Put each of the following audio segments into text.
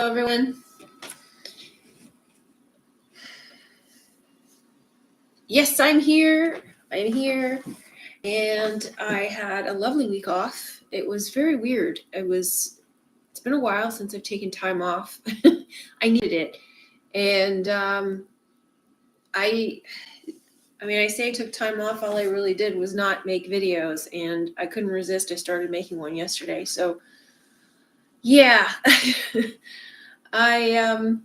Hello, everyone. Yes, I'm here. I'm here. And I had a lovely week off. It was very weird. It's been a while since I've taken time off. I needed it. And I say I took time off. All I really did was not make videos, and I couldn't resist. I started making one yesterday. So yeah, I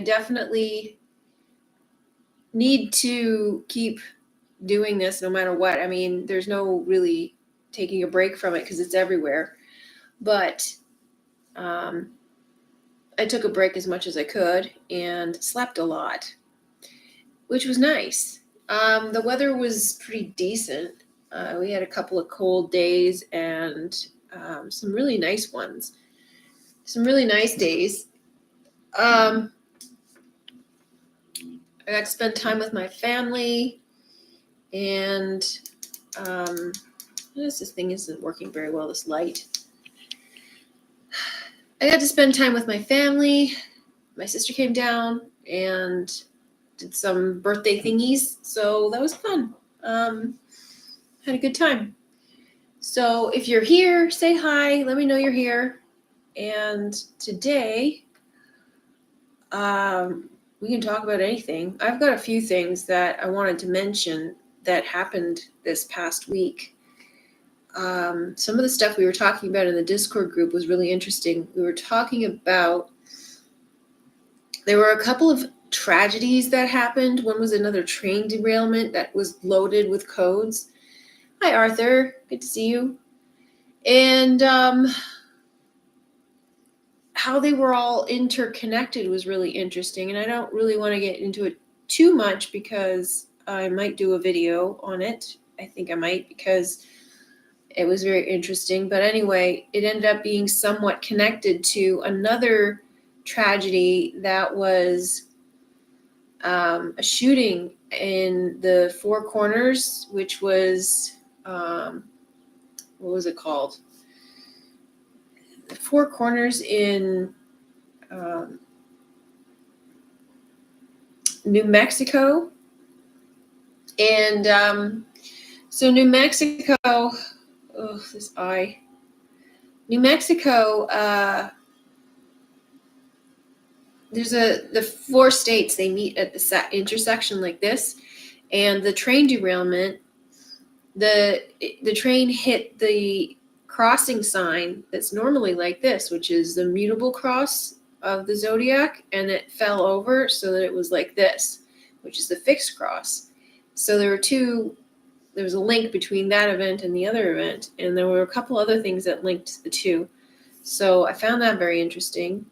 definitely need to keep doing this no matter what. I mean, there's no really taking a break from it because it's everywhere. But I took a break as much as I could and slept a lot, which was nice. The weather was pretty decent. We had a couple of cold days and some really nice ones. Some really nice days. I got to spend time with my family, and this thing isn't working very well, this light. I got to spend time with my family. My sister came down and did some birthday thingies, so that was fun. Had a good time. So if you're here, say hi. Let me know you're here. And today, we can talk about anything. I've got a few things that I wanted to mention that happened this past week. Some of the stuff we were talking about in the Discord group was really interesting. We were talking about, there were a couple of tragedies that happened. One was another train derailment that was loaded with codes. Hi, Arthur. Good to see you. And how they were all interconnected was really interesting. And I don't really want to get into it too much because I might do a video on it. I think I might, because it was very interesting. But anyway, it ended up being somewhat connected to another tragedy that was a shooting in the Four Corners, which was, what was it called? The Four Corners in New Mexico. And so New Mexico, this eye. New Mexico, there's the four states, they meet at the intersection like this, and the train derailment, the train hit the crossing sign that's normally like this, which is the mutable cross of the zodiac, and it fell over so that it was like this, which is the fixed cross. So there was a link between that event and the other event, and there were a couple other things that linked the two. So I found that very interesting.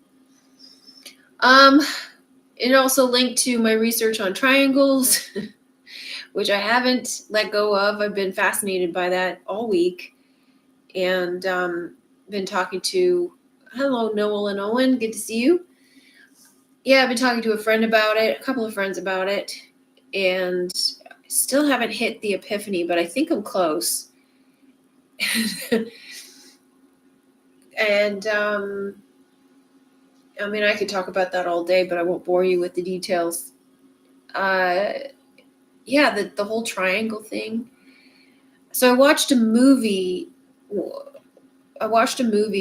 It also linked to my research on triangles, which I haven't let go of. I've been fascinated by that all week, and been talking to, hello, Noel and Owen, good to see you. Yeah, I've been talking to a friend about it, a couple of friends about it, and still haven't hit the epiphany, but I think I'm close. And I could talk about that all day, but I won't bore you with the details. The whole triangle thing. So I watched a movie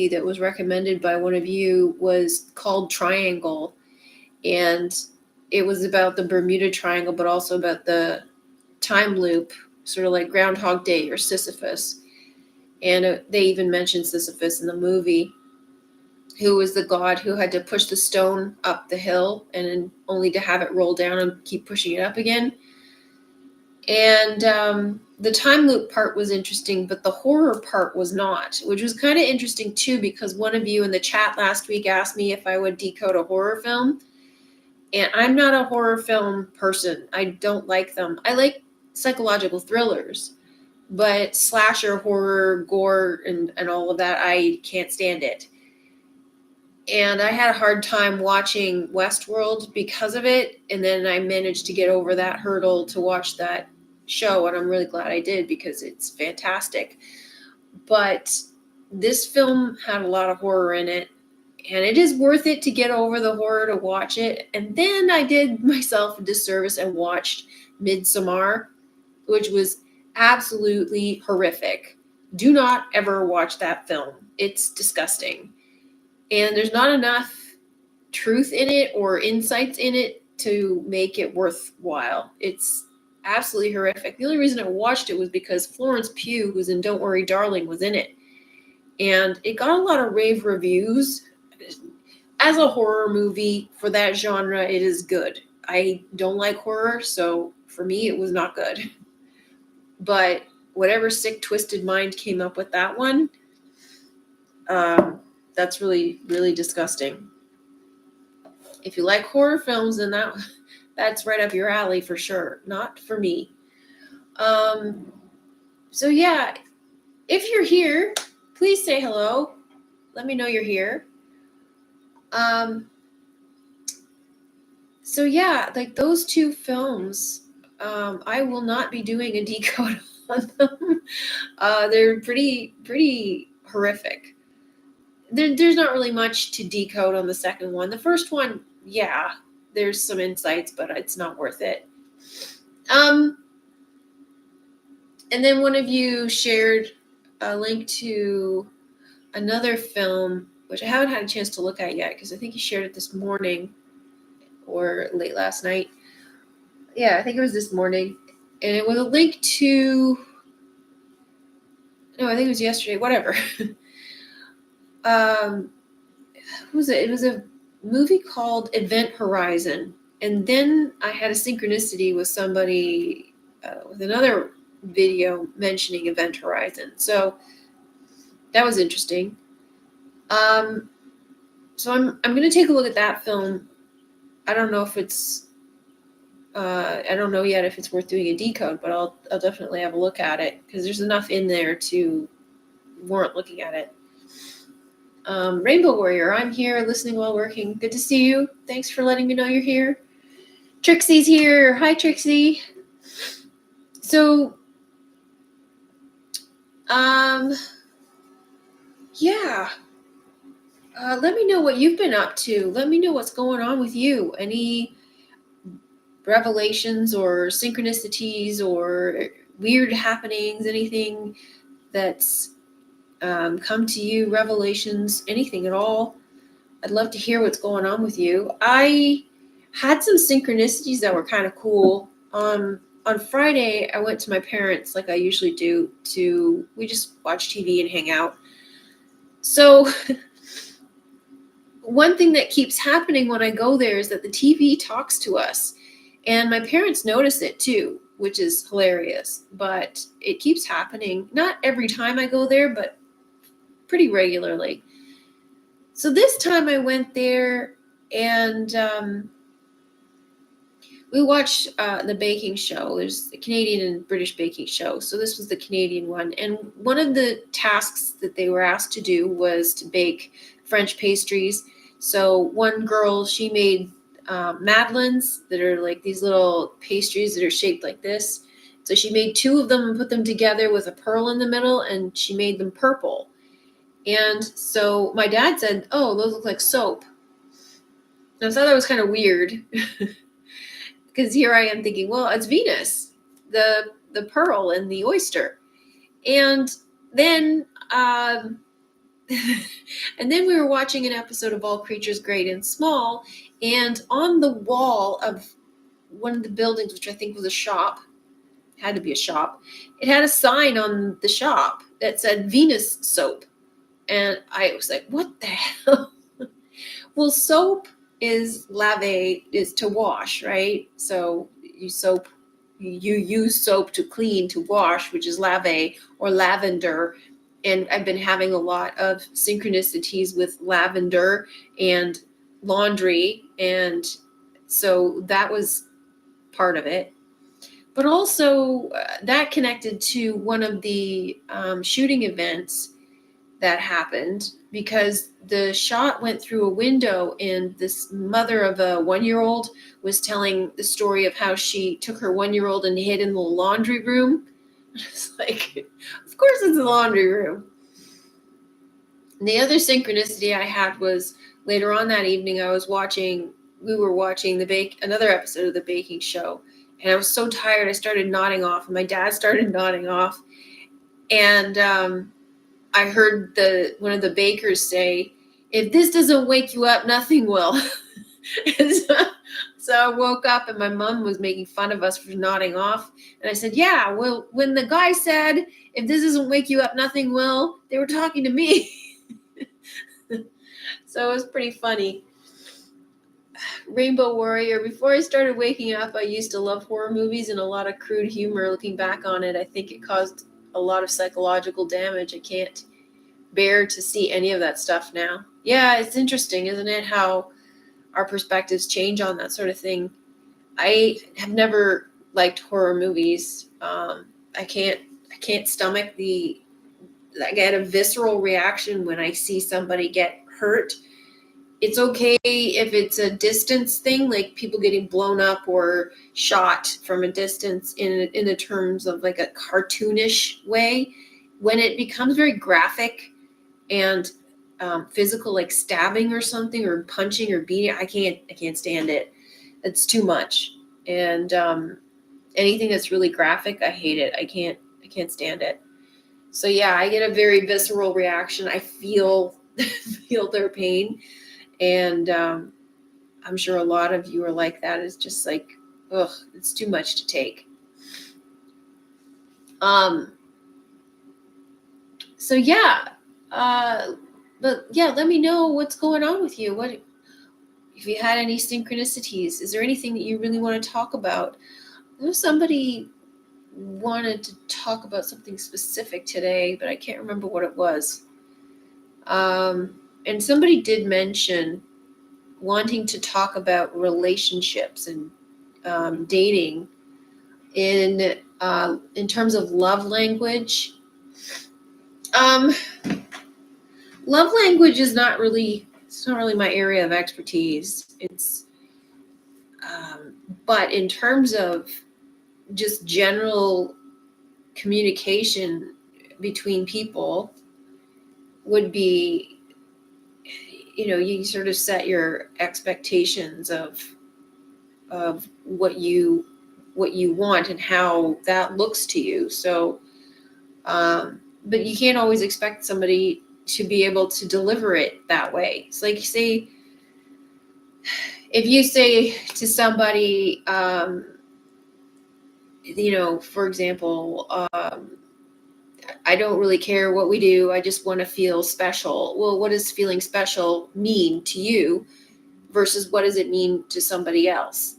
that was recommended by one of you, was called Triangle, and it was about the Bermuda Triangle, but also about the time loop, sort of like Groundhog Day or Sisyphus. And they even mentioned Sisyphus in the movie, who was the god who had to push the stone up the hill and only to have it roll down and keep pushing it up again. And the time loop part was interesting, but the horror part was not, which was kind of interesting too, because one of you in the chat last week asked me if I would decode a horror film. And I'm not a horror film person. I don't like them. I like psychological thrillers, but slasher, horror, gore, and all of that, I can't stand it. And I had a hard time watching Westworld because of it. And then I managed to get over that hurdle to watch that show. And I'm really glad I did, because it's fantastic. But this film had a lot of horror in it. And it is worth it to get over the horror to watch it. And then I did myself a disservice and watched Midsommar, which was absolutely horrific. Do not ever watch that film. It's disgusting. And there's not enough truth in it or insights in it to make it worthwhile. It's absolutely horrific. The only reason I watched it was because Florence Pugh, who's in Don't Worry Darling, was in it. And it got a lot of rave reviews. As a horror movie for that genre, it is good. I don't like horror, so for me, it was not good. But whatever sick, twisted mind came up with that one, that's really, really disgusting. If you like horror films, then that's right up your alley for sure. Not for me. So yeah, if you're here, please say hello. Let me know you're here. So yeah, like those two films, I will not be doing a decode on them. They're pretty horrific. There's not really much to decode on the second one. The first one, yeah, there's some insights, but it's not worth it. And then one of you shared a link to another film, which I haven't had a chance to look at yet, because I think he shared it this morning or late last night. Yeah, I think it was this morning. And it was a link to, no, I think it was yesterday, whatever. What was it? It was a movie called Event Horizon. And then I had a synchronicity with somebody with another video mentioning Event Horizon. So that was interesting. So I'm going to take a look at that film. I don't know if it's I don't know yet if it's worth doing a decode, but I'll definitely have a look at it because there's enough in there to warrant looking at it. Rainbow Warrior, I'm here listening while working. Good to see you. Thanks for letting me know you're here. Trixie's here. Hi, Trixie. So, yeah. Let me know what you've been up to. Let me know what's going on with you. Any revelations or synchronicities or weird happenings, anything that's come to you, revelations, anything at all. I'd love to hear what's going on with you. I had some synchronicities that were kind of cool. On Friday, I went to my parents, like I usually do, we just watch TV and hang out. So one thing that keeps happening when I go there is that the TV talks to us. And my parents notice it too, which is hilarious. But it keeps happening. Not every time I go there, but pretty regularly. So this time I went there and we watched the baking show. There's a Canadian and British baking show. So this was the Canadian one. And one of the tasks that they were asked to do was to bake French pastries. So one girl, she made madeleines that are like these little pastries that are shaped like this. So she made two of them and put them together with a pearl in the middle, and she made them purple. And so my dad said, "Oh, those look like soap." And I thought that was kind of weird because here I am thinking, well, it's Venus, the pearl and the oyster. And then and then we were watching an episode of All Creatures Great and Small, and on the wall of one of the buildings, which I think was a shop, had to be a shop, it had a sign on the shop that said Venus soap. And I was like, what the hell? Well, soap is lave, is to wash, right? So you use soap to clean, to wash, which is lave or lavender. And I've been having a lot of synchronicities with lavender and laundry. And so that was part of it. But also that connected to one of the shooting events that happened, because the shot went through a window and this mother of a 1-year-old was telling the story of how she took her 1-year-old and hid in the laundry room. It's like, of course it's the laundry room. And the other synchronicity I had was later on that evening, we were watching another episode of the baking show, and I was so tired I started nodding off, and my dad started nodding off, and I heard one of the bakers say, "If this doesn't wake you up, nothing will." And so I woke up, and my mom was making fun of us for nodding off, and I said, "Yeah, well, when the guy said, 'If this doesn't wake you up, nothing will,' they were talking to me." So it was pretty funny. Rainbow Warrior, before I started waking up, I used to love horror movies and a lot of crude humor. Looking back on it, I think it caused a lot of psychological damage. I can't bear to see any of that stuff now. Yeah, it's interesting, isn't it, how our perspectives change on that sort of thing. I have never liked horror movies. I can't stomach I get a visceral reaction when I see somebody get hurt. It's okay if it's a distance thing, like people getting blown up or shot from a distance in the terms of like a cartoonish way. When it becomes very graphic and physical, like stabbing or something, or punching or beating, I can't stand it. It's too much. And anything that's really graphic, I hate it. I can't stand it. So yeah, I get a very visceral reaction. I feel their pain. And I'm sure a lot of you are like that. It's just like, ugh, it's too much to take. So yeah, but yeah, let me know what's going on with you. What if you had any synchronicities? Is there anything that you really want to talk about? I know somebody wanted to talk about something specific today, but I can't remember what it was. And somebody did mention wanting to talk about relationships and dating in terms of love language. Love language is not really my area of expertise. It's but in terms of just general communication between people would be, you sort of set your expectations of what you want and how that looks to you. So, but you can't always expect somebody to be able to deliver it that way. It's like, say, if you say to somebody, for example, I don't really care what we do. I just want to feel special. Well, what does feeling special mean to you versus what does it mean to somebody else?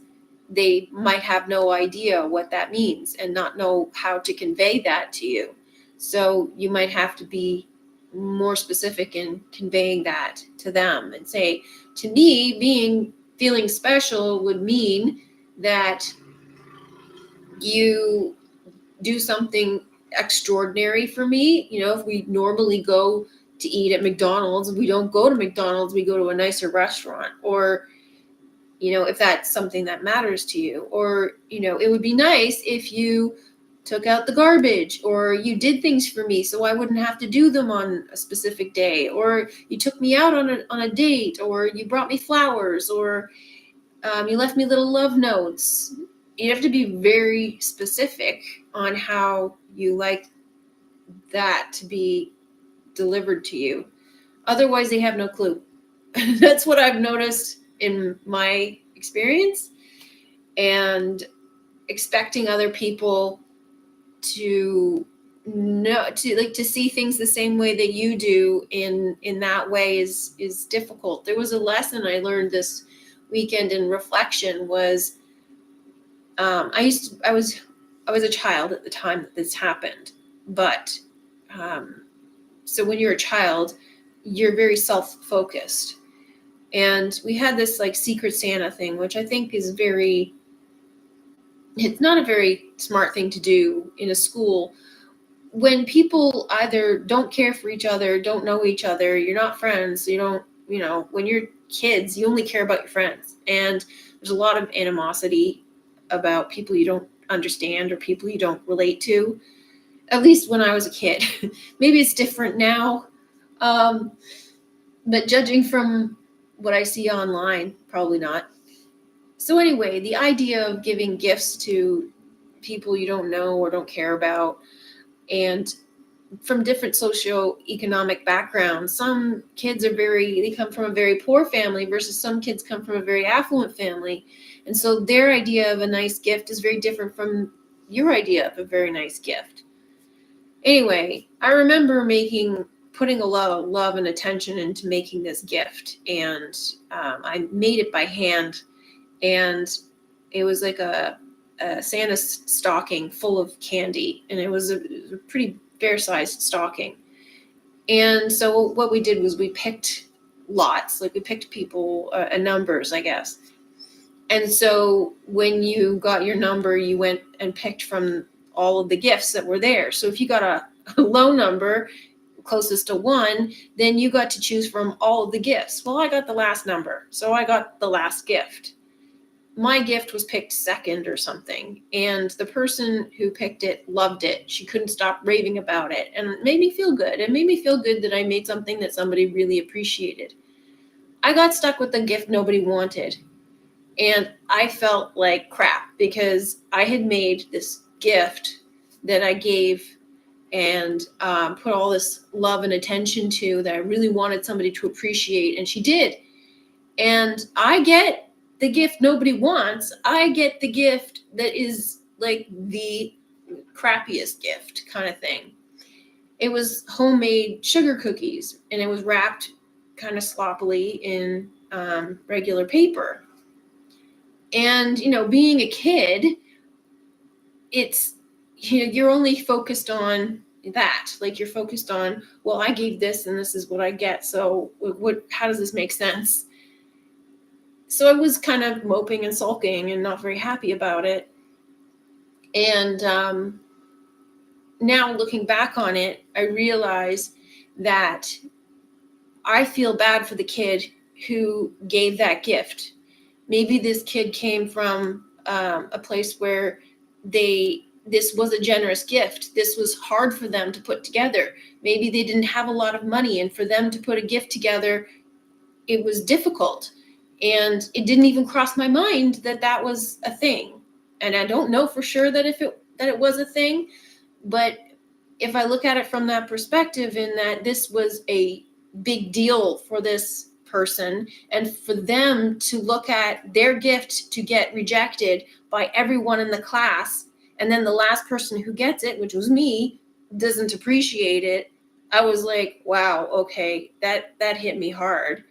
They might have no idea what that means and not know how to convey that to you. So you might have to be more specific in conveying that to them and say, to me, feeling special would mean that you do something extraordinary for me. If we normally go to eat at McDonald's, we don't go to McDonald's, we go to a nicer restaurant. Or, if that's something that matters to you. Or, it would be nice if you took out the garbage, or you did things for me so I wouldn't have to do them on a specific day, or you took me out on a date, or you brought me flowers, or you left me little love notes. You have to be very specific on how you like that to be delivered to you. Otherwise, they have no clue. That's what I've noticed in my experience. And expecting other people to see things the same way that you do in that way is difficult. There was a lesson I learned this weekend in reflection. Was I was a child at the time that this happened, but so when you're a child, you're very self-focused, and we had this like Secret Santa thing, which I think is it's not a very smart thing to do in a school when people either don't care for each other, don't know each other, you're not friends, you don't, when you're kids, you only care about your friends. And there's a lot of animosity about people you don't understand or people you don't relate to, at least when I was a kid. Maybe it's different now. But judging from what I see online, probably not. So anyway, the idea of giving gifts to people you don't know or don't care about, and from different socioeconomic backgrounds. Some kids they come from a very poor family versus some kids come from a very affluent family. And so their idea of a nice gift is very different from your idea of a very nice gift. Anyway, I remember putting a lot of love and attention into making this gift. And I made it by hand. And it was like a Santa stocking full of candy. And it was a pretty fair-sized stocking. And so what we did was we picked lots, like we picked people, numbers, I guess. And so when you got your number, you went and picked from all of the gifts that were there. So if you got a low number, closest to 1, then you got to choose from all of the gifts. Well, I got the last number, so I got the last gift. My gift was picked second or something, and the person who picked it loved it. She couldn't stop raving about it, and it made me feel good. It made me feel good that I made something that somebody really appreciated. I got stuck with the gift nobody wanted, and I felt like crap because I had made this gift that I gave and put all this love and attention to that I really wanted somebody to appreciate, and she did. And I get the gift nobody wants. I get the gift that is like the crappiest gift kind of thing. It was homemade sugar cookies, and it was wrapped kind of sloppily in regular paper. And, being a kid, it's, you're only focused on that. Like, you're focused on, well, I gave this and this is what I get. So how does this make sense? So I was kind of moping and sulking and not very happy about it. And now looking back on it, I realize that I feel bad for the kid who gave that gift. Maybe this kid came from a place where this was a generous gift. This was hard for them to put together. Maybe they didn't have a lot of money, and for them to put a gift together, it was difficult. And it didn't even cross my mind that that was a thing. And I don't know for sure that it was a thing, but if I look at it from that perspective, in that this was a big deal for this person, and for them to look at their gift to get rejected by everyone in the class, and then the last person who gets it, which was me, doesn't appreciate it, I was like, wow, okay, that hit me hard.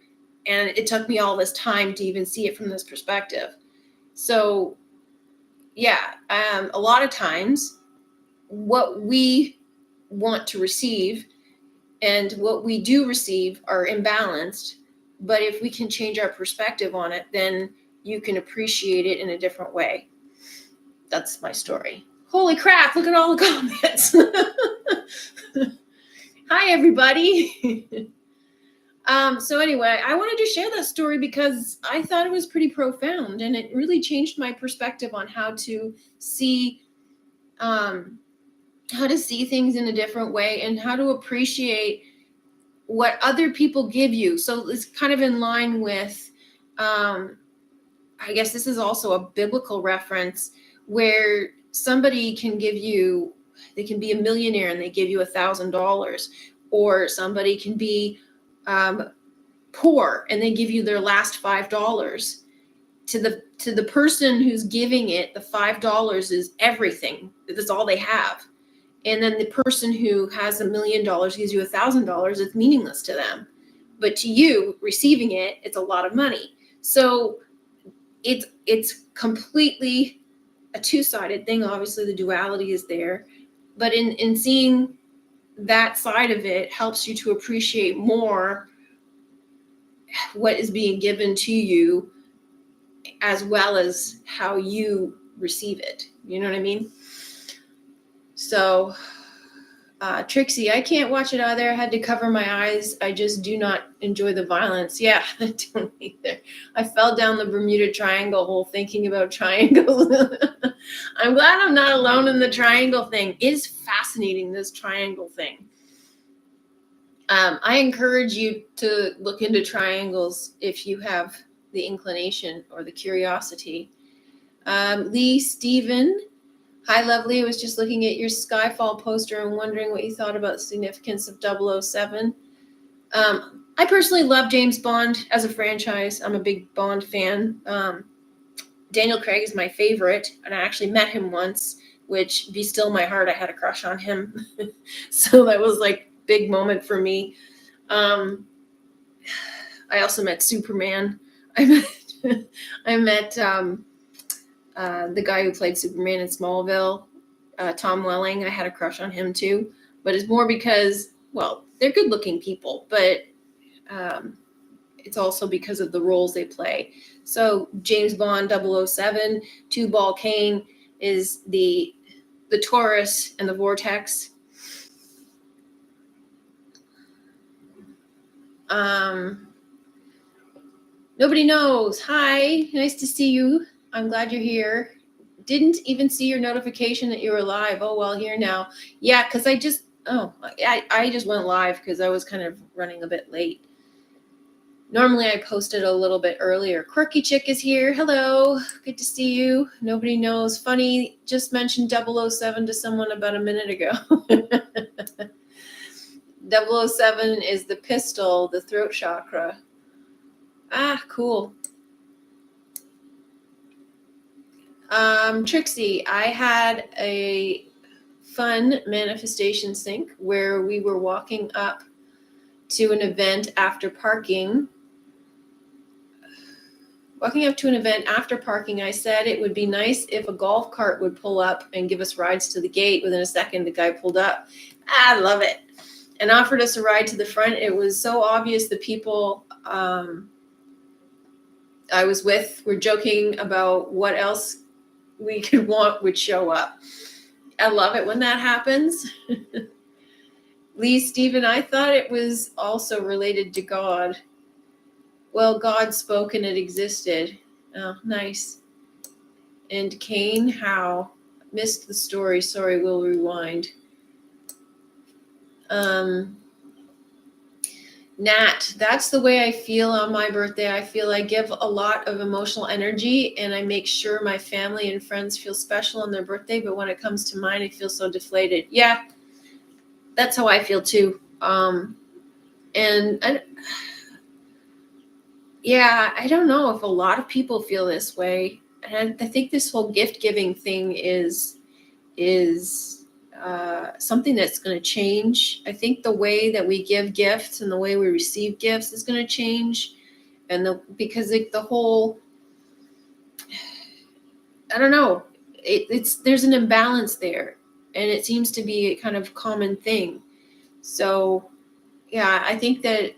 And it took me all this time to even see it from this perspective. So, yeah, a lot of times what we want to receive and what we do receive are imbalanced. But if we can change our perspective on it, then you can appreciate it in a different way. That's my story. Holy crap, look at all the comments. Hi, everybody. So anyway, I wanted to share that story because I thought it was pretty profound, and it really changed my perspective on how to see things in a different way and how to appreciate what other people give you. So it's kind of in line with, I guess this is also a biblical reference, where somebody can they can be a millionaire and they give you $1,000, or somebody can be poor and they give you their last $5. To the person who's giving it, the $5 is everything. That's all they have. And then the person who has $1 million gives you $1,000, it's meaningless to them. But to you, receiving it, it's a lot of money. So it's completely a two-sided thing. Obviously, the duality is there. But in seeing that side of it helps you to appreciate more what is being given to you, as well as how you receive it. You know what I mean? So, Trixie, I can't watch it either. I had to cover my eyes. I just do not enjoy the violence. Yeah, I don't either. I fell down the Bermuda Triangle hole thinking about triangles. I'm glad I'm not alone in the triangle thing. It is fascinating, this triangle thing. I encourage you to look into triangles if you have the inclination or the curiosity. Lee Stephen, hi, lovely. I was just looking at your Skyfall poster and wondering what you thought about the significance of 007. I personally love James Bond as a franchise. I'm a big Bond fan. Daniel Craig is my favorite, and I actually met him once, which, be still my heart, I had a crush on him. So that was like big moment for me. I also met Superman. I met the guy who played Superman in Smallville, Tom Welling. I had a crush on him too, but it's more because, well, they're good-looking people, but it's also because of the roles they play. So James Bond 007, Tubal Cain is the Taurus and the Vortex. Nobody knows. Hi, nice to see you. I'm glad you're here. Didn't even see your notification that you were live. Oh, well, here now. Yeah, because I just went live because I was kind of running a bit late. Normally I posted a little bit earlier. Quirky Chick is here. Hello. Good to see you. Nobody knows. Funny, just mentioned 007 to someone about a minute ago. 007 is the pistol, the throat chakra. Ah, cool. Trixie, I had a fun manifestation sync where we were walking up to an event after parking. Walking up to an event after parking, I said it would be nice if a golf cart would pull up and give us rides to the gate. Within a second, the guy pulled up. I love it. And offered us a ride to the front. It was so obvious the people I was with were joking about what else we could want would show up. I love it when that happens. Lee Stephen, I thought it was also related to God. Well, God spoke and it existed. Oh, nice. And Cain, how? Missed the story. Sorry, we'll rewind. Nat, that's the way I feel on my birthday. I feel I give a lot of emotional energy and I make sure my family and friends feel special on their birthday. But when it comes to mine, I feel so deflated. Yeah, that's how I feel too. I don't know if a lot of people feel this way. And I think this whole gift giving thing is something that's going to change. I think the way that we give gifts and the way we receive gifts is going to change. And because the whole, I don't know, there's an imbalance there, and it seems to be a kind of common thing. So, yeah, I think that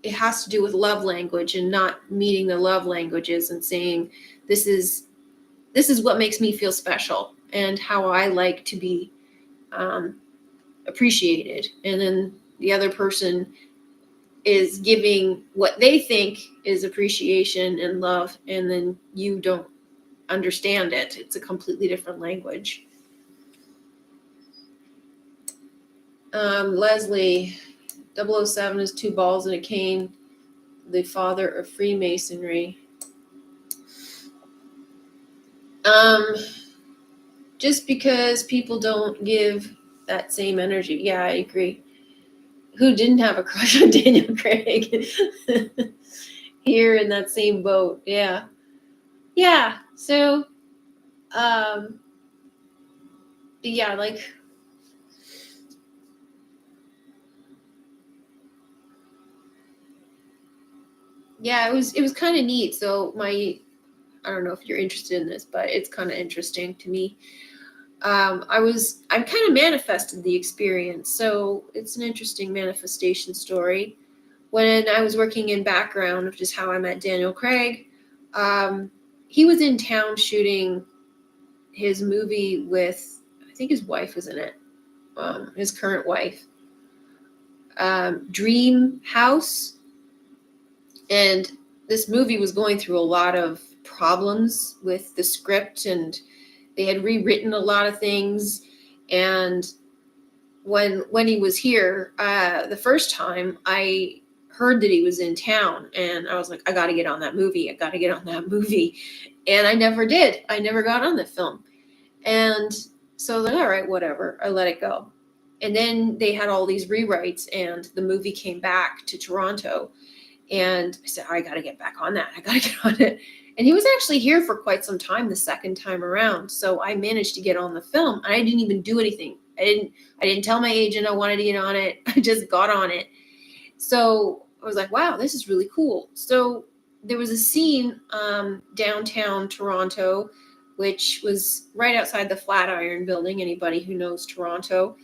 it has to do with love language and not meeting the love languages and saying, this is what makes me feel special and how I like to be appreciated. And then the other person is giving what they think is appreciation and love, and then you don't understand it. It's a completely different language. Leslie, 007 is two balls and a cane, the father of Freemasonry. Just because people don't give that same energy. Yeah, I agree. Who didn't have a crush on Daniel Craig? Here in that same boat. Yeah. Yeah. So, yeah, like, yeah, it was kind of neat. So I don't know if you're interested in this, but it's kind of interesting to me. I kind of manifested the experience. So it's an interesting manifestation story. When I was working in background of just how I met Daniel Craig, he was in town shooting his movie with, I think his wife was in it, his current wife, Dream House. And this movie was going through a lot of problems with the script, and they had rewritten a lot of things. And when he was here, the first time I heard that he was in town, and I was like, I got to get on that movie. I got to get on that movie. And I never did. I never got on the film. And so I was like, all right, whatever. I let it go. And then they had all these rewrites, and the movie came back to Toronto. And I said, I got to get back on that. I got to get on it. And he was actually here for quite some time the second time around. So I managed to get on the film. I didn't even do anything. I didn't tell my agent I wanted to get on it. I just got on it. So I was like, wow, this is really cool. So there was a scene downtown Toronto, which was right outside the Flatiron Building, anybody who knows Toronto.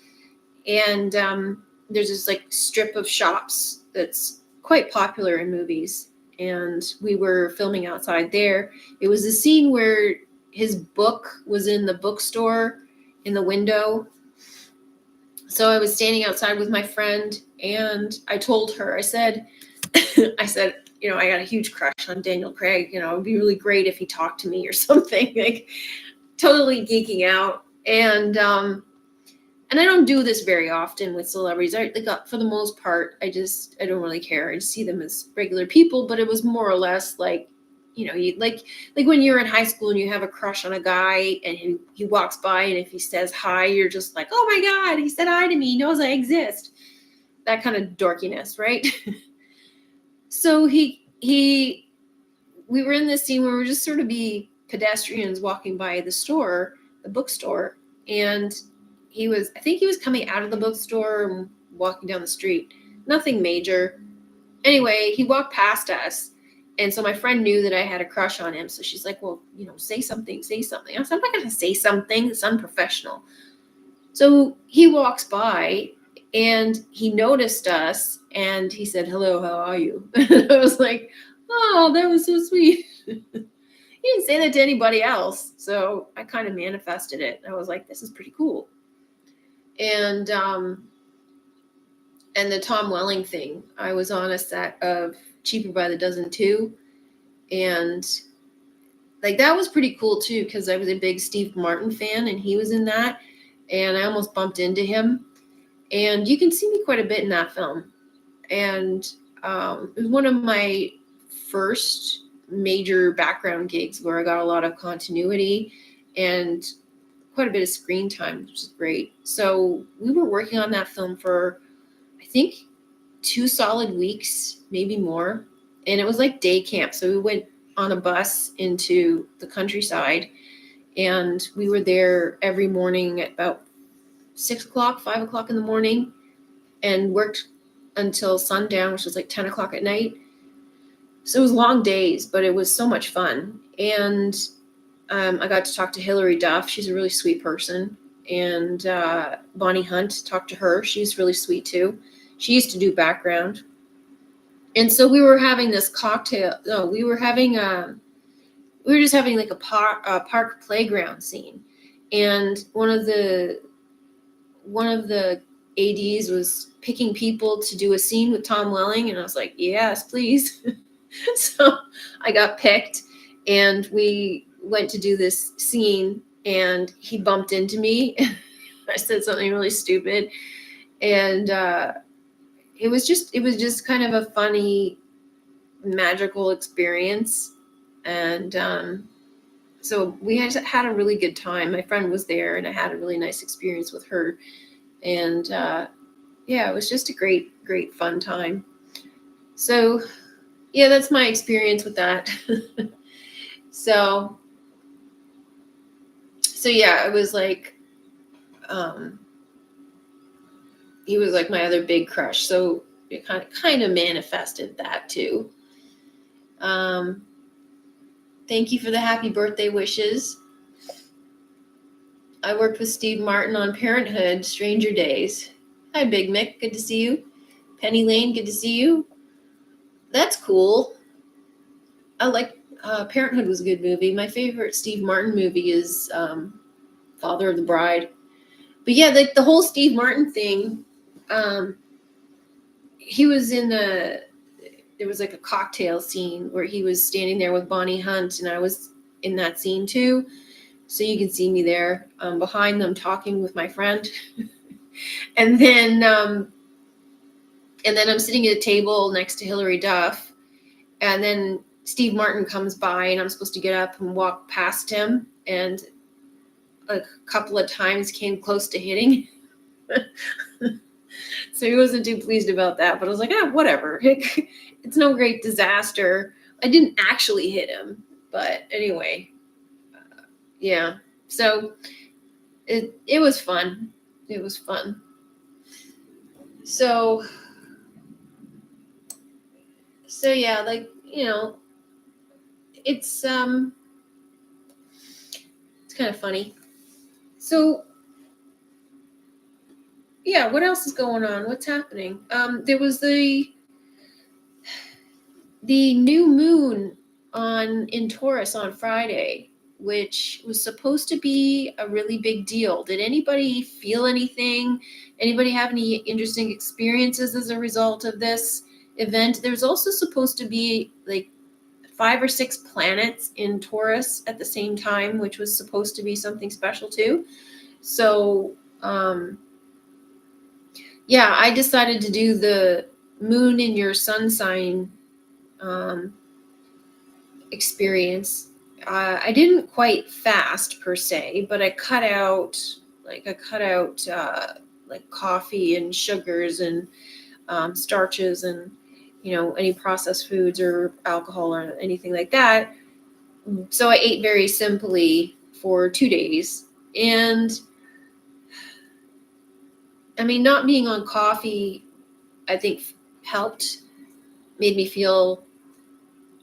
And there's this like strip of shops that's quite popular in movies. And we were filming outside there. It was a scene where his book was in the bookstore in the window. So I was standing outside with my friend, and I told her, I said, I got a huge crush on Daniel Craig. It would be really great if he talked to me or something, like totally geeking out. And I don't do this very often with celebrities. For the most part, I don't really care. I just see them as regular people, but it was more or less like, you like when you're in high school and you have a crush on a guy and he walks by, and if he says hi, you're just like, oh my God, he said hi to me. He knows I exist. That kind of dorkiness, right? So we were in this scene where we were just sort of be pedestrians walking by the bookstore, and I think he was coming out of the bookstore and walking down the street. Nothing major. Anyway, he walked past us. And so my friend knew that I had a crush on him. So she's like, well, say something. I said, I'm not going to say something. It's unprofessional. So he walks by and he noticed us and he said, hello, how are you? And I was like, oh, that was so sweet. He didn't say that to anybody else. So I kind of manifested it. I was like, this is pretty cool. And the Tom Welling thing, I was on a set of Cheaper by the Dozen 2, and like that was pretty cool too, because I was a big Steve Martin fan and he was in that, and I almost bumped into him. And you can see me quite a bit in that film. And it was one of my first major background gigs where I got a lot of continuity and quite a bit of screen time, which is great. So we were working on that film for, I think, 2 solid weeks, maybe more. And it was like day camp. So we went on a bus into the countryside, and we were there every morning at about 6 o'clock, 5 o'clock in the morning, and worked until sundown, which was like 10 o'clock at night. So it was long days, but it was so much fun. And I got to talk to Hilary Duff. She's a really sweet person. And Bonnie Hunt, talked to her. She's really sweet too. She used to do background. And so we were having this cocktail. No, we were just having like a park playground scene. And one of the ADs was picking people to do a scene with Tom Welling. And I was like, yes, please. So I got picked, and we went to do this scene, and he bumped into me. I said something really stupid, and it was just kind of a funny, magical experience. And so we had a really good time. My friend was there, and I had a really nice experience with her. And it was just a great fun time. So yeah, that's my experience with that. So yeah, it was like, he was like my other big crush. So it kind of manifested that too. Thank you for the happy birthday wishes. I worked with Steve Martin on Parenthood, Stranger Days. Hi, Big Mick. Good to see you. Penny Lane, good to see you. That's cool. I like Parenthood was a good movie. My favorite Steve Martin movie is Father of the Bride. But yeah, the whole Steve Martin thing, he was there was like a cocktail scene where he was standing there with Bonnie Hunt, and I was in that scene too. So you can see me there behind them talking with my friend. And then I'm sitting at a table next to Hillary Duff, and then Steve Martin comes by, and I'm supposed to get up and walk past him, and a couple of times came close to hitting. So he wasn't too pleased about that, but I was like, whatever. It's no great disaster. I didn't actually hit him, but anyway, yeah. So it was fun. It was fun. So yeah, like, it's kind of funny. So yeah, what else is going on? What's happening? There was the new moon in Taurus on Friday, which was supposed to be a really big deal. Did anybody feel anything? Anybody have any interesting experiences as a result of this event? There's also supposed to be like 5 or 6 planets in Taurus at the same time, which was supposed to be something special too. So, yeah, I decided to do the moon in your sun sign experience. I didn't quite fast per se, but I cut out like coffee and sugars and starches and any processed foods or alcohol or anything like that. So I ate very simply for 2 days, and I mean, not being on coffee, I think helped, made me feel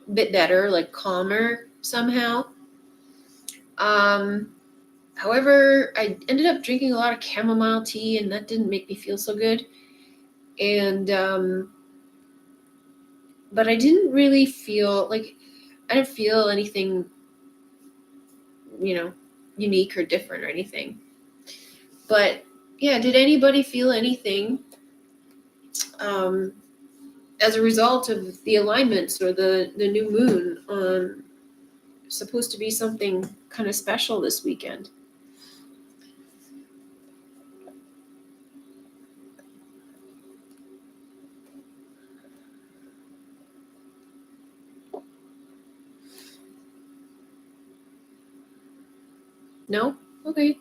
a bit better, like calmer somehow. However, I ended up drinking a lot of chamomile tea, and that didn't make me feel so good. And but I didn't really feel like I didn't feel anything, unique or different or anything. But yeah, did anybody feel anything as a result of the alignments or the new moon on supposed to be something kind of special this weekend? No? Okay.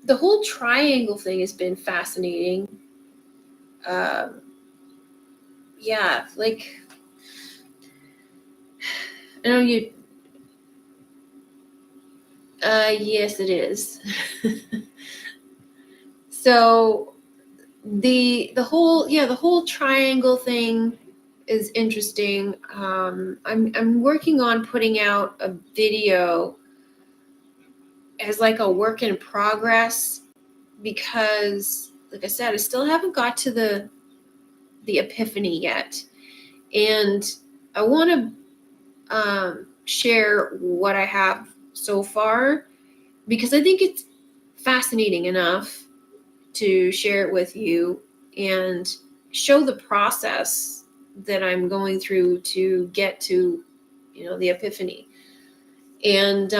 The whole triangle thing has been fascinating. Yeah, like, I know you. Yes, it is. So the whole triangle thing is interesting. I'm working on putting out a video as like a work in progress, because like I said, I still haven't got to the epiphany yet, and I want to share what I have so far, because I think it's fascinating enough to share it with you and show the process that I'm going through to get to, the epiphany. And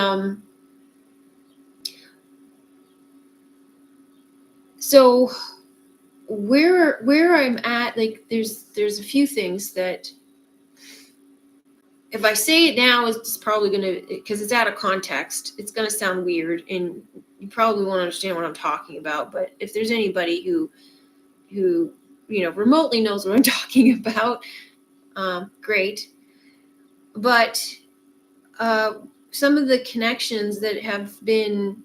so where I'm at, like, there's a few things that if I say it now, it's probably gonna, because it's out of context, it's gonna sound weird, and you probably won't understand what I'm talking about. But if there's anybody who remotely knows what I'm talking about, great. But some of the connections that have been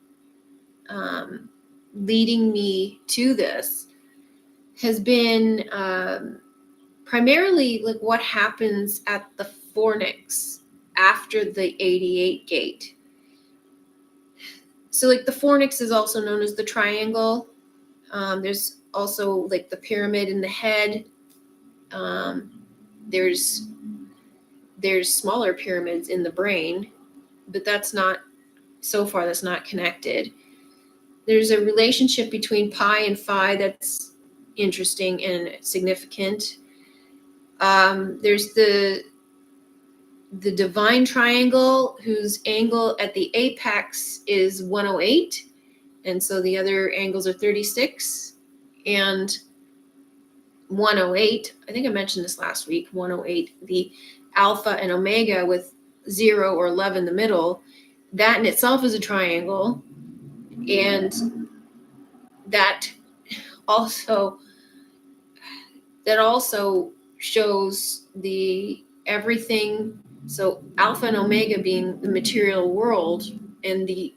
leading me to this has been primarily like what happens at the fornix after the 88 gate. So like the fornix is also known as the triangle. There's also like the pyramid in the head. There's smaller pyramids in the brain, but that's not connected. There's a relationship between pi and phi that's interesting and significant. There's the divine triangle, whose angle at the apex is 108, And so the other angles are 36 and 108. I think I mentioned this last week. 108, the alpha and omega with 0 or love in the middle. That in itself is a triangle. And that also shows the everything. So alpha and omega being the material world, and the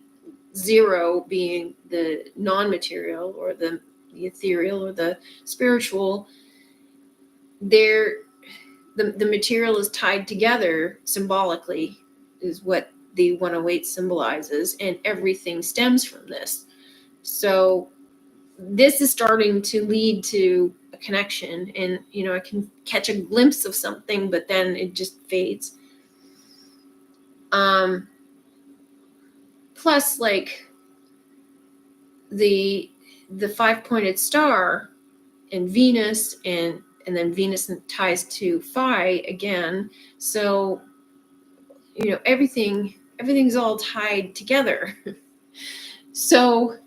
0 being the non-material, or the ethereal, or the spiritual. The material is tied together symbolically, is what the 108 symbolizes, and everything stems from this. So this is starting to lead to a connection, and I can catch a glimpse of something, but then it just fades. Plus, like the 5-pointed star and Venus, and then Venus ties to Phi again. So everything's all tied together. So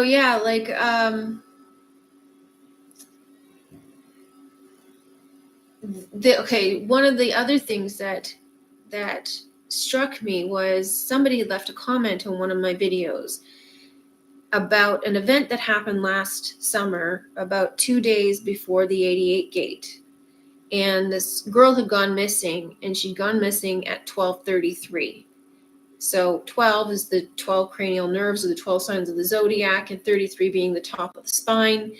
yeah, like one of the other things that struck me was somebody left a comment on one of my videos about an event that happened last summer, about 2 days before the 88 gate. And this girl had gone missing, and she'd gone missing at 12:33. So 12 is the 12 cranial nerves of the 12 signs of the zodiac, and 33 being the top of the spine.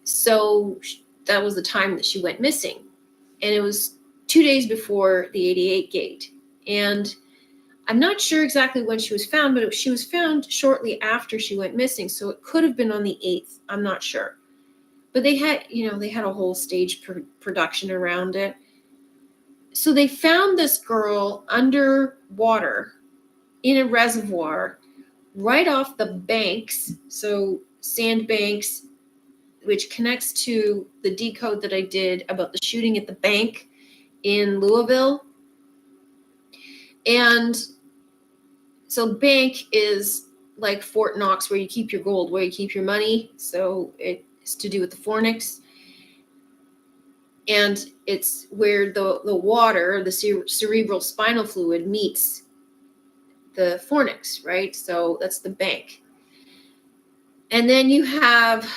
So that was the time that she went missing. And it was 2 days before the 88 gate. And I'm not sure exactly when she was found, but she was found shortly after she went missing. So it could have been on the 8th. I'm not sure. But they had a whole stage production around it. So they found this girl underwater in a reservoir right off the banks. So sandbanks, which connects to the decode that I did about the shooting at the bank in Louisville. And so bank is like Fort Knox, where you keep your gold, where you keep your money. So it's to do with the fornix. And it's where the water, the cerebral spinal fluid, meets the fornix, right? So that's the bank. And then you have,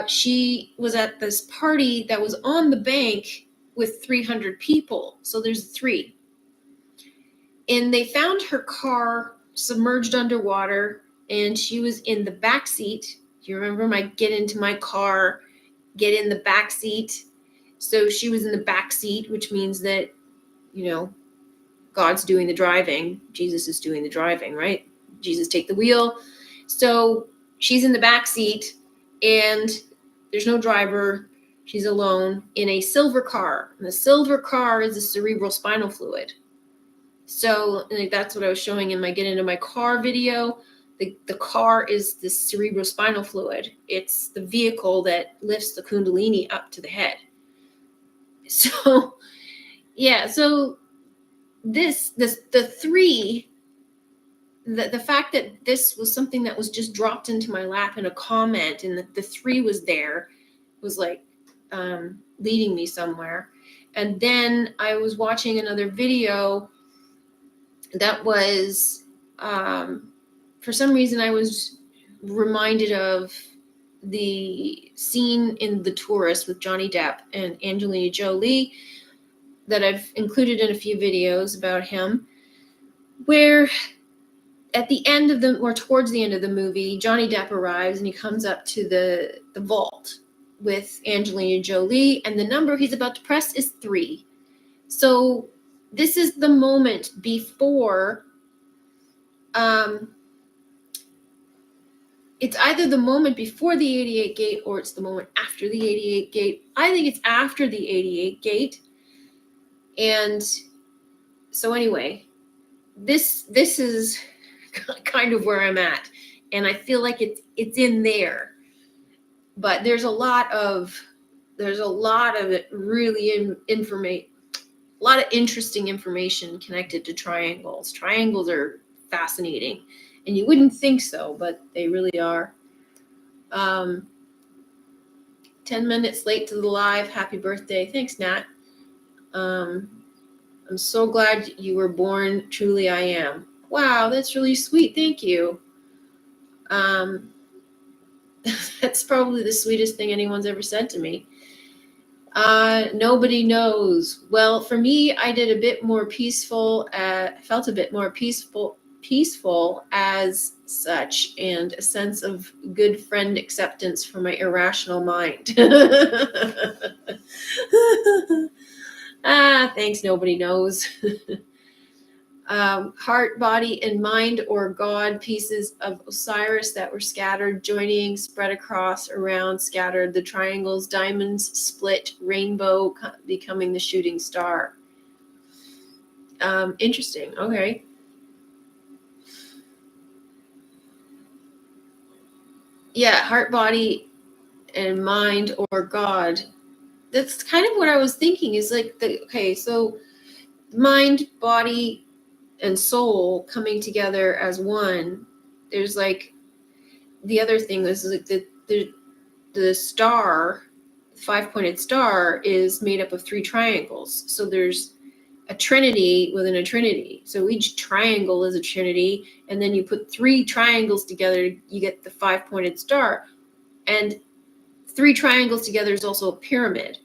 she was at this party that was on the bank with 300 people. So there's 3. And they found her car submerged underwater, and she was in the back seat. Do you remember my get into my car, get in the back seat? So she was in the back seat, which means that, God's doing the driving. Jesus is doing the driving, right? Jesus take the wheel. So she's in the back seat, and there's no driver. She's alone in a silver car. And the silver car is the cerebral spinal fluid. So that's what I was showing in my Get Into My Car video. The car is the cerebral spinal fluid. It's the vehicle that lifts the kundalini up to the head. So, yeah, so the 3, the fact that this was something that was just dropped into my lap in a comment, and the 3 was there, was like leading me somewhere. And then I was watching another video that was, for some reason, I was reminded of the scene in The Tourist with Johnny Depp and Angelina Jolie that I've included in a few videos about him, where at the end of or towards the end of the movie, Johnny Depp arrives and he comes up to the vault with Angelina Jolie, and the number he's about to press is 3. So this is the moment before, it's either the moment before the 88 gate or it's the moment after the 88 gate. I think it's after the 88 gate. And so anyway, this is kind of where I'm at. And I feel like it's in there. But there's a lot of it really information. a lot of interesting information connected to triangles. Triangles are fascinating, and you wouldn't think so, but they really are. 10 minutes late to the live. Happy birthday. Thanks, Nat. I'm so glad you were born. Truly, I am. Wow, that's really sweet. Thank you. That's probably the sweetest thing anyone's ever said to me. Nobody knows. Well, for me, I did a bit more peaceful. Felt a bit more peaceful as such, and a sense of good friend acceptance for my irrational mind. Thanks. Nobody knows. Heart, body, and mind, or God, pieces of Osiris that were scattered, joining, spread across, around, scattered, the triangles, diamonds, split, rainbow, becoming the shooting star. Interesting. Okay. Yeah, heart, body, and mind, or God. That's kind of what I was thinking, is like so mind, body, and soul coming together as one. There's like the other thing is like the star, 5-pointed star, is made up of 3 triangles. So there's a trinity within a trinity. So each triangle is a trinity, and then you put 3 triangles together, you get the 5-pointed star. And 3 triangles together is also a pyramid.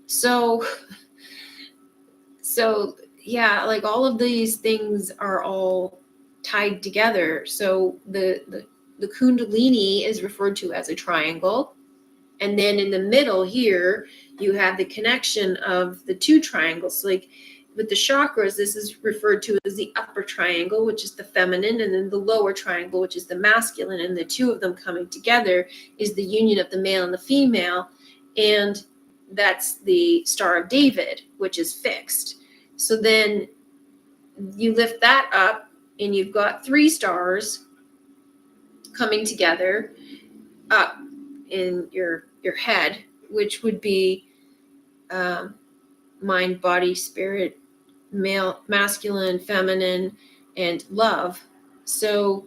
So yeah, like all of these things are all tied together. So the Kundalini is referred to as a triangle. And then in the middle here, you have the connection of the 2 triangles. So like with the chakras, this is referred to as the upper triangle, which is the feminine, and then the lower triangle, which is the masculine. And the 2 of them coming together is the union of the male and the female. And that's the Star of David, which is fixed. So then you lift that up, and you've got 3 stars coming together up in your head, which would be mind, body, spirit, male, masculine, feminine, and love. So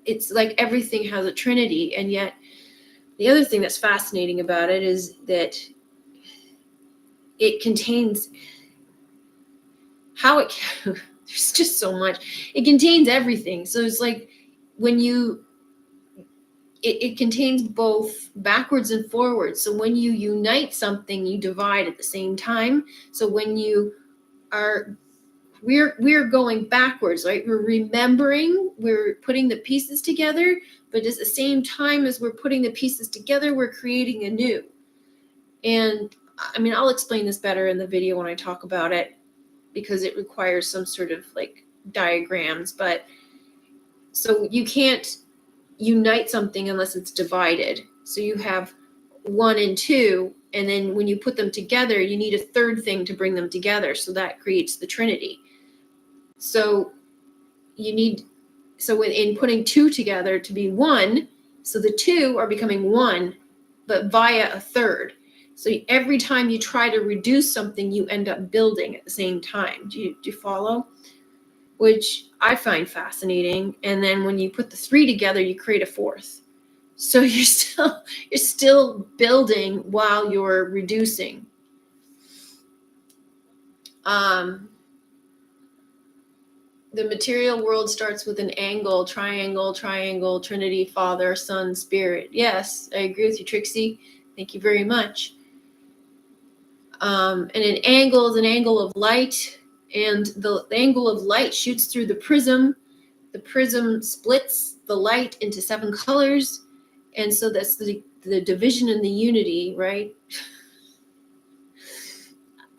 it's like everything has a trinity. And yet the other thing that's fascinating about it is that it contains there's just so much. It contains everything. So it's like when it contains both backwards and forwards. So when you unite something, you divide at the same time. So when we're going backwards, right? We're remembering, we're putting the pieces together, but at the same time as we're putting the pieces together, we're creating anew. And I mean, I'll explain this better in the video when I talk about it, because it requires some sort of like diagrams. But so you can't unite something unless it's divided. So you have 1 and 2, and then when you put them together, you need a third thing to bring them together. So that creates the trinity. So in putting 2 together to be 1, so the 2 are becoming 1, but via a third. So every time you try to reduce something, you end up building at the same time. Do you follow? Which I find fascinating. And then when you put the 3 together, you create a 4th. So you're still building while you're reducing. The material world starts with an angle, triangle, Trinity, Father, Son, Spirit. Yes, I agree with you, Trixie. Thank you very much. And an angle is an angle of light, and the angle of light shoots through the prism. The prism splits the light into 7 colors, and so that's the division and the unity, right?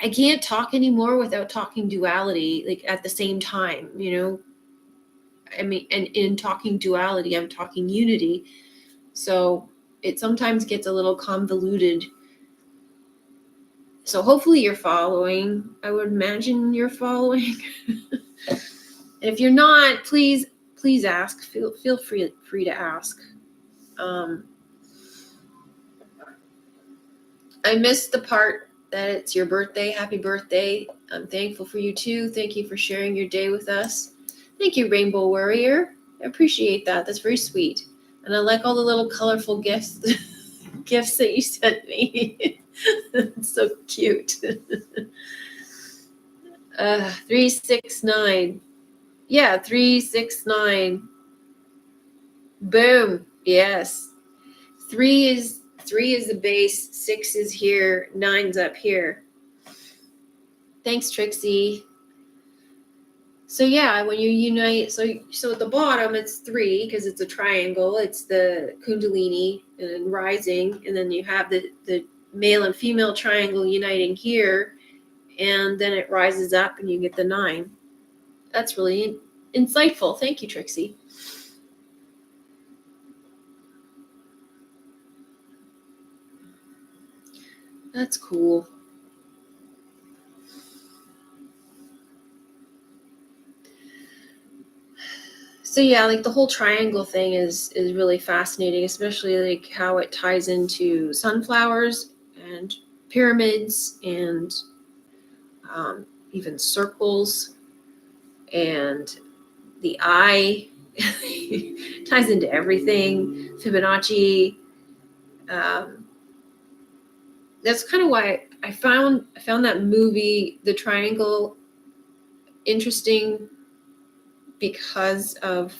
I can't talk anymore without talking duality, like at the same time, I mean, and in talking duality, I'm talking unity. So it sometimes gets a little convoluted. So hopefully you're following. I would imagine you're following. And if you're not, please ask. Feel free to ask. I missed the part that it's your birthday. Happy birthday. I'm thankful for you too. Thank you for sharing your day with us. Thank you, Rainbow Warrior. I appreciate that. That's very sweet. And I like all the little colorful gifts that you sent me. It's so cute. 369. Yeah, 369. Boom. Yes. Three is the base, 6 is here, 9's up here. Thanks, Trixie. So yeah, when you unite, so at the bottom it's 3 because it's a triangle. It's the Kundalini and rising, and then you have the male and female triangle uniting here, and then it rises up and you get the 9. That's really insightful. Thank you, Trixie. That's cool. So yeah, like the whole triangle thing is really fascinating, especially like how it ties into sunflowers and pyramids and even circles, and the eye ties into everything. Fibonacci. That's kind of why I found that movie, The Triangle, interesting, because of,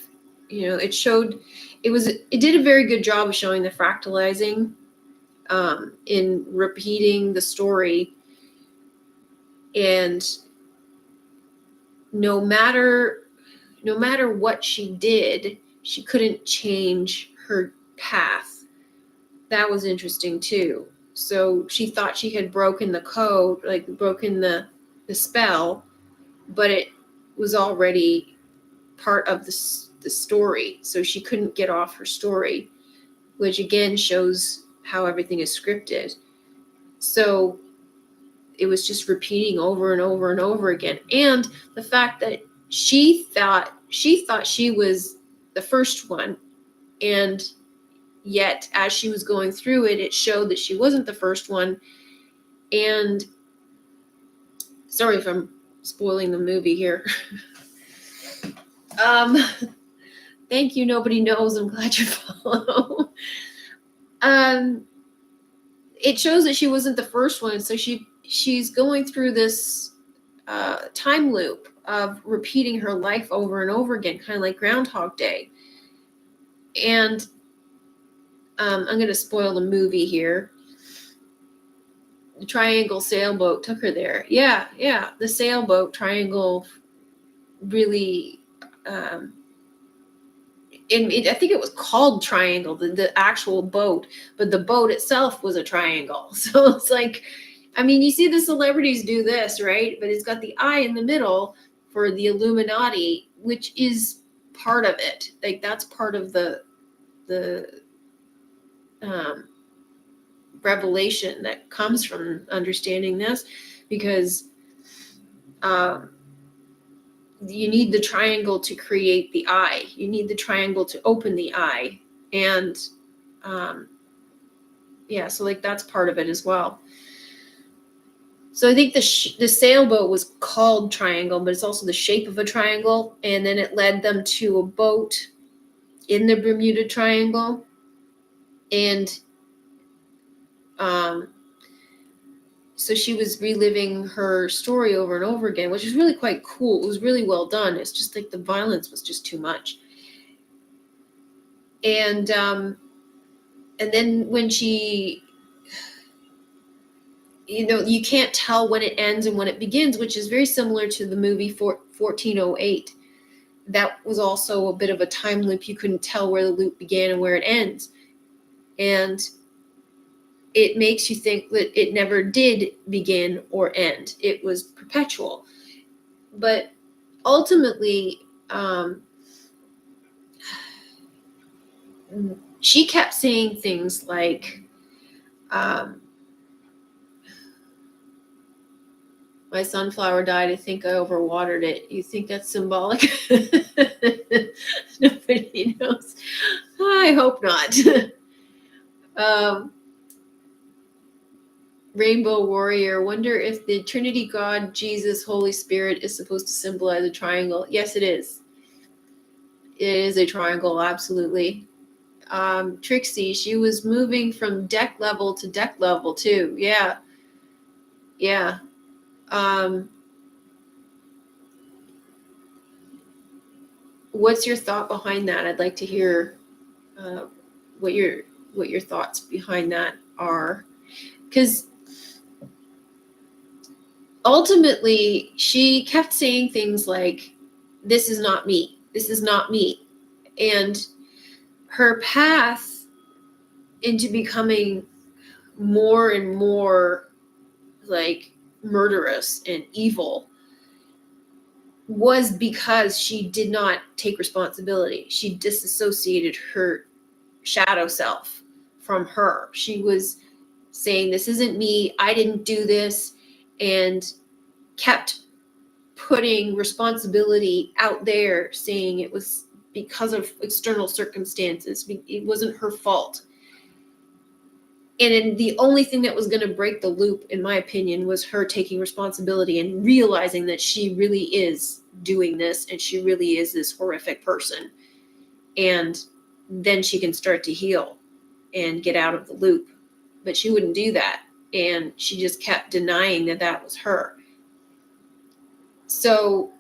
it did a very good job of showing the fractalizing in repeating the story, and no matter what she did, she couldn't change her path. That was interesting too. So she thought she had broken the code, like broken the spell, but it was already part of the story. So she couldn't get off her story, which again shows how everything is scripted. So it was just repeating over and over and over again. And the fact that she thought she was the first one, and yet as she was going through it, it showed that she wasn't the first one. And sorry if I'm spoiling the movie here. Thank you, Nobody Knows. I'm glad you follow. It shows that she wasn't the first one, so she's going through this time loop of repeating her life over and over again, kind of like Groundhog Day. And I'm going to spoil the movie here. The triangle sailboat took her there. Yeah, the sailboat triangle really. I think it was called Triangle, the actual boat, but the boat itself was a triangle. So it's like, I mean, you see the celebrities do this, right? But it's got the eye in the middle for the Illuminati, which is part of it. Like that's part of the revelation that comes from understanding this, because you need the triangle to create the eye. You need the triangle to open the eye. And so like that's part of it as well. So I think the sailboat was called Triangle, but it's also the shape of a triangle. And then it led them to a boat in the Bermuda Triangle. And so she was reliving her story over and over again, which is really quite cool. It was really well done. It's just like the violence was just too much. And then when she, you can't tell when it ends and when it begins, which is very similar to the movie 1408. That was also a bit of a time loop. You couldn't tell where the loop began and where it ends. And it makes you think that it never did begin or end. It was perpetual. But ultimately, she kept saying things like, my sunflower died. I think I overwatered it. You think that's symbolic? Nobody knows. I hope not. Rainbow Warrior, wonder if the Trinity God, Jesus, Holy Spirit is supposed to symbolize a triangle. Yes, it is. It is a triangle, absolutely. Trixie, she was moving from deck level to deck level too. Yeah. Yeah. What's your thought behind that? I'd like to hear what your thoughts behind that are, because ultimately she kept saying things like, this is not me, this is not me, and her path into becoming more and more like murderous and evil was because she did not take responsibility. She disassociated her shadow self from her. She was saying, this isn't me, I didn't do this, and kept putting responsibility out there, saying it was because of external circumstances. It wasn't her fault. And the only thing that was going to break the loop, in my opinion, was her taking responsibility and realizing that she really is doing this and she really is this horrific person. And then she can start to heal and get out of the loop. But she wouldn't do that. And she just kept denying that that was her. So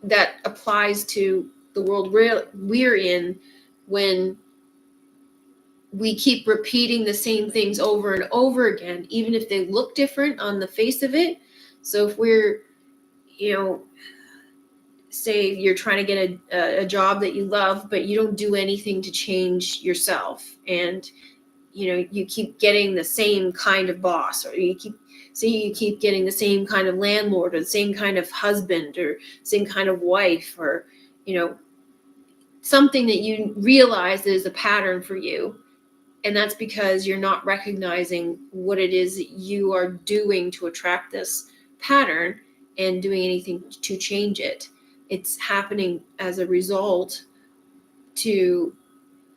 that applies to the world we're in, when we keep repeating the same things over and over again, even if they look different on the face of it. So if we're, say you're trying to get a job that you love, but you don't do anything to change yourself, and you keep getting the same kind of boss, or you keep getting the same kind of landlord, or the same kind of husband, or same kind of wife, or something that you realize is a pattern for you. And that's because you're not recognizing what it is that you are doing to attract this pattern and doing anything to change it. It's happening as a result to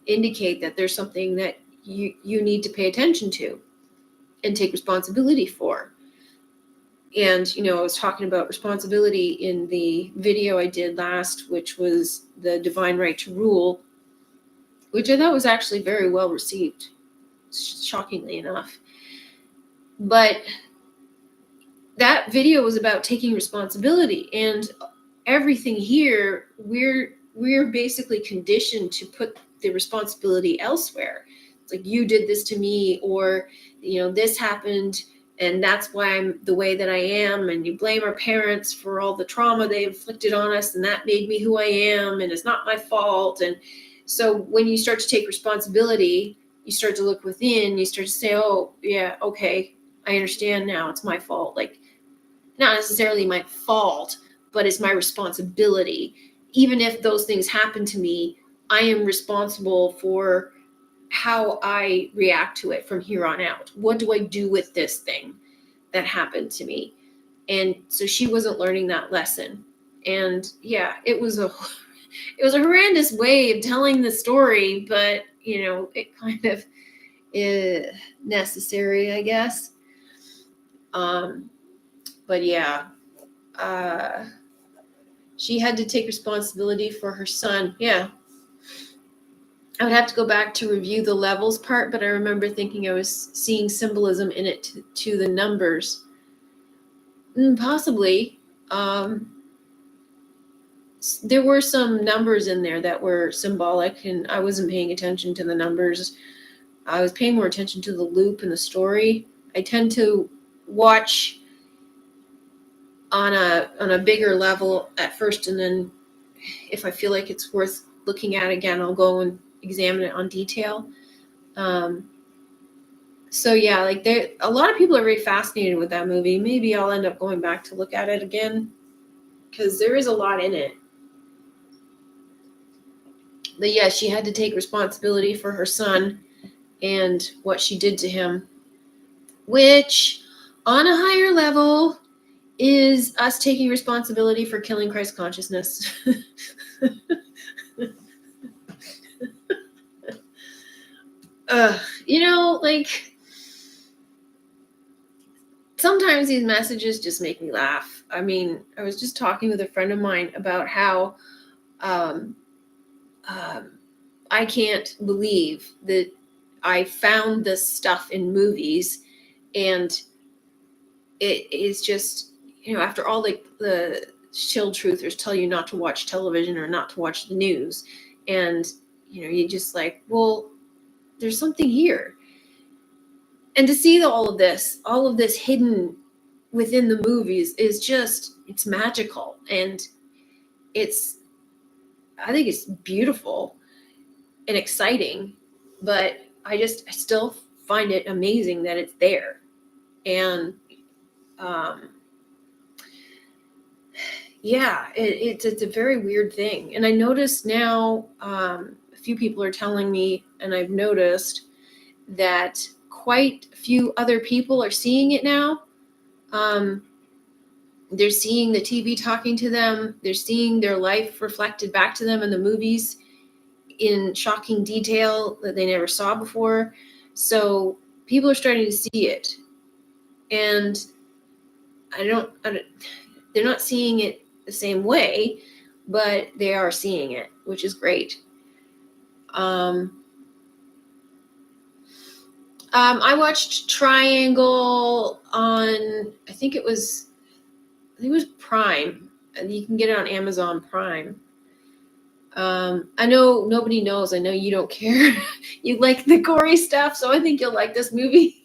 indicate that there's something that you need to pay attention to and take responsibility for. And, I was talking about responsibility in the video I did last, which was the divine right to rule, which I thought was actually very well received, shockingly enough. But that video was about taking responsibility, and everything here, we're basically conditioned to put the responsibility elsewhere. It's like, you did this to me, or this happened and that's why I'm the way that I am, and you blame our parents for all the trauma they inflicted on us, and that made me who I am, and it's not my fault. And so when you start to take responsibility, you start to look within, you start to say, oh yeah, okay, I understand now, it's my fault. Like, not necessarily my fault, but it's my responsibility. Even if those things happen to me, I am responsible for how I react to it from here on out. What do I do with this thing that happened to me? And so she wasn't learning that lesson. And yeah, it was a horrendous way of telling the story, but it kind of is necessary, I guess. But yeah, she had to take responsibility for her son. Yeah. I would have to go back to review the levels part, but I remember thinking I was seeing symbolism in it to the numbers. Possibly. There were some numbers in there that were symbolic, and I wasn't paying attention to the numbers. I was paying more attention to the loop and the story. I tend to watch on a bigger level at first, and then if I feel like it's worth looking at again, I'll go and examine it on detail. So yeah, like a lot of people are very fascinated with that movie. Maybe I'll end up going back to look at it again, because there is a lot in it. But yeah, she had to take responsibility for her son and what she did to him, which on a higher level is us taking responsibility for killing Christ consciousness. Like, sometimes these messages just make me laugh. I mean, I was just talking with a friend of mine about how I can't believe that I found this stuff in movies, and it is just, after all the chill truthers tell you not to watch television or not to watch the news, and you just like, well, there's something here. And to see all of this hidden within the movies is just, it's magical, and I think it's beautiful and exciting, but I still find it amazing that it's there. And it's a very weird thing. And I noticed now, a few people are telling me, and I've noticed that quite a few other people are seeing it now. They're seeing the TV talking to them. They're seeing their life reflected back to them in the movies in shocking detail that they never saw before. So people are starting to see it. And they're not seeing it the same way, but they are seeing it, which is great. I watched Triangle on, I think it was Prime. You can get it on Amazon Prime. I know nobody knows. I know you don't care. You like the gory stuff, so I think you'll like this movie.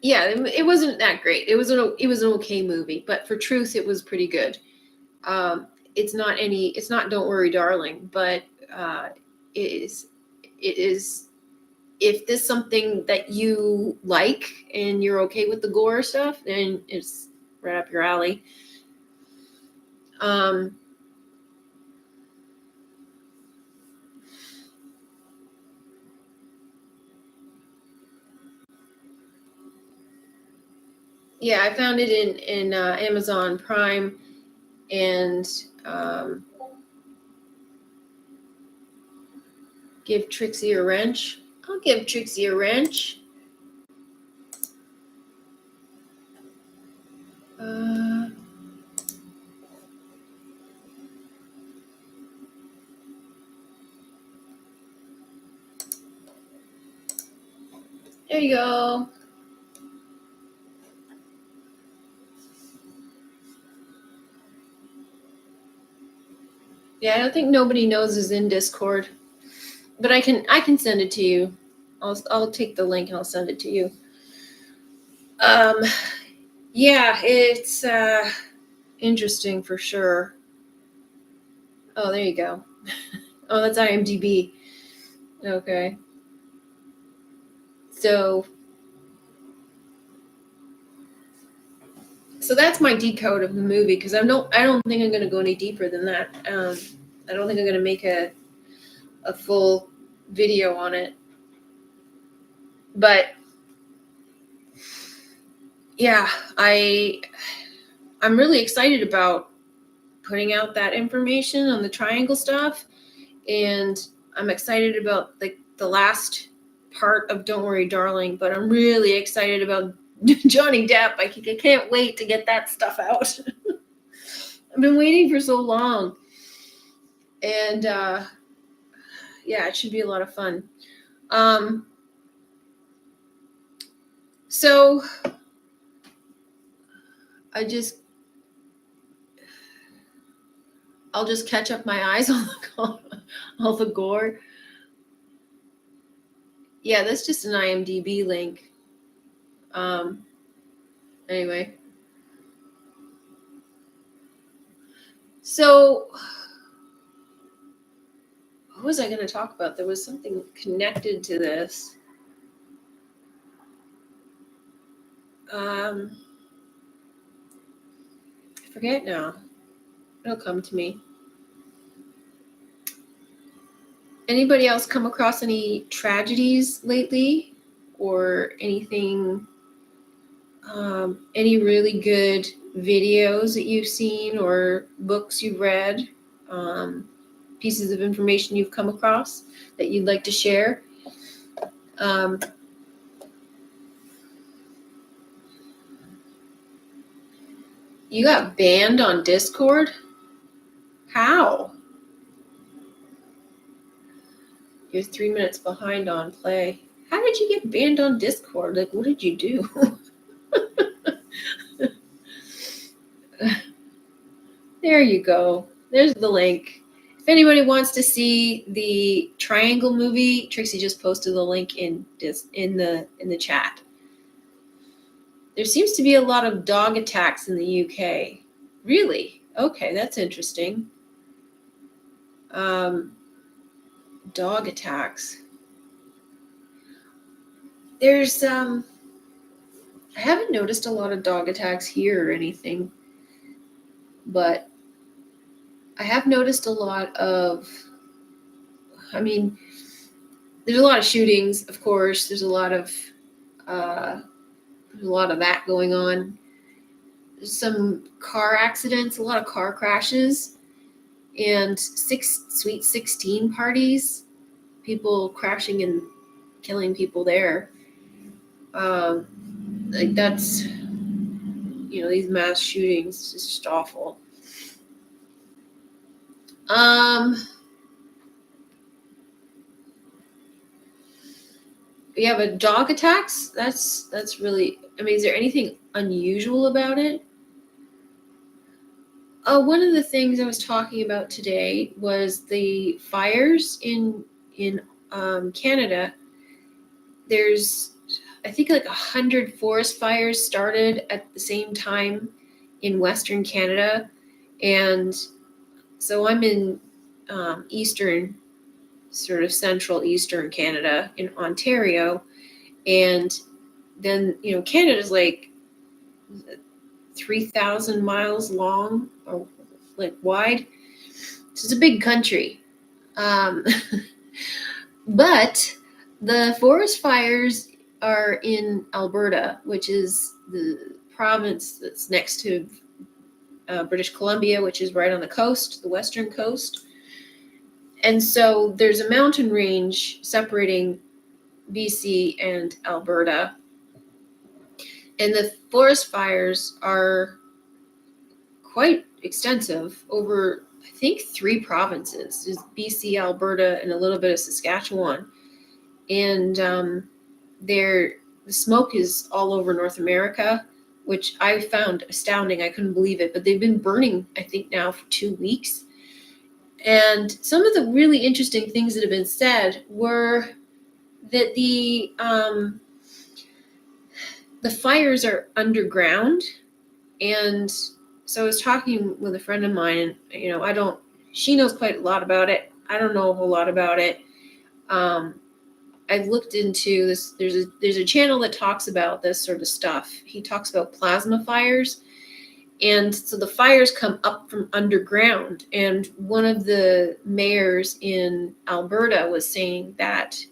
Yeah, it wasn't that great. It was an okay movie, but for truth, it was pretty good. It's not Don't Worry, Darling, but it is. If this is something that you like and you're okay with the gore stuff, then it's right up your alley. Yeah, I found it in Amazon Prime, and give Trixie a wrench. I'll give Trixie a wrench. There you go. Yeah, I don't think Nobody Knows is in Discord, but I can send it to you. I'll take the link and I'll send it to you. Yeah, it's interesting for sure. Oh, there you go. Oh, that's IMDb. Okay. So that's my decode of the movie, because I don't think I'm going to go any deeper than that. I don't think I'm going to make a full video on it. But yeah, I'm really excited about putting out that information on the triangle stuff, and I'm excited about the last part of Don't Worry, Darling, but I'm really excited about Johnny Depp. I can't wait to get that stuff out. I've been waiting for so long. And yeah, it should be a lot of fun. So I'll just catch up my eyes on all the gore. Yeah, that's just an IMDb link. Anyway. So what was I going to talk about? There was something connected to this. I forget now. It'll come to me. Anybody else come across any tragedies lately, or anything? Any really good videos that you've seen or books you've read? pieces of information you've come across that you'd like to share. You got banned on Discord? How? You're 3 minutes behind on play. How did you get banned on Discord? Like, what did you do? There you go. There's the link. If anybody wants to see the Triangle movie, Trixie just posted the link in the chat. There seems to be a lot of dog attacks in the UK. Really? Okay, that's interesting. Dog attacks. There's I haven't noticed a lot of dog attacks here or anything, but I have noticed a lot of, I mean, there's a lot of shootings, of course. There's a lot of that going on. There's some car accidents, a lot of car crashes, and Sweet 16 parties, people crashing and killing people there. Like that's, these mass shootings is just awful. Yeah, but dog attacks, that's really, is there anything unusual about it? One of the things I was talking about today was the fires in Canada. There's, I think, like 100 forest fires started at the same time in Western Canada. And so I'm in Eastern, sort of central Eastern Canada in Ontario. And then, Canada's like 3,000 miles long or like wide. So it's a big country. But the forest fires are in Alberta, which is the province that's next to British Columbia, which is right on the coast, the western coast. And so there's a mountain range separating BC and Alberta. And the forest fires are quite extensive over, I think, 3 provinces. There's BC, Alberta, and a little bit of Saskatchewan. And the smoke is all over North America, which I found astounding. I couldn't believe it. But they've been burning, I think, now for 2 weeks. And some of the really interesting things that have been said were that the fires are underground. And so I was talking with a friend of mine, and she knows quite a lot about it. I don't know a whole lot about it. I've looked into this. There's a channel that talks about this sort of stuff. He talks about plasma fires. And so the fires come up from underground. And one of the mayors in Alberta was saying that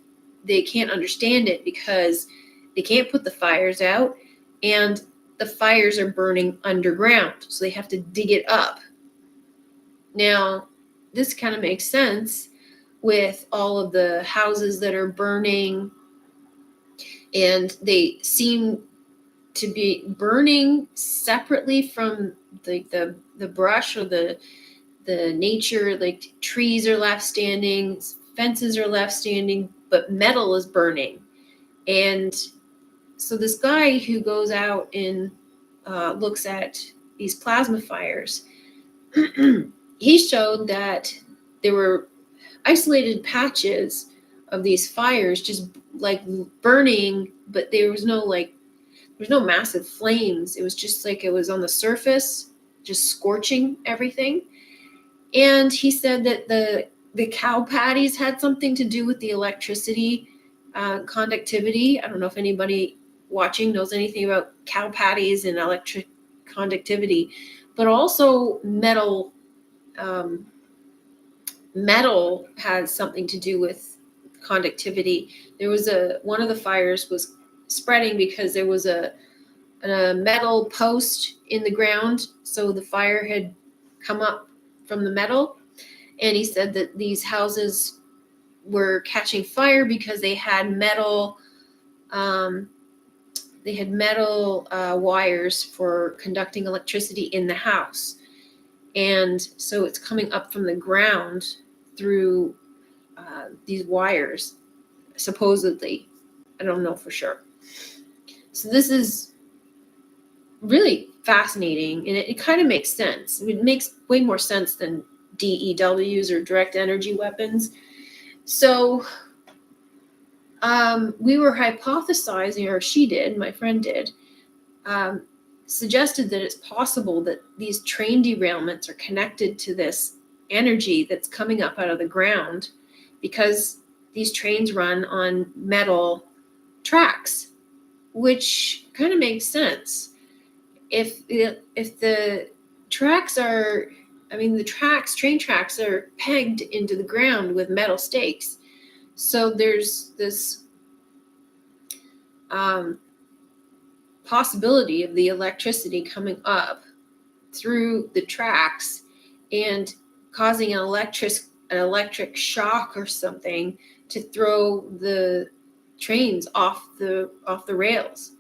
they can't understand it because they can't put the fires out and the fires are burning underground. So they have to dig it up. Now, this kind of makes sense with all of the houses that are burning, and they seem to be burning separately from the brush or the nature. Like trees are left standing, fences are left standing, but metal is burning. And so this guy who goes out and looks at these plasma fires, he showed that there were isolated patches of these fires just like burning, but there was no massive flames. It was just like it was on the surface, just scorching everything. And he said that the cow patties had something to do with the electricity conductivity. I don't know if anybody watching knows anything about cow patties and electric conductivity, but also metal. Metal has something to do with conductivity. There was one of the fires was spreading because there was a metal post in the ground, so the fire had come up from the metal, And he said that these houses were catching fire because they had metal wires for conducting electricity in the house. And so it's coming up from the ground through these wires, supposedly. I don't know for sure. So this is really fascinating, and it kind of makes sense. It makes way more sense than DEWs or direct energy weapons. So we were hypothesizing, or she did, my friend did, suggested that it's possible that these train derailments are connected to this energy that's coming up out of the ground, because these trains run on metal tracks, which kind of makes sense. If the tracks are, train tracks are pegged into the ground with metal stakes. So there's this possibility of the electricity coming up through the tracks and causing an electric shock or something to throw the trains off the rails.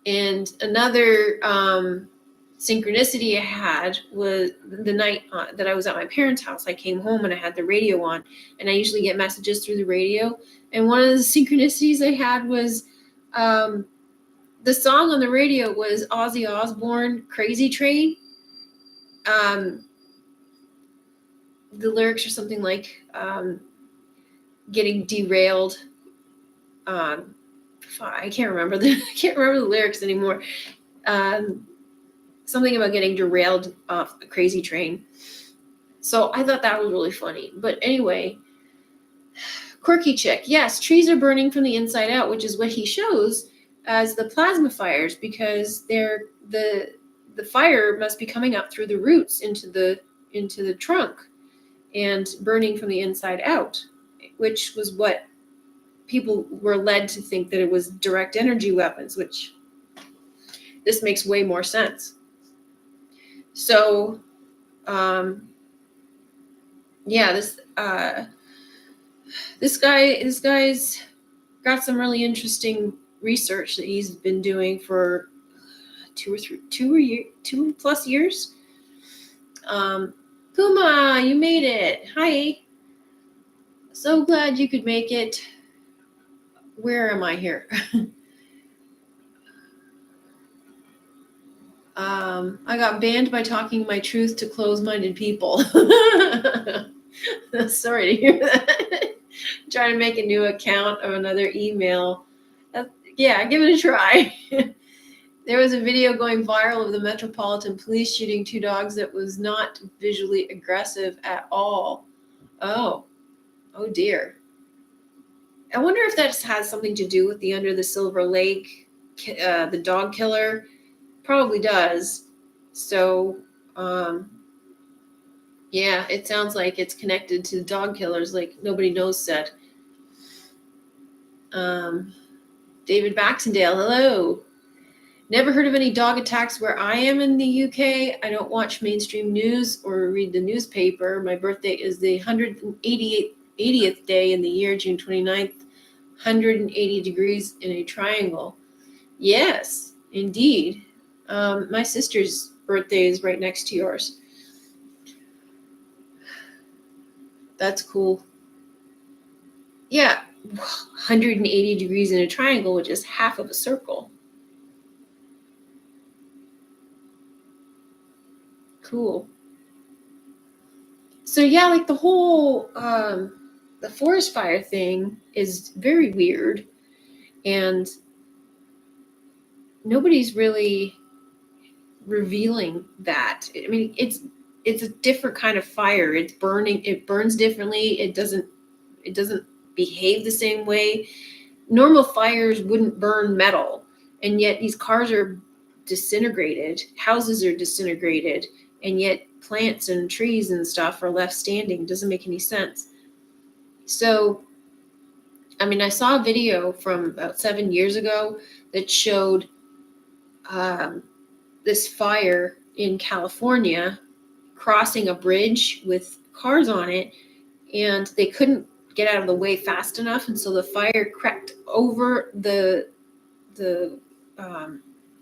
And another synchronicity I had was the night that I was at my parents' house. I came home and I had the radio on, and I usually get messages through the radio. And one of the synchronicities I had was the song on the radio was Ozzy Osbourne, Crazy Train. The lyrics are something like getting derailed. I can't remember the lyrics anymore. Something about getting derailed off a crazy train. So I thought that was really funny. But anyway, quirky chick. Yes, trees are burning from the inside out, which is what he shows as the plasma fires, because the fire must be coming up through the roots into the trunk and burning from the inside out, which was what people were led to think, that it was direct energy weapons, which this makes way more sense. So, this guy's got some really interesting research that he's been doing for 2+ years. Puma, you made it. Hi. So glad you could make it. Where am I here? I got banned by talking my truth to closed-minded people. Sorry to hear that. Trying to make a new account of another email. Yeah, give it a try. There was a video going viral of the Metropolitan Police shooting 2 dogs that was not visually aggressive at all. Oh dear. I wonder if that has something to do with the Under the Silver Lake, the dog killer. Probably does. So, yeah, it sounds like it's connected to dog killers, like Nobody Knows said. David Baxendale, hello. Never heard of any dog attacks where I am in the UK. I don't watch mainstream news or read the newspaper. My birthday is the 180th day in the year, June 29th, 180 degrees in a triangle. Yes, indeed. My sister's birthday is right next to yours. That's cool. Yeah, 180 degrees in a triangle, which is half of a circle. Cool. So yeah, like the whole the forest fire thing is very weird, and nobody's really revealing that. I mean, it's a different kind of fire. It's burning. It burns differently. It doesn't behave the same way. Normal fires wouldn't burn metal, and yet these cars are disintegrated. Houses are disintegrated, and yet plants and trees and stuff are left standing. Doesn't make any sense. So, I mean, I saw a video from about 7 years ago that showed this fire in California, crossing a bridge with cars on it, and they couldn't get out of the way fast enough, and so the fire crept over the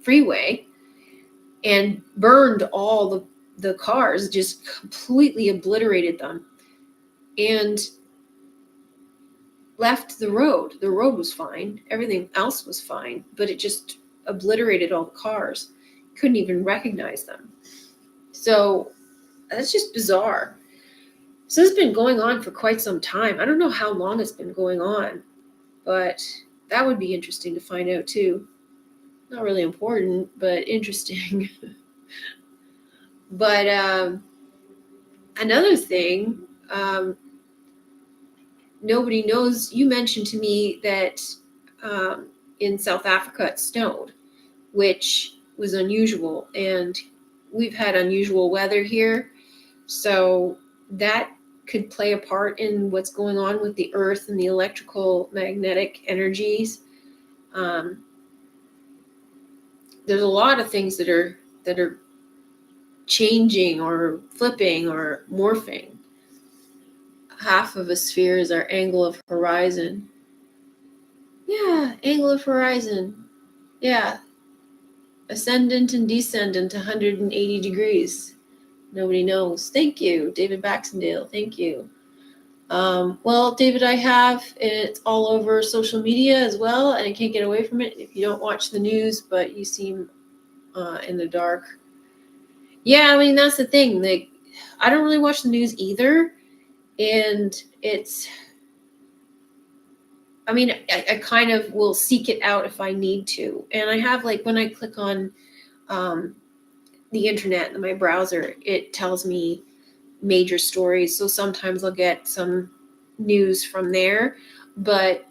freeway and burned all the cars, just completely obliterated them, and left the road. The road was fine. Everything else was fine, but it just obliterated all the cars. Couldn't even recognize them. So that's just bizarre. So this has been going on for quite some time. I don't know how long it's been going on, but that would be interesting to find out too. Not really important, but interesting. But another thing, nobody knows, you mentioned to me that in South Africa it snowed, which was unusual, and we've had unusual weather here, so that could play a part in what's going on with the earth and the electrical magnetic energies. There's a lot of things that are changing or flipping or morphing. Half of a sphere is our angle of horizon. Yeah, angle of horizon. Yeah. Ascendant and descendant, 180 degrees. Nobody knows. Thank you, David Baxendale. Thank you. Well, David, it's all over social media as well, and I can't get away from it if you don't watch the news, but you seem in the dark. Yeah, I mean, that's the thing. I don't really watch the news either, and I kind of will seek it out if I need to. And I have, like, when I click on the internet in my browser, it tells me major stories. So sometimes I'll get some news from there, but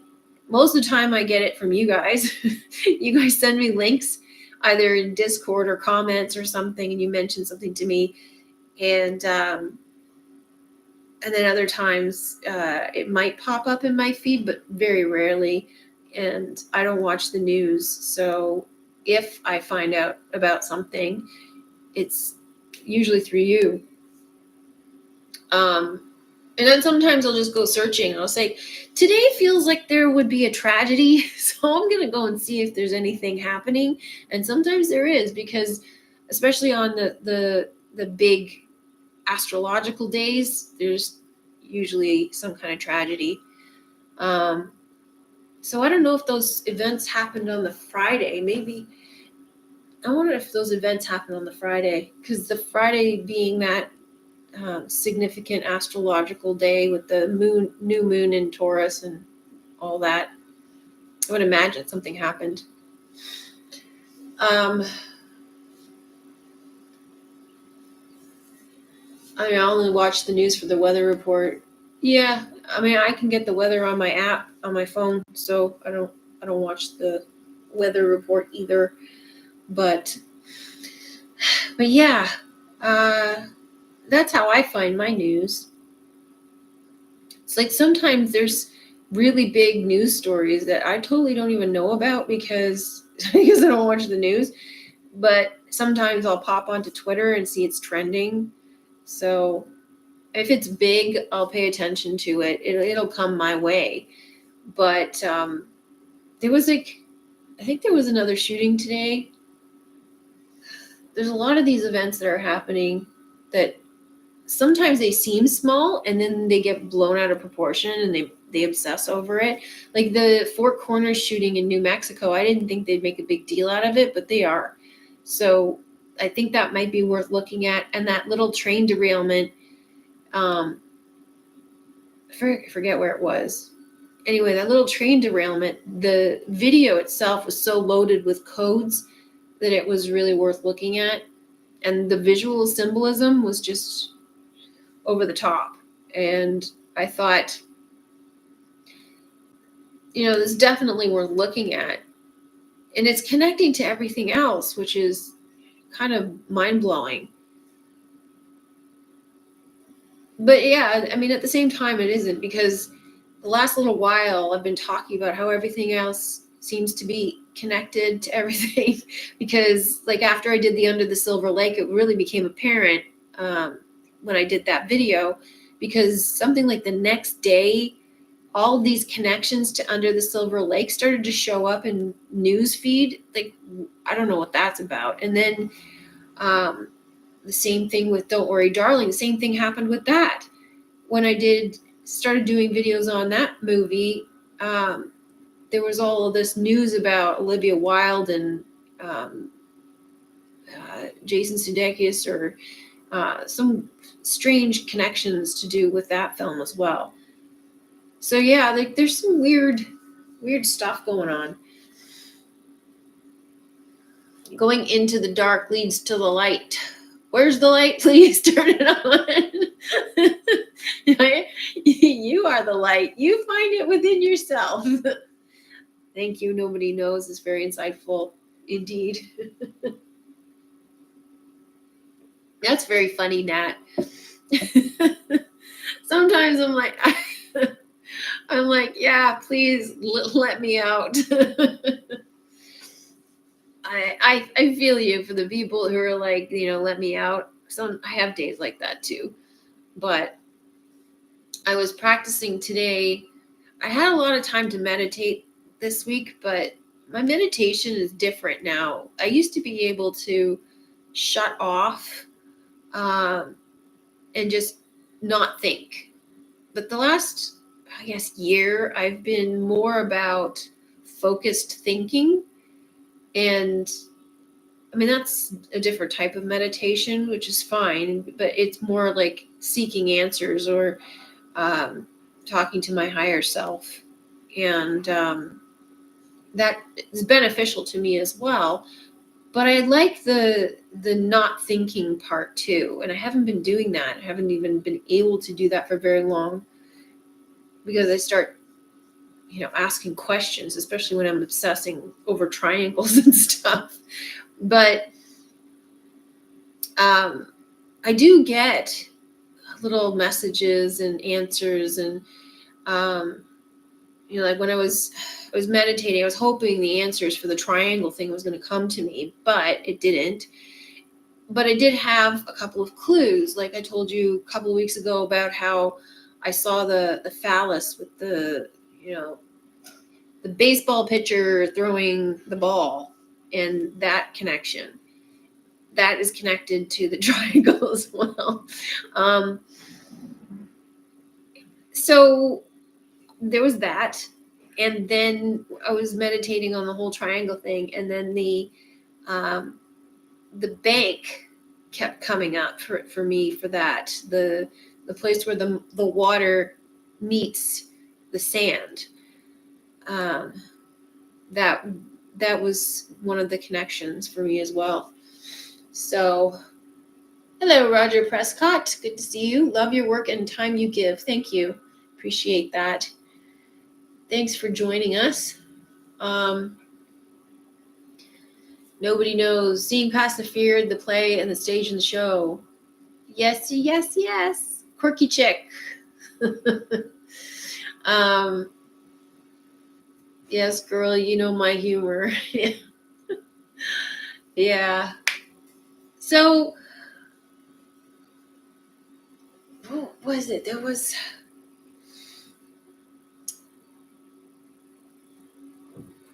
most of the time I get it from you guys. You guys send me links either in Discord or comments or something, and you mention something to me, and then other times it might pop up in my feed, but very rarely, and I don't watch the news. So if I find out about something, it's usually through you. And then sometimes I'll just go searching and I'll say, today feels like there would be a tragedy. So I'm going to go and see if there's anything happening. And sometimes there is, because especially on the big astrological days, there's usually some kind of tragedy. So I don't know if those events happened on the Friday. Maybe, I wonder if those events happened on the Friday, because the Friday being that significant astrological day with the new moon in Taurus and all that, I would imagine something happened. I only watch the news for the weather report. Yeah, I can get the weather on my app on my phone, so I don't watch the weather report either. But yeah, that's how I find my news. It's like sometimes there's really big news stories that I totally don't even know about because I don't watch the news. But sometimes I'll pop onto Twitter and see it's trending. So if it's big, I'll pay attention to it. It'll come my way. But there was I think there was another shooting today. There's a lot of these events that are happening that sometimes they seem small and then they get blown out of proportion and they obsess over it. Like the Four Corners shooting in New Mexico, I didn't think they'd make a big deal out of it, but they are. So I think that might be worth looking at. And that little train derailment, I forget where it was. Anyway, that little train derailment, the video itself was so loaded with codes that it was really worth looking at. And the visual symbolism was just over the top. And I thought, this is definitely worth looking at. And it's connecting to everything else, which is kind of mind-blowing. But yeah, at the same time, it isn't, because the last little while I've been talking about how everything else seems to be connected to everything. Because like after I did the Under the Silver Lake, it really became apparent when I did that video, because something like the next day, all these connections to Under the Silver Lake started to show up in news feed. Like, I don't know what that's about. And then the same thing with Don't Worry, Darling. The same thing happened with that. When I started doing videos on that movie, there was all of this news about Olivia Wilde and Jason Sudeikis, or some strange connections to do with that film as well. So yeah, like there's some weird stuff going on. Going into the dark leads to the light. Where's the light? Please turn it on. You are the light. You find it within yourself. Thank you. Nobody knows. It's very insightful indeed. That's very funny, Nat. Sometimes I'm like, yeah, please let me out. I feel you for the people who are like, let me out. I have days like that too. But I was practicing today. I had a lot of time to meditate this week, but my meditation is different now. I used to be able to shut off and just not think. But the last, I guess, year, I've been more about focused thinking. And I mean, that's a different type of meditation, which is fine, but it's more like seeking answers or talking to my higher self. And that is beneficial to me as well. But I like the not thinking part too. And I haven't been doing that. I haven't even been able to do that for very long, because I start, asking questions, especially when I'm obsessing over triangles and stuff. But I do get little messages and answers, and like when I was meditating, I was hoping the answers for the triangle thing was going to come to me, but it didn't. But I did have a couple of clues, like I told you a couple of weeks ago about how I saw the phallus with the baseball pitcher throwing the ball, and that connection. That is connected to the triangle as well. So there was that. And then I was meditating on the whole triangle thing. And then the bank kept coming up for me for that. The place where the water meets the sand. That was one of the connections for me as well. So, hello, Roger Prescott. Good to see you. Love your work and time you give. Thank you. Appreciate that. Thanks for joining us. Nobody knows. Seeing past the fear, the play, and the stage and the show. Yes, yes, yes. Quirky chick. Yes, girl, you know my humor. Yeah. So, what was it? There was...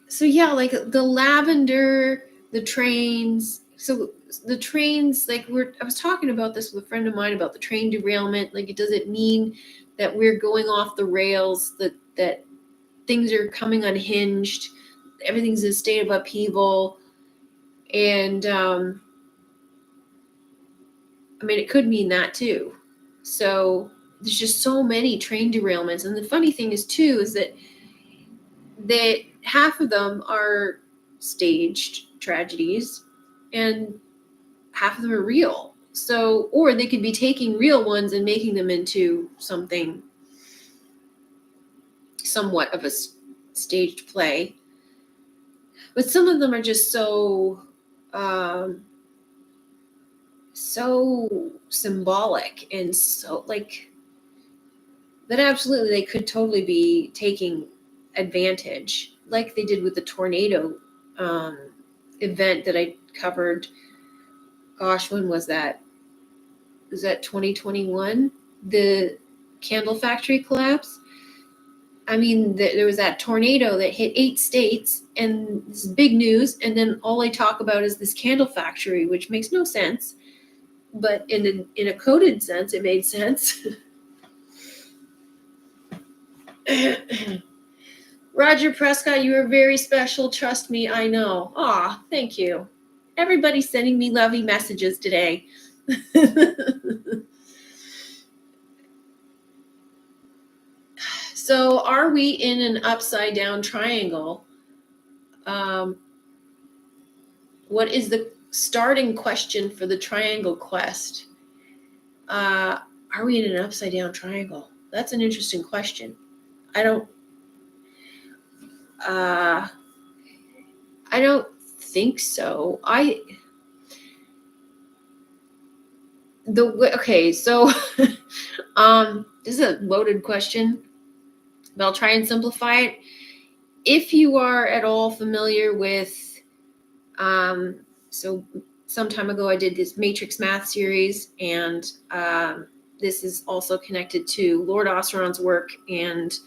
So yeah, like the lavender, the trains. So the trains, like I was talking about this with a friend of mine about the train derailment. Like, does it mean that we're going off the rails, that things are coming unhinged, everything's in a state of upheaval? And I mean, it could mean that too. So there's just so many train derailments. And the funny thing is too, is that half of them are staged tragedies and half of them are real. So, or they could be taking real ones and making them into something somewhat of a staged play. But some of them are just so symbolic and so like that absolutely they could totally be taking advantage, like they did with the tornado event that I covered. Gosh, when was that? was that 2021, the candle factory collapse. I mean, there was that tornado that hit 8 states, and this is big news. And then all they talk about is this candle factory, which makes no sense. But in a coded sense, it made sense. Roger Prescott, you are very special. Trust me, I know. Aw, thank you. Everybody's sending me lovey messages today. So are we in an upside down triangle? What is the starting question for the triangle quest? Are we in an upside down triangle? That's an interesting question. I don't think so. Okay, so this is a loaded question, but I'll try and simplify it. If you are at all familiar with, so some time ago I did this matrix math series, and this is also connected to Lord Oseron's work, and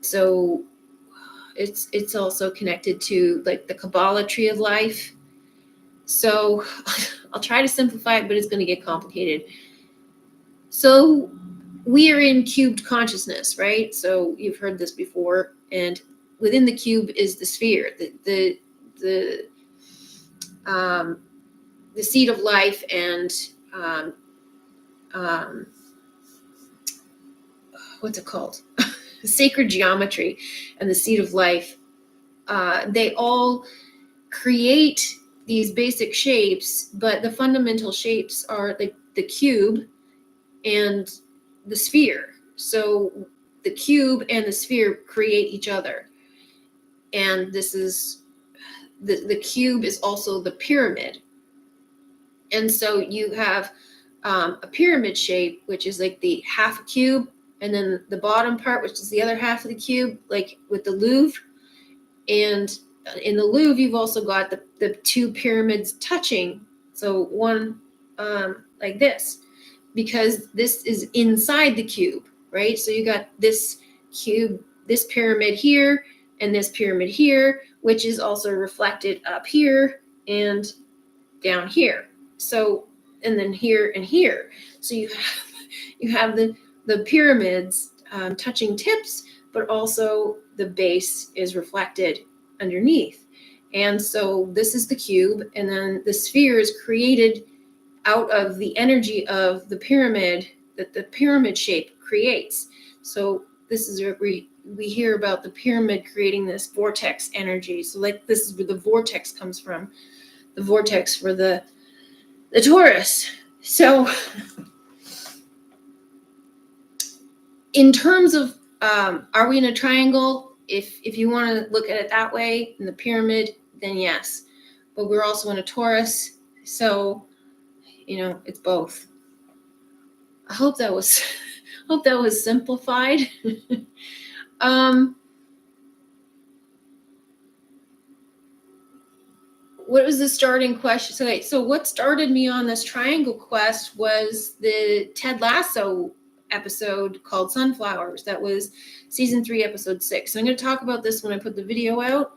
so it's also connected to like the Kabbalah tree of life. So I'll try to simplify it, but it's going to get complicated. So we are in cubed consciousness, right? So you've heard this before, and within the cube is the sphere, the seed of life, and what's it called? Sacred geometry and the seed of life. They all create these basic shapes, but the fundamental shapes are like the cube and the sphere. So the cube and the sphere create each other. And this is the cube is also the pyramid. And so you have a pyramid shape, which is like the half a cube, and then the bottom part, which is the other half of the cube, like with the Louvre. And in the Louvre, you've also got the two pyramids touching. So one like this, because this is inside the cube, right? So you got this cube, this pyramid here, and this pyramid here, which is also reflected up here and down here. So, and then here and here. So you have the pyramids touching tips, but also the base is reflected underneath. And so this is the cube, and then the sphere is created out of the energy of the pyramid that the pyramid shape creates. So this is where we hear about the pyramid creating this vortex energy. So like this is where the vortex comes from, the vortex for the Taurus. So in terms of are we in a triangle? If you want to look at it that way, in the pyramid, then yes. But we're also in a Taurus, so it's both. I hope that was simplified. What was the starting question? Okay, so what started me on this triangle quest was the Ted Lasso episode called Sunflowers. That was season 3, episode 6. So I'm going to talk about this when I put the video out,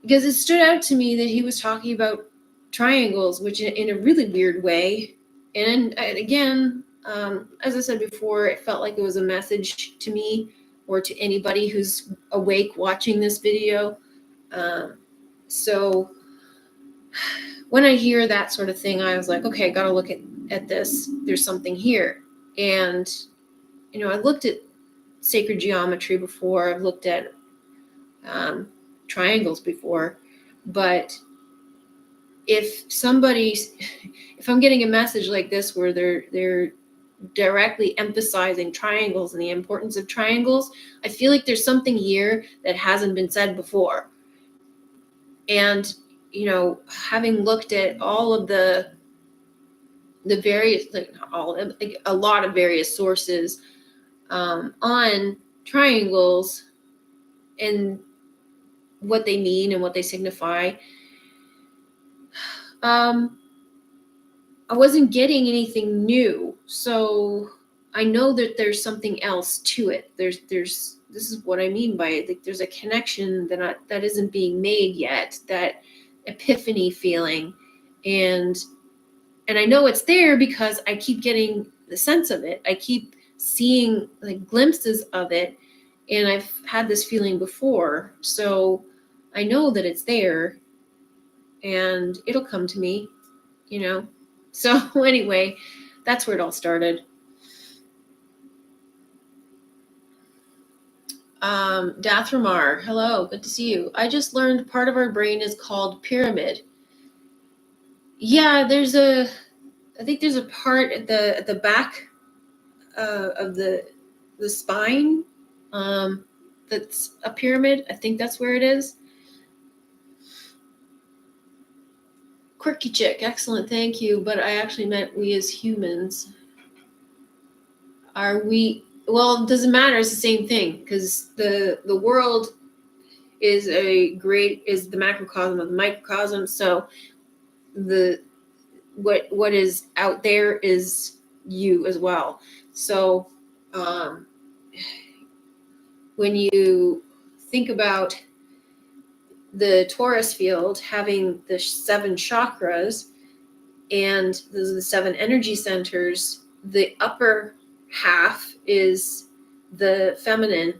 because it stood out to me that he was talking about triangles, which in a really weird way. And again, as I said before, it felt like it was a message to me or to anybody who's awake watching this video. So when I hear that sort of thing, I was like, okay, I got to look at this. There's something here. And, I looked at sacred geometry before. I've looked at triangles before. But if I'm getting a message like this where they're directly emphasizing triangles and the importance of triangles, I feel like there's something here that hasn't been said before. And having looked at all of the various, a lot of various sources on triangles and what they mean and what they signify, I wasn't getting anything new. So I know that there's something else to it. There's this is what I mean by it. Like there's a connection that isn't being made yet, that epiphany feeling. And I know it's there because I keep getting the sense of it. I keep seeing like glimpses of it, and I've had this feeling before. So I know that it's there and it'll come to me, you know. So anyway, that's where it all started. Dathramar, hello, good to see you. I just learned part of our brain is called pyramid. Yeah, I think there's a part at the back of the spine that's a pyramid. I think that's where it is. Quirky chick, excellent, thank you. But I actually meant we as humans. Are we? Well, it doesn't matter. It's the same thing because the world is the macrocosm of the microcosm. So the what is out there is you as well. So when you think about the Taurus field having the 7 chakras, and those are the 7 energy centers, the upper half is the feminine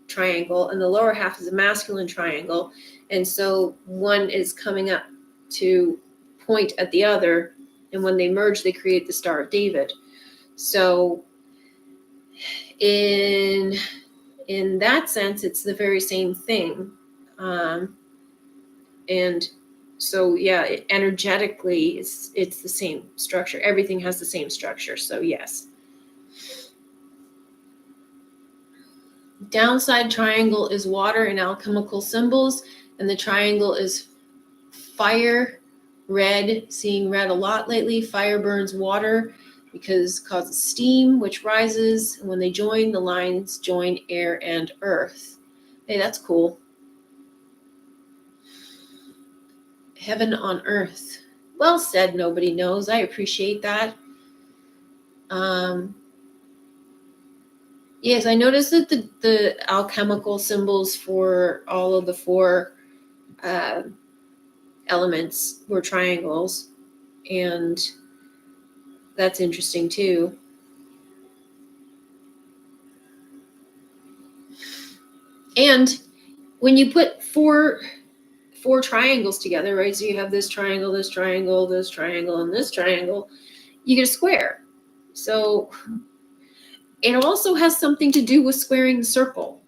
triangle and the lower half is a masculine triangle. And so one is coming up to point at the other, and when they merge, they create the Star of David. So in that sense, it's the very same thing. And so, yeah, energetically, it's the same structure. Everything has the same structure. So, yes. Downside triangle is water and alchemical symbols, and the triangle is fire, red, seeing red a lot lately. Fire burns water because it causes steam, which rises. And when they join, the lines join air and earth. Hey, that's cool. Heaven on earth. Well said, nobody knows. I appreciate that. Yes, I noticed that the alchemical symbols for all of the 4 elements were triangles, and that's interesting too. And when you put four triangles together, right? So you have this triangle, this triangle, this triangle, and this triangle, you get a square. So it also has something to do with squaring the circle.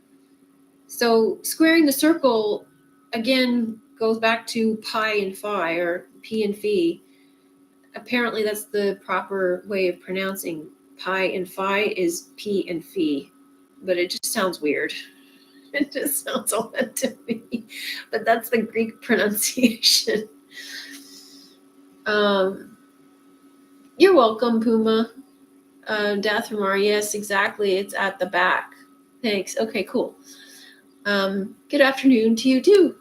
So squaring the circle, again, goes back to pi and phi, or p and phi. Apparently that's the proper way of pronouncing pi and phi is p and phi, but it just sounds weird. It just sounds odd to me, but that's the Greek pronunciation. You're welcome, Puma. Dathramar, yes, exactly. It's at the back. Thanks. Okay, cool. Good afternoon to you too.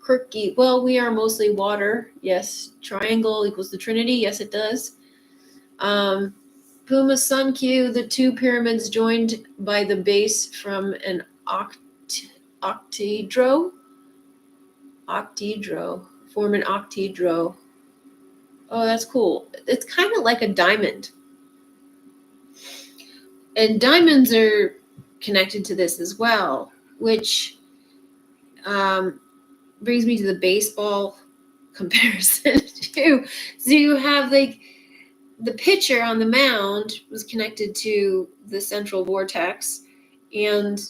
Quirky. Well, we are mostly water. Yes. Triangle equals the Trinity. Yes, it does. Puma Sun Q, the 2 pyramids joined by the base from an octedro. Form an octedro. Oh, that's cool. It's kind of like a diamond. And diamonds are connected to this as well, which brings me to the baseball comparison too. So you have like the pitcher on the mound was connected to the central vortex, and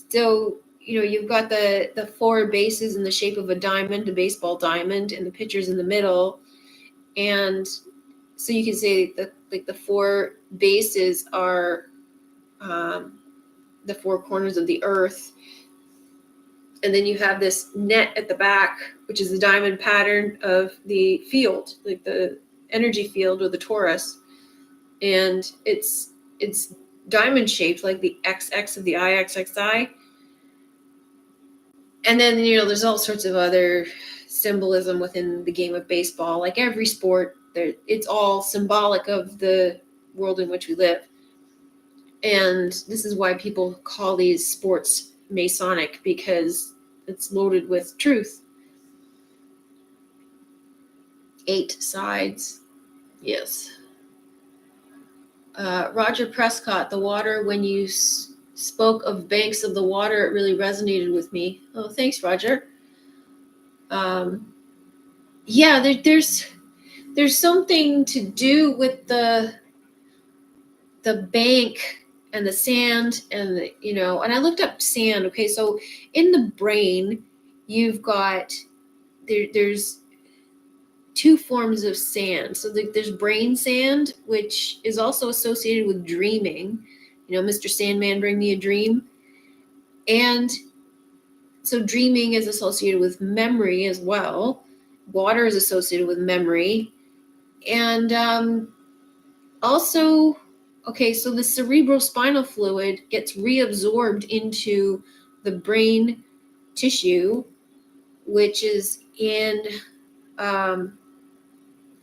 so you've got the 4 bases in the shape of a diamond, a baseball diamond, and the pitcher's in the middle. And so you can say that like the 4 bases are the 4 corners of the earth. And then you have this net at the back, which is the diamond pattern of the field, like the energy field or the torus. And it's diamond shaped like the XX of the IXXI. And then, there's all sorts of other symbolism within the game of baseball. Like every sport, it's all symbolic of the world in which we live. And this is why people call these sports Masonic, because it's loaded with truth. 8 sides. Yes. Roger Prescott, the water, when you spoke of banks of the water, it really resonated with me. Oh, thanks, Roger. Yeah, there's something to do with the bank and the sand and the, and I looked up sand. Okay, so in the brain, you've got there's 2 forms of sand. So there's brain sand, which is also associated with dreaming. Mr. Sandman, bring me a dream. And so dreaming is associated with memory as well. Water is associated with memory. And also, okay, so the cerebrospinal fluid gets reabsorbed into the brain tissue, which is in, I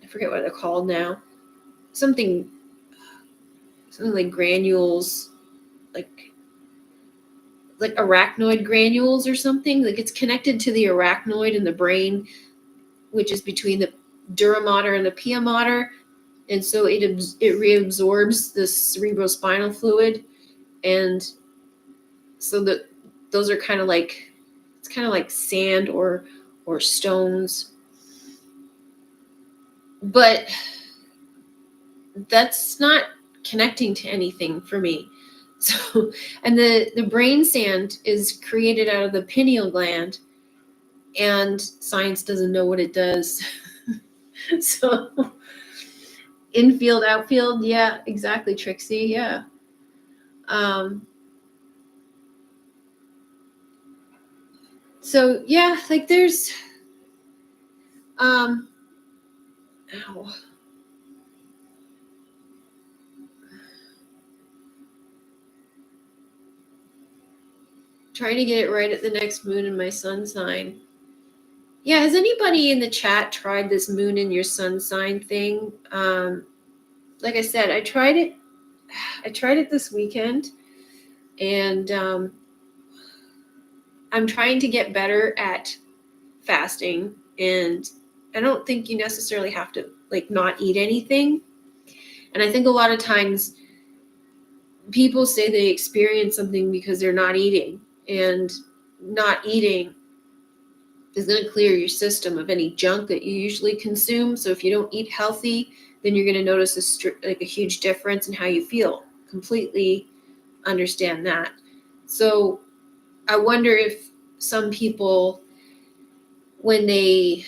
forget what they're called now. Something like granules, like arachnoid granules or something that gets connected to the arachnoid in the brain, which is between the dura mater and the pia mater. And so it reabsorbs the cerebrospinal fluid. And so those are kind of like, it's kind of like sand or stones. But that's not connecting to anything for me. So, and the brain sand is created out of the pineal gland, and science doesn't know what it does. So infield, outfield, yeah, exactly, Trixie, yeah. So yeah, like there's ow. Trying to get it right at the next moon in my sun sign. Yeah, has anybody in the chat tried this moon in your sun sign thing? Like I said, I tried it this weekend, and I'm trying to get better at fasting, and I don't think you necessarily have to not eat anything. And I think a lot of times people say they experience something because they're not eating, and not eating is going to clear your system of any junk that you usually consume. So if you don't eat healthy, then you're going to notice a huge difference in how you feel. Completely understand that. So I wonder if some people, when they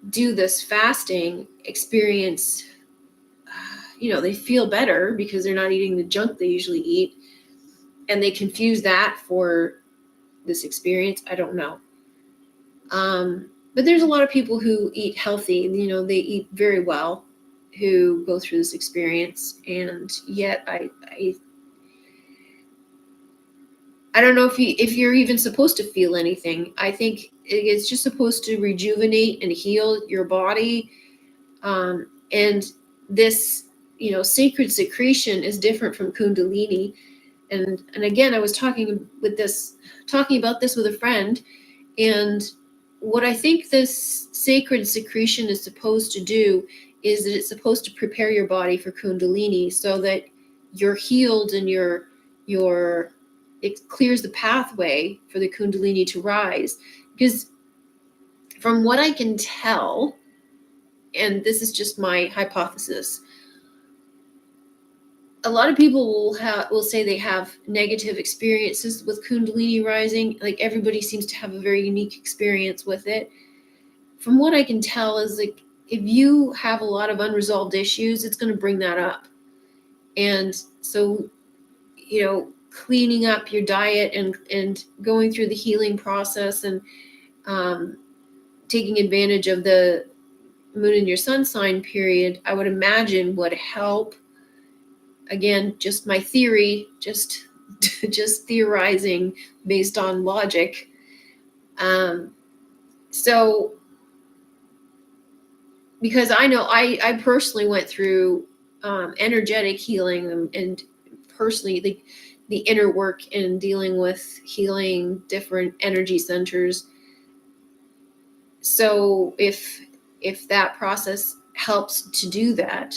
do this fasting, experience, they feel better because they're not eating the junk they usually eat, and they confuse that for this experience. I don't know. But there's a lot of people who eat healthy, they eat very well, who go through this experience. And yet I don't know if you're even supposed to feel anything. I think it's just supposed to rejuvenate and heal your body. And this, sacred secretion is different from Kundalini. And again, I was talking about this with a friend, and what I think this sacred secretion is supposed to do is that it's supposed to prepare your body for Kundalini, so that you're healed and it clears the pathway for the Kundalini to rise. Because from what I can tell, and this is just my hypothesis, a lot of people will say they have negative experiences with Kundalini rising. Like everybody seems to have a very unique experience with it. From what I can tell is if you have a lot of unresolved issues, it's going to bring that up. And so, cleaning up your diet and going through the healing process and taking advantage of the moon in your sun sign period, I would imagine would help. Again, just my theory, just theorizing based on logic. So because I know I personally went through energetic healing and personally the inner work in dealing with healing different energy centers. So if that process helps to do that,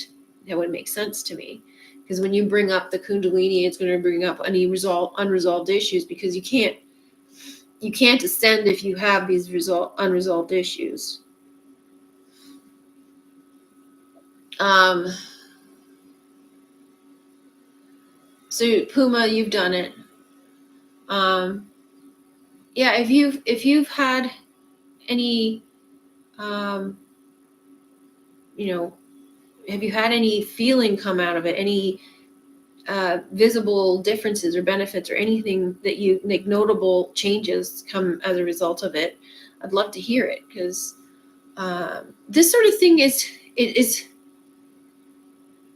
that would make sense to me. Because when you bring up the Kundalini, it's going to bring up any unresolved issues, because you can't ascend if you have these unresolved issues. So Puma, you've done it. Yeah, if you've had any, have you had any feeling come out of it? Any visible differences or benefits or anything that you like, notable changes come as a result of it? I'd love to hear it, because this sort of thing is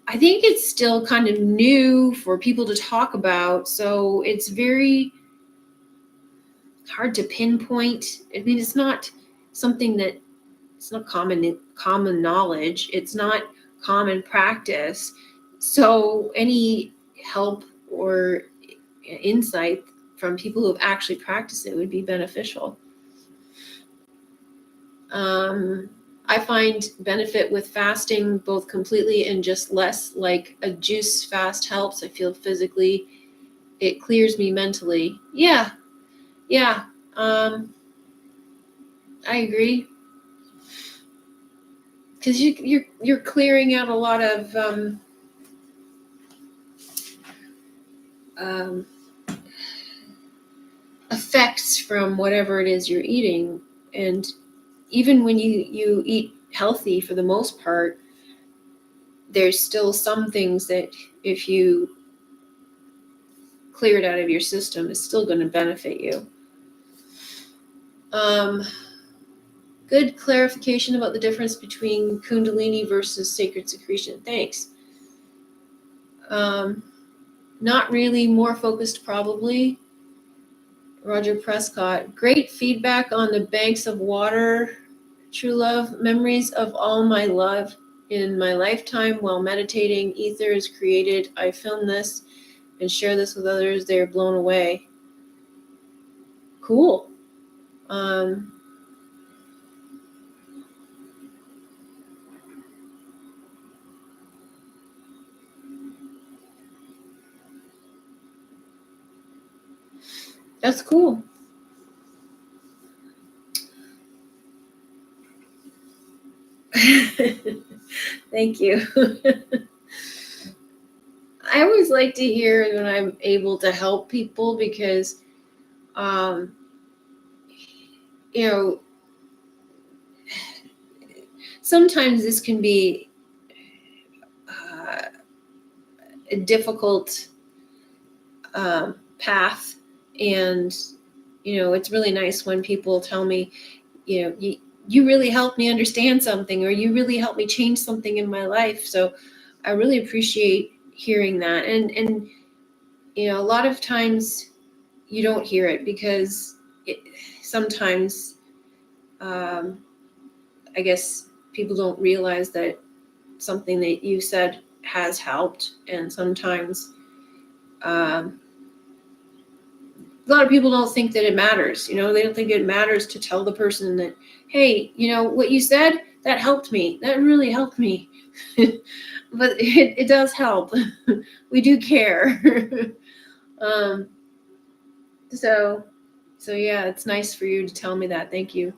I think it's still kind of new for people to talk about, so it's very hard to pinpoint. I mean, it's not something that it's not common knowledge. It's not common practice. So any help or insight from people who have actually practiced it would be beneficial. I find benefit with fasting, both completely and just less. Like a juice fast helps. I feel physically, it clears me mentally. Yeah. I agree, because you're clearing out a lot of effects from whatever it is you're eating. And even when you eat healthy, for the most part, there's still some things that if you clear it out of your system, it's still going to benefit you. Good clarification about the difference between Kundalini versus sacred secretion. Thanks. Not really, more focused probably. Roger Prescott. Great feedback on the banks of water. TrueLove. Memories of all my love in my lifetime while meditating. Ether is created. I film this and share this with others. They are blown away. Cool. That's cool. Thank you. I always like to hear when I'm able to help people, because, sometimes this can be a difficult path. And, it's really nice when people tell me, you really helped me understand something, or you really helped me change something in my life. So I really appreciate hearing that. And a lot of times you don't hear it, because sometimes I guess people don't realize that something that you said has helped. And sometimes a lot of people don't think that it matters. They don't think it matters to tell the person that, hey, what you said, that helped me. That really helped me. But it does help. We do care. So yeah, it's nice for you to tell me that. Thank you.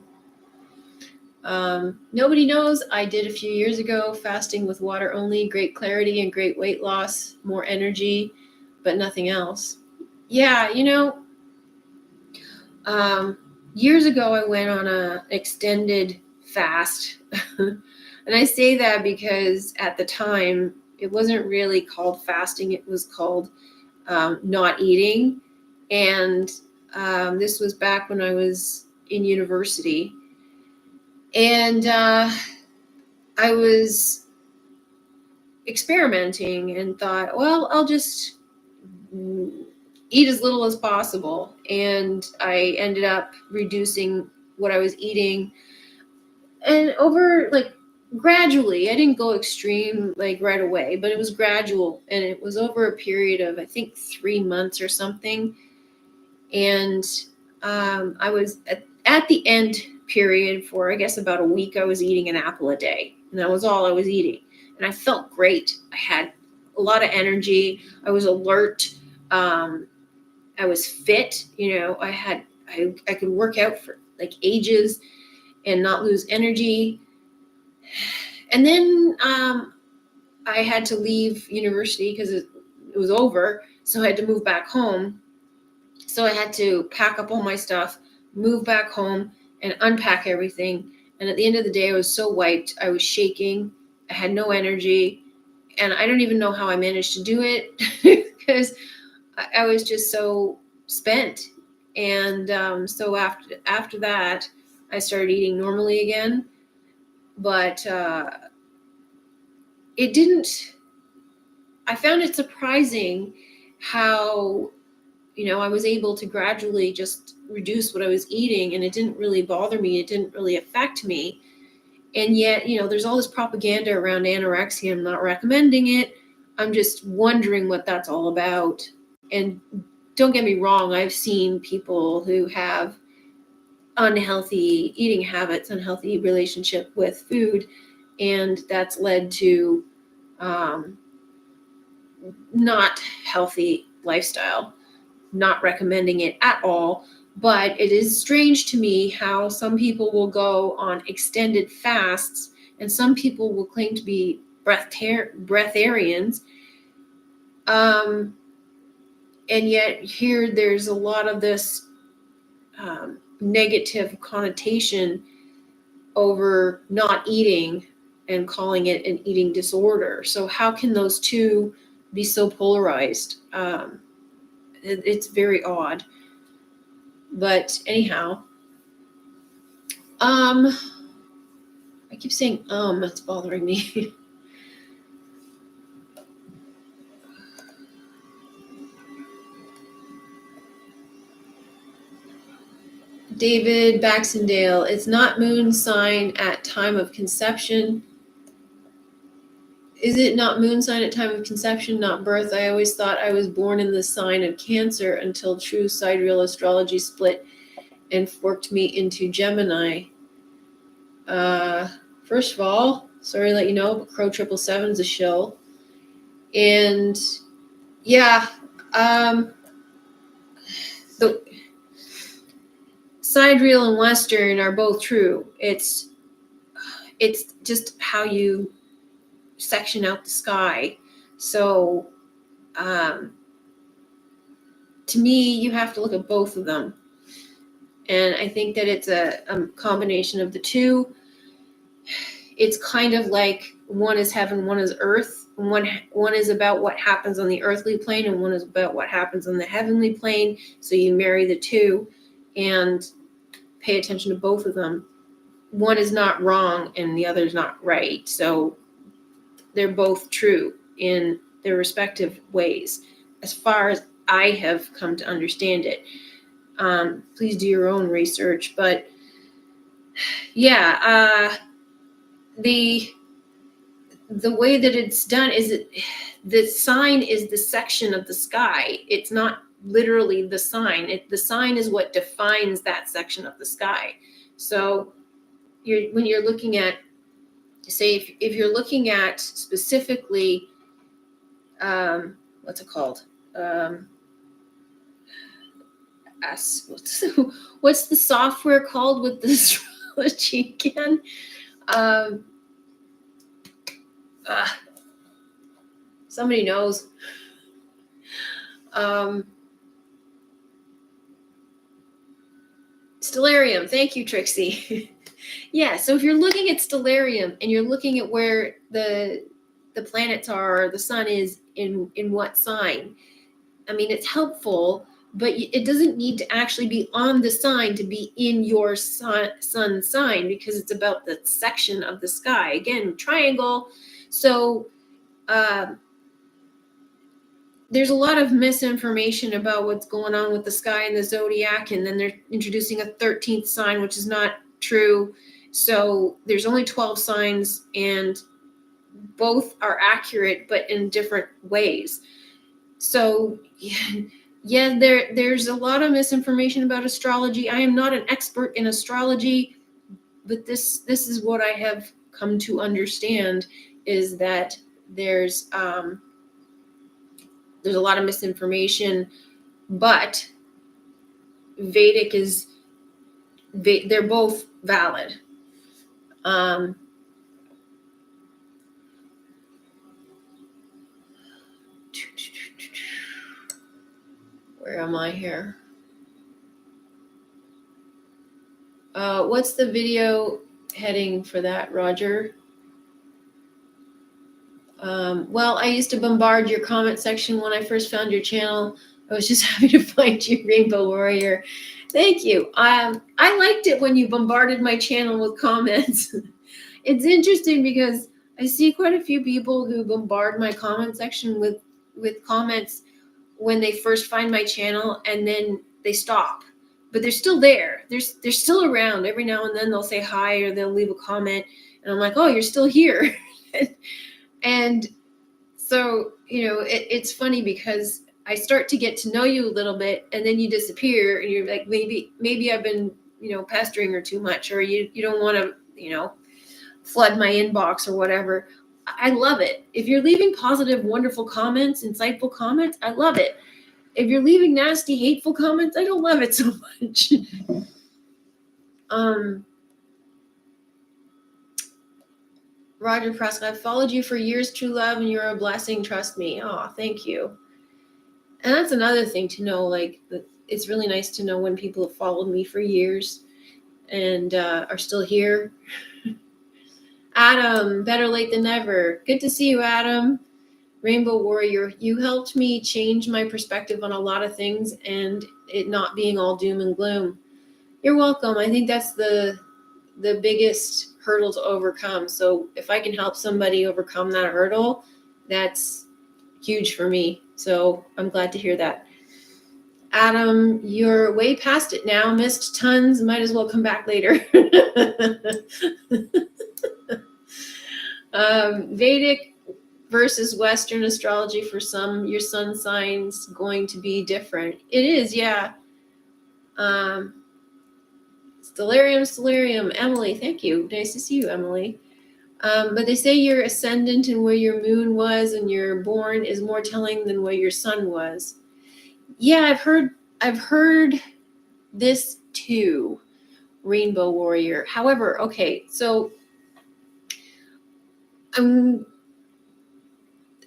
Nobody knows. I did a few years ago, fasting with water only. Great clarity and great weight loss, more energy, but nothing else. Yeah, years ago I went on an extended fast. And I say that because at the time it wasn't really called fasting. It was called not eating. And this was back when I was in university. And I was experimenting and thought, well, I'll just eat as little as possible. And I ended up reducing what I was eating. And over like gradually. I didn't go extreme like right away, but it was gradual, and it was over a period of, I think, 3 months or something. And I was at the end period for, I guess, about a week. I was eating an apple a day, and that was all I was eating. And I felt great. I had a lot of energy. I was alert. I was fit. I could work out for like ages and not lose energy. And then I had to leave university because it was over. So I had to move back home. So I had to pack up all my stuff, move back home, and unpack everything. And at the end of the day, I was so wiped. I was shaking. I had no energy. And I don't even know how I managed to do it because I was just so spent. And so after that, I started eating normally again. But it didn't, I found it surprising how, I was able to gradually just reduce what I was eating, and it didn't really bother me. It didn't really affect me. And yet, there's all this propaganda around anorexia. I'm not recommending it. I'm just wondering what that's all about. And don't get me wrong, I've seen people who have unhealthy eating habits, unhealthy relationship with food, and that's led to not healthy lifestyle. Not recommending it at all, but it is strange to me how some people will go on extended fasts, and some people will claim to be breatharians. And yet here there's a lot of this negative connotation over not eating and calling it an eating disorder. So how can those two be so polarized? It's very odd. But anyhow, I keep saying it's bothering me. David Baxendale, it's not moon sign at time of conception. Is it not moon sign at time of conception, not birth? I always thought I was born in the sign of Cancer until true sidereal astrology split and forked me into Gemini. First of all, sorry to let you know, but Crow 777 is a shill. And yeah, the sidereal and Western are both true. It's just how you section out the sky. So to me, you have to look at both of them. And I think that it's a combination of the two. It's kind of like one is heaven, one is earth. One is about what happens on the earthly plane, and one is about what happens on the heavenly plane. So you marry the two and pay attention to both of them. One is not wrong and the other is not right. So they're both true in their respective ways, as far as I have come to understand it. Please do your own research. But yeah, the way that it's done is the sign is the section of the sky. It's not literally the sign. The sign is what defines that section of the sky. So when you're looking at, say, if you're looking at specifically, what's it called? What's the software called with the astrology again? Somebody knows. Stellarium. Thank you, Trixie. Yeah, so if you're looking at Stellarium and you're looking at where the planets are, or the sun is in what sign, I mean, it's helpful, but it doesn't need to actually be on the sign to be in your sun sign, because it's about the section of the sky. Again, triangle. So there's a lot of misinformation about what's going on with the sky and the zodiac, and then they're introducing a 13th sign, which is not true. So there's only 12 signs, and both are accurate, but in different ways. So yeah, there's a lot of misinformation about astrology. I am not an expert in astrology, but this is what I have come to understand, is that there's a lot of misinformation, but Vedic is, they're both valid. Where am I here? What's the video heading for that, Roger? Well, I used to bombard your comment section when I first found your channel. I was just happy to find you, Rainbow Warrior. Thank you. I liked it when you bombarded my channel with comments. It's interesting because I see quite a few people who bombard my comment section with comments when they first find my channel, and then they stop. But they're still there. They're still around. Every now and then they'll say hi, or they'll leave a comment, and I'm like, oh, you're still here. And so, it's funny because I start to get to know you a little bit, and then you disappear, and you're like, maybe I've been, pestering her too much, or you don't want to, flood my inbox or whatever. I love it. If you're leaving positive, wonderful comments, insightful comments, I love it. If you're leaving nasty, hateful comments, I don't love it so much. Roger Prescott, I've followed you for years, TrueLove, and you're a blessing. Trust me. Oh, thank you. And that's another thing to know. Like, it's really nice to know when people have followed me for years and are still here. Adam, better late than never. Good to see you, Adam. Rainbow Warrior, you helped me change my perspective on a lot of things, and it not being all doom and gloom. You're welcome. I think that's the biggest hurdle to overcome. So if I can help somebody overcome that hurdle, that's huge for me. So I'm glad to hear that. Adam, you're way past it now. Missed tons. Might as well come back later. Vedic versus Western astrology, for some, your sun sign's going to be different. It is, yeah. Stellarium, Emily, thank you. Nice to see you, Emily. But they say your ascendant and where your moon was and you're born is more telling than where your sun was. Yeah, I've heard this too, Rainbow Warrior. However, okay, so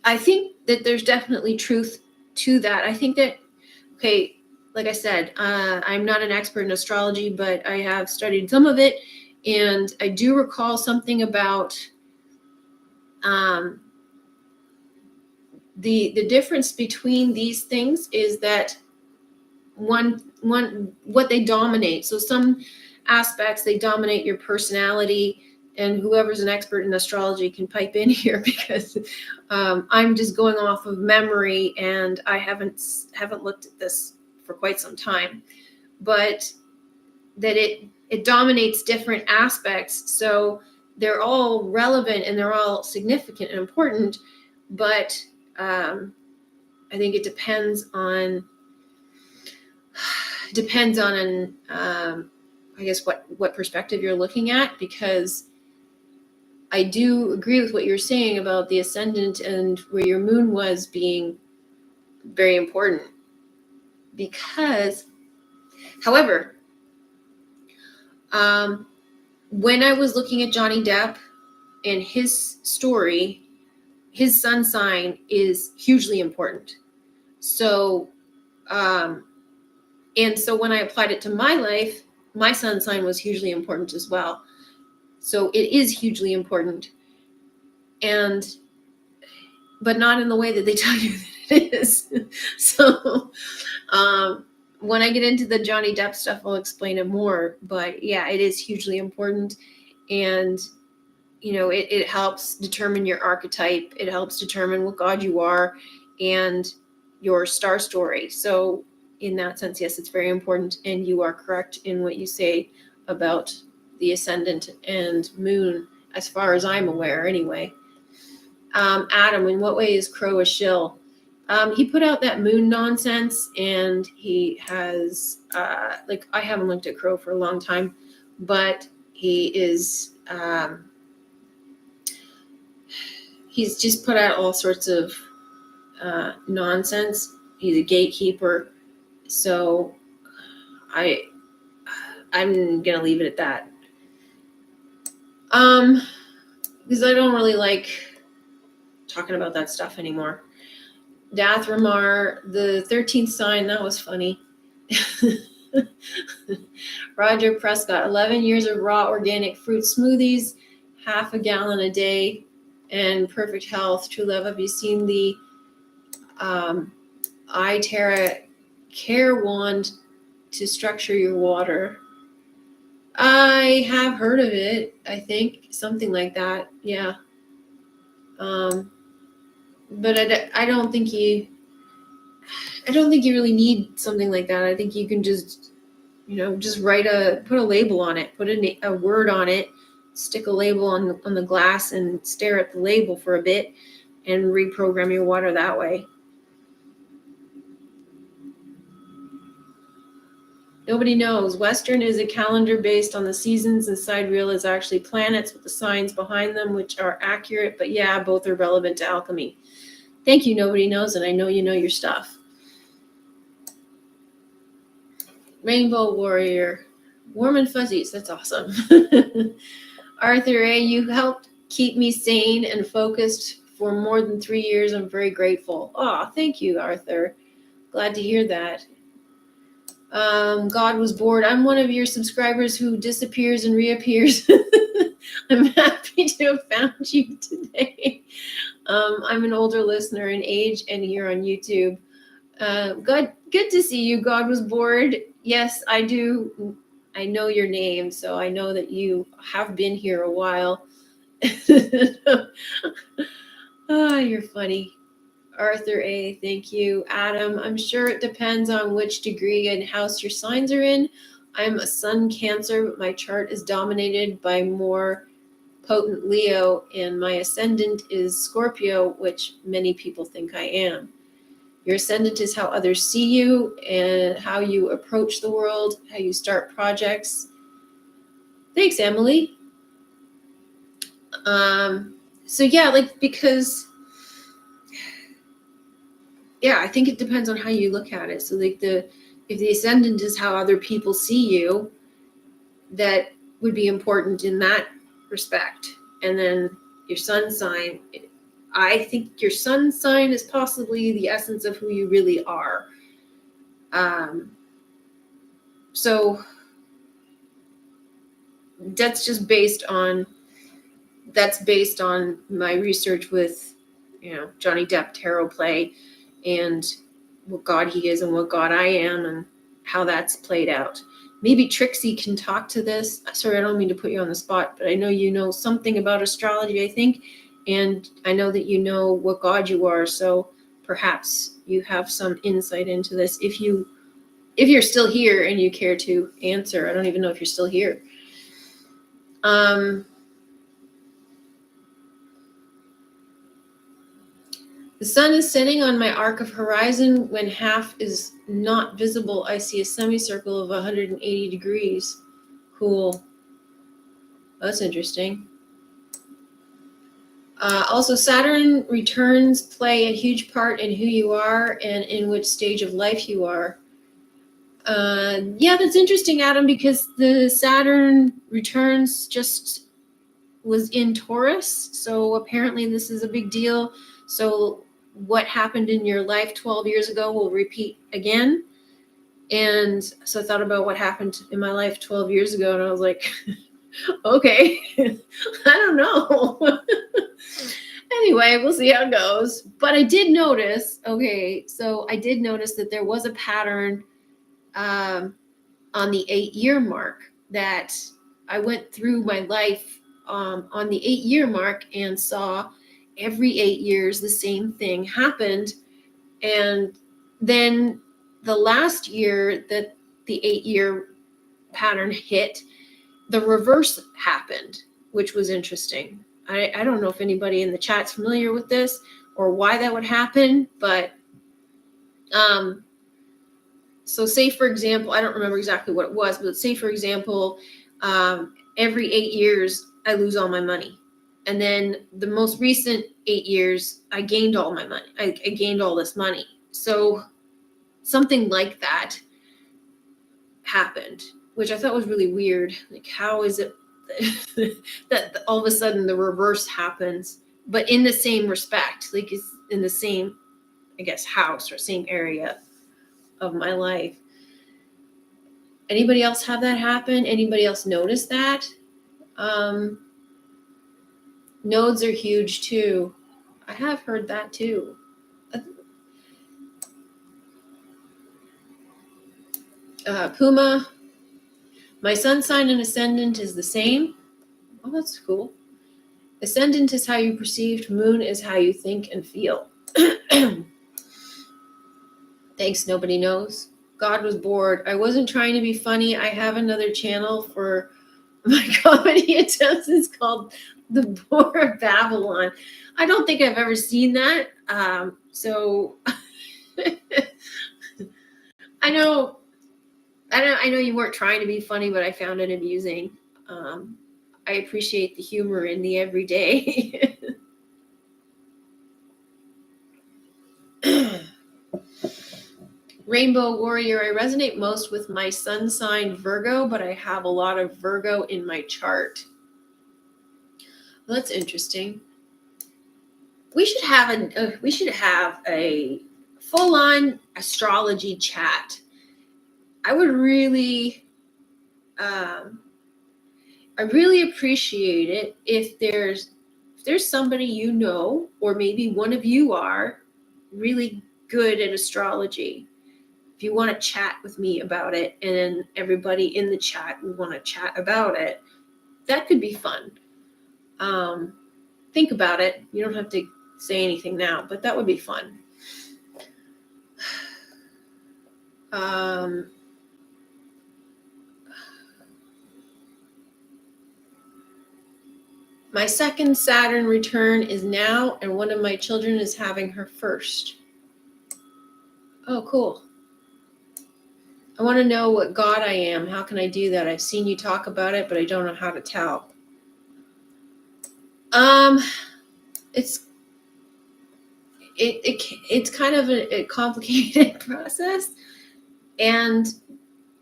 I think that there's definitely truth to that. I think that, okay, like I said, I'm not an expert in astrology, but I have studied some of it, and I do recall something about the difference between these things is that one what they dominate. So some aspects, they dominate your personality, and whoever's an expert in astrology can pipe in here, because I'm just going off of memory, and I haven't looked at this for quite some time, but that it dominates different aspects. So they're all relevant and they're all significant and important, but I think it depends on I guess what perspective you're looking at, because I do agree with what you're saying about the ascendant and where your moon was being very important. Because, however, when I was looking at Johnny Depp and his story, his sun sign is hugely important. So, and so when I applied it to my life, my sun sign was hugely important as well. So it is hugely important, but not in the way that they tell you that it is. So when I get into the Johnny Depp stuff, I'll explain it more. But yeah, it is hugely important. And, it helps determine your archetype. It helps determine what god you are and your star story. So in that sense, yes, it's very important. And you are correct in what you say about the ascendant and moon, as far as I'm aware anyway. Adam, in what way is Crow a shill? He put out that moon nonsense, and he has, I haven't looked at Crow for a long time, but he is, he's just put out all sorts of nonsense. He's a gatekeeper. So I'm going to leave it at that. Because I don't really like talking about that stuff anymore. Dathramar, the 13th sign, that was funny. Roger Prescott, 11 years of raw organic fruit smoothies, half a gallon a day, and perfect health. TrueLove, have you seen the iTerra Care Wand to structure your water? I have heard of it. I think something like that. Yeah. But I don't think you really need something like that. I think you can just, just put a label on it, put a word on it, stick a label on the glass and stare at the label for a bit and reprogram your water that way. Nobody knows. Western is a calendar based on the seasons, and sidereal is actually planets with the signs behind them, which are accurate. But yeah, both are relevant to alchemy. Thank you, Nobody Knows, and I know you know your stuff. Rainbow Warrior. Warm and fuzzies. That's awesome. Arthur A., you helped keep me sane and focused for more than 3 years. I'm very grateful. Oh, thank you, Arthur. Glad to hear that. God was bored. I'm one of your subscribers who disappears and reappears. I'm happy to have found you today. I'm an older listener in age and here on YouTube. Good to see you. God was bored. Yes, I do. I know your name, so I know that you have been here a while. You're funny. Arthur A., thank you. Adam, I'm sure it depends on which degree and house your signs are in. I'm a Sun Cancer, but my chart is dominated by more potent Leo, and my ascendant is Scorpio, which many people think I am. Your ascendant is how others see you and how you approach the world, how you start projects. Thanks, Emily. So yeah, because I think it depends on how you look at it. So if the ascendant is how other people see you, that would be important in that respect. And then your sun sign, I think your sun sign is possibly the essence of who you really are. So that's based on my research with, Johnny Depp tarot play and what God he is and what God I am and how that's played out. Maybe Trixie can talk to this. Sorry, I don't mean to put you on the spot, but I know you know something about astrology, I think, and I know that you know what God you are, so perhaps you have some insight into this if you're still here and you care to answer. I don't even know if you're still here. The sun is setting on my arc of horizon. When half is not visible, I see a semicircle of 180 degrees. Cool. That's interesting. Also, Saturn returns play a huge part in who you are and in which stage of life you are. Yeah, that's interesting, Adam, because the Saturn returns just was in Taurus. So apparently this is a big deal. So what happened in your life 12 years ago will repeat again. And so I thought about what happened in my life 12 years ago, and I was like, okay, I don't know. Anyway, we'll see how it goes. But I did notice, that there was a pattern on the 8-year mark, that I went through my life on the 8-year mark and saw every 8 years the same thing happened. And then the last year that the 8-year pattern hit, the reverse happened, which was interesting. I don't know if anybody in the chat's familiar with this or why that would happen, but so say, for example, I don't remember exactly what it was, but say, for example, every 8 years, I lose all my money. And then the most recent 8 years, I gained all my money. I gained all this money. So something like that happened, which I thought was really weird. Like, how is it that all of a sudden the reverse happens, but in the same respect, like it's in the same, I guess, house or same area of my life. Anybody else have that happen? Anybody else notice that? Nodes are huge too. I have heard that too. Puma, my sun sign and ascendant is the same. Oh, that's cool. Ascendant is how you perceive, moon is how you think and feel. Thanks, nobody knows. God was bored. I wasn't trying to be funny. I have another channel for my comedy attempts. It's called The Bore of Babylon. I don't think I've ever seen that. So I know you weren't trying to be funny, but I found it amusing. I appreciate the humor in the everyday. Rainbow Warrior, I resonate most with my sun sign Virgo, but I have a lot of Virgo in my chart. Well, that's interesting. We should have a full-on astrology chat. I would really I really appreciate it if there's somebody you know, or maybe one of you are really good at astrology. If you want to chat with me about it and everybody in the chat would want to chat about it, that could be fun. Think about it. You don't have to say anything now, but that would be fun. My second Saturn return is now, and one of my children is having her first. Oh, cool. I want to know what God I am. How can I do that? I've seen you talk about it, but I don't know how to tell. It's kind of a complicated process, and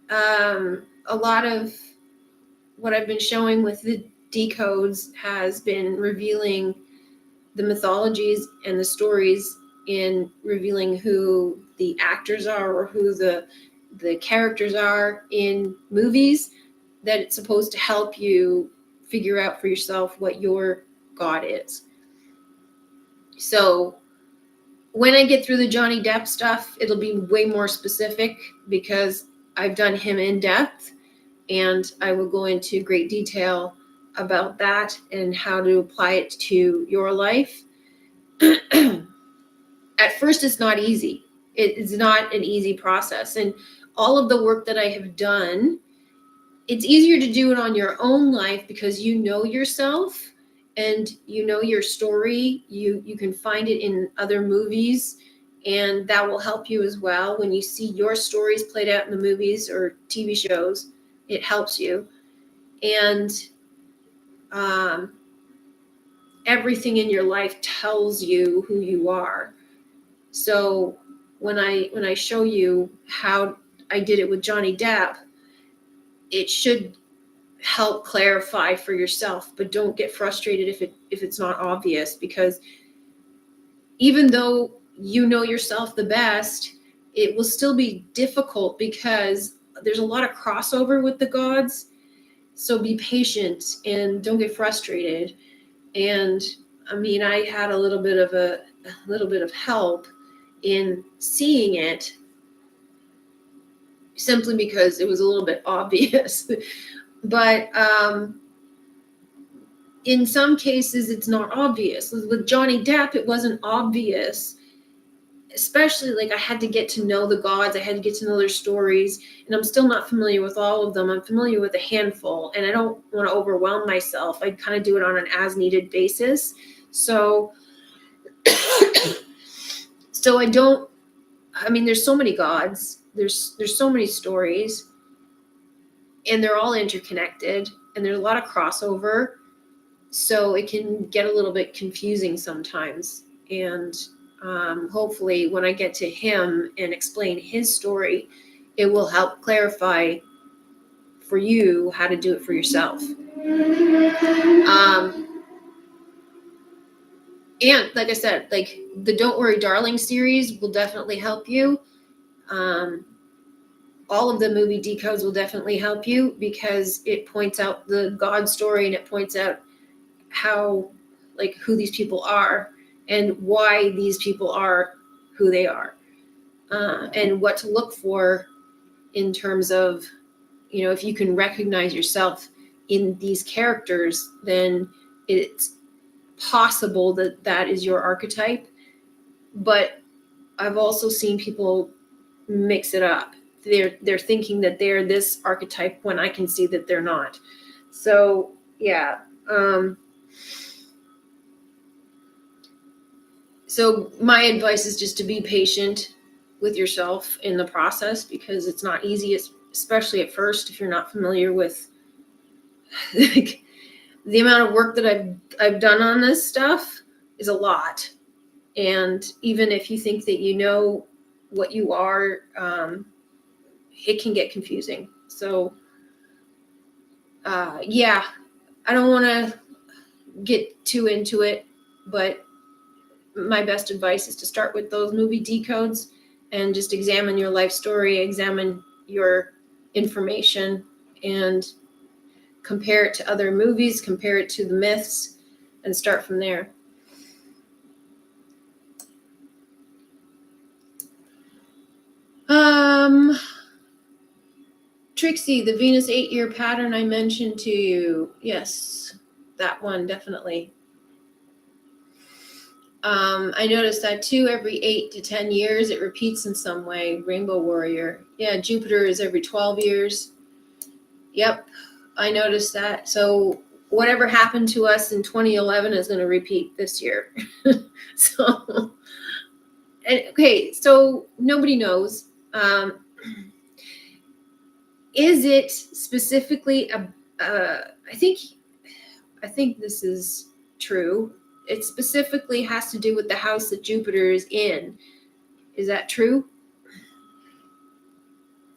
a lot of what I've been showing with the decodes has been revealing the mythologies and the stories, in revealing who the actors are or who the characters are in movies, that it's supposed to help you figure out for yourself what your God is. So when I get through the Johnny Depp stuff, it'll be way more specific because I've done him in depth, and I will go into great detail about that and how to apply it to your life. At first, it's not easy. It's not an easy process. And all of the work that I have done, it's easier to do it on your own life because you know yourself and you know your story. You can find it in other movies, and that will help you as well. When you see your stories played out in the movies or TV shows, it helps you. And everything in your life tells you who you are. So when I show you how I did it with Johnny Depp, it should help clarify for yourself, but don't get frustrated if it's not obvious, because even though you know yourself the best, it will still be difficult because there's a lot of crossover with the gods. So be patient and don't get frustrated. And I mean, I had a little bit of help in seeing it, simply because it was a little bit obvious. But in some cases, it's not obvious. With Johnny Depp, it wasn't obvious. especially like I had to get to know the gods, I had to get to know their stories, and I'm still not familiar with all of them. I'm familiar with a handful, and I don't want to overwhelm myself. I kind of do it on an as needed basis. So so there's so many gods, there's so many stories, and they're all interconnected, and there's a lot of crossover, so it can get a little bit confusing sometimes. And hopefully when I get to him and explain his story, it will help clarify for you how to do it for yourself. And like I said, like the Don't Worry Darling series will definitely help you. All of the movie decodes will definitely help you, because it points out the God story, and it points out how, like, who these people are and why these people are who they are, and what to look for in terms of, if you can recognize yourself in these characters, then it's possible that that is your archetype. But I've also seen people mix it up. They're thinking that they're this archetype when I can see that they're not. So yeah. So my advice is just to be patient with yourself in the process, because it's not easy, especially at first, if you're not familiar with like, the amount of work that I've done on this stuff is a lot. And even if you think that you know what you are, it can get confusing. So yeah, I don't want to get too into it, but my best advice is to start with those movie decodes and just examine your life story, examine your information, and compare it to other movies, compare it to the myths, and start from there. Trixie, the Venus 8-year pattern I mentioned to you. Yes, that one, definitely. I noticed that too. Every 8 to 10 years, it repeats in some way. Rainbow Warrior. Yeah, Jupiter is every 12 years. Yep, I noticed that. So whatever happened to us in 2011 is going to repeat this year. So, okay, so nobody knows. Is it specifically I think this is true. It specifically has to do with the house that Jupiter is in. Is that true?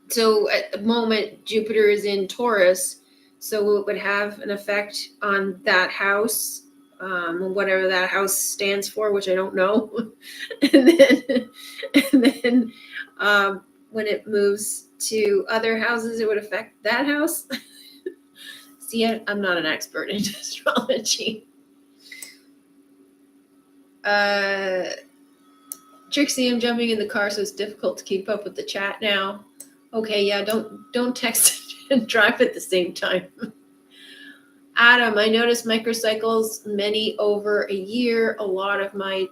So at the moment, Jupiter is in Taurus, so it would have an effect on that house, whatever that house stands for, which I don't know. and then when it moves to other houses, it would affect that house. See, I'm not an expert in astrology. Trixie, I'm jumping in the car, so it's difficult to keep up with the chat now. Okay, yeah, don't text and drive at the same time. Adam, I noticed microcycles, many over a year. A lot of my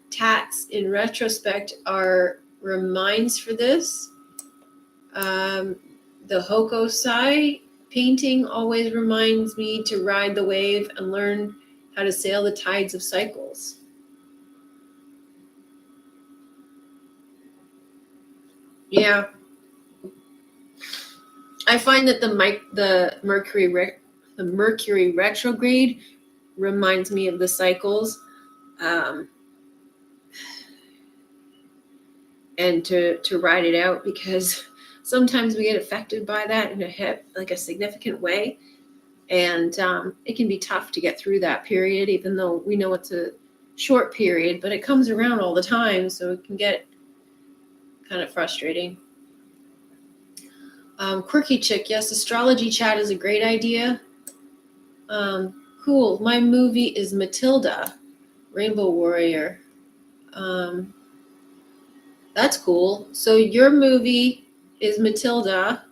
tats in retrospect are reminds for this. The Hokusai painting always reminds me to ride the wave and learn how to sail the tides of cycles. Yeah. I find that the Mercury retrograde reminds me of the cycles, and to ride it out, because sometimes we get affected by that in a significant way, and it can be tough to get through that period, even though we know it's a short period, but it comes around all the time, so it can get kind of frustrating. Quirky Chick, yes, astrology chat is a great idea. Cool. My movie is Matilda, Rainbow Warrior. That's cool. So your movie is Matilda.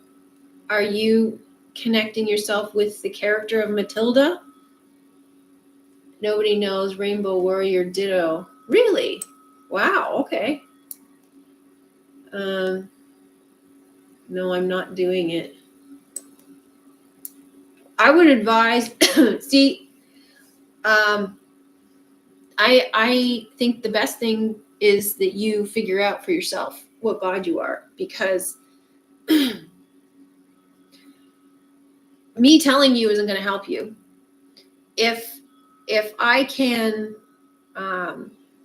Are you connecting yourself with the character of Matilda? Nobody knows. Rainbow Warrior ditto. Really? Wow. Okay. No, I'm not doing it. I would advise, see, I think the best thing is that you figure out for yourself what God you are, because me telling you isn't going to help you. If I can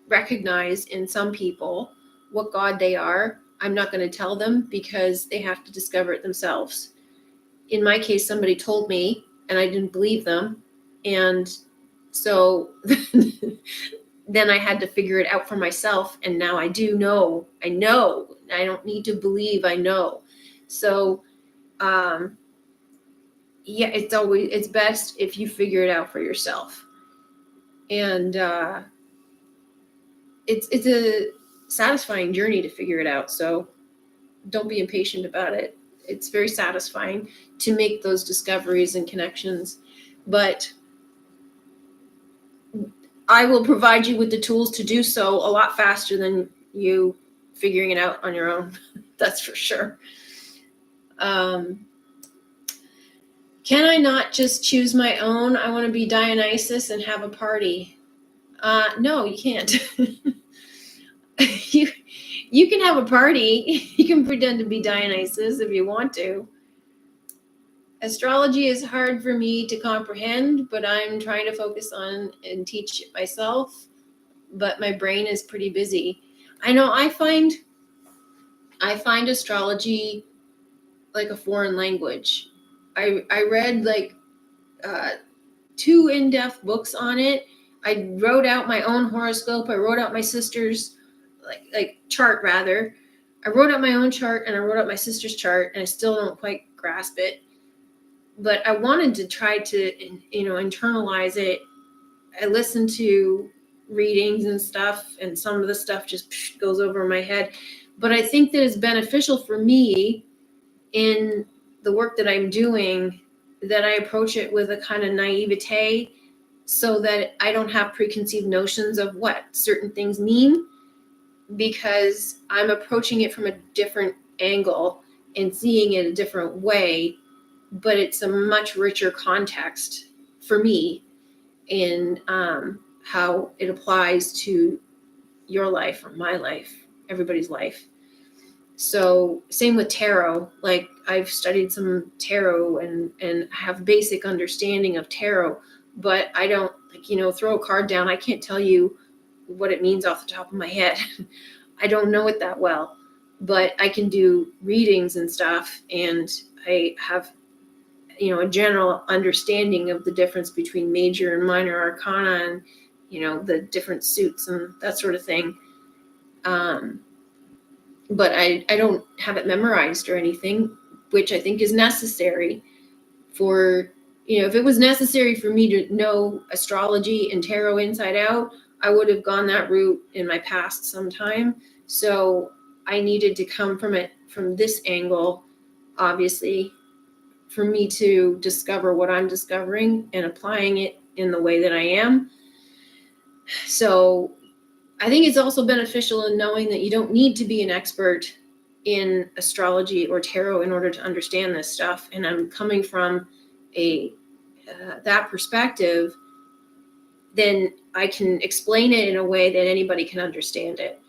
recognize in some people what God they are, I'm not going to tell them, because they have to discover it themselves. In my case, somebody told me and I didn't believe them, and so then I had to figure it out for myself, and now I do know. I know. I don't need to believe. I know. So, yeah, it's best if you figure it out for yourself, and it's a satisfying journey to figure it out. So, don't be impatient about it. It's very satisfying to make those discoveries and connections, but I will provide you with the tools to do so a lot faster than you figuring it out on your own. That's for sure. Can I not just choose my own? I want to be Dionysus and have a party. No, you can't. you can have a party. You can pretend to be Dionysus if you want to. Astrology is hard for me to comprehend, but I'm trying to focus on and teach it myself. But my brain is pretty busy. I know I find astrology like a foreign language. I read like 2 in-depth books on it. I wrote out my own horoscope. I wrote out my sister's like chart rather. I wrote out my own chart and I wrote out my sister's chart, and I still don't quite grasp it. But I wanted to try to internalize it. I listened to readings and stuff, and some of the stuff just goes over my head. But I think that it's beneficial for me in the work that I'm doing, that I approach it with a kind of naivete, so that I don't have preconceived notions of what certain things mean, because I'm approaching it from a different angle and seeing it a different way. But it's a much richer context for me in how it applies to your life or my life, everybody's life. So same with tarot. Like I've studied some tarot and have basic understanding of tarot, but I don't throw a card down. I can't tell you what it means off the top of my head. I don't know it that well, but I can do readings and stuff, and I have a general understanding of the difference between major and minor arcana, and the different suits and that sort of thing. But I don't have it memorized or anything, which I think is necessary for, if it was necessary for me to know astrology and tarot inside out, I would have gone that route in my past sometime. So I needed to come from it from this angle, obviously, for me to discover what I'm discovering and applying it in the way that I am. So I think it's also beneficial in knowing that you don't need to be an expert in astrology or tarot in order to understand this stuff. And I'm coming from that perspective, then I can explain it in a way that anybody can understand it,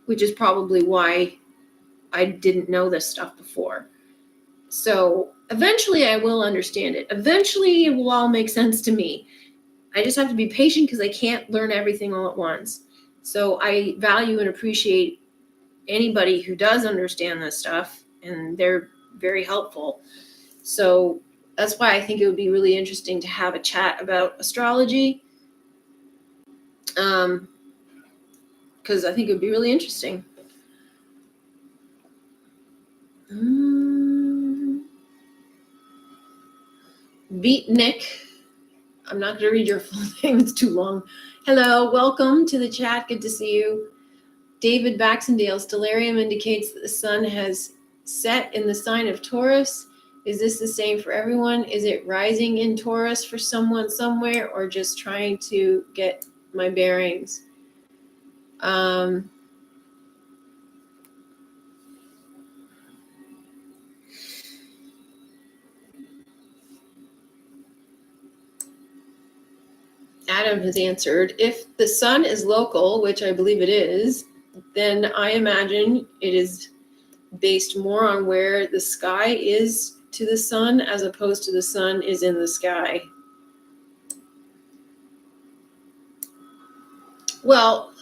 which is probably why I didn't know this stuff before. So eventually I will understand it. Eventually it will all make sense to me. I just have to be patient because I can't learn everything all at once. So I value and appreciate anybody who does understand this stuff, and they're very helpful. So that's why I think it would be really interesting to have a chat about astrology, because I think it would be really interesting. Beat Nick. I'm not going to read your full name. It's too long. Hello, welcome to the chat. Good to see you. David Baxendale, stellarium indicates that the sun has set in the sign of Taurus. Is this the same for everyone? Is it rising in Taurus for someone somewhere, or just trying to get my bearings? Adam has answered, if the sun is local, which I believe it is, then I imagine it is based more on where the sky is to the sun as opposed to the sun is in the sky. Well,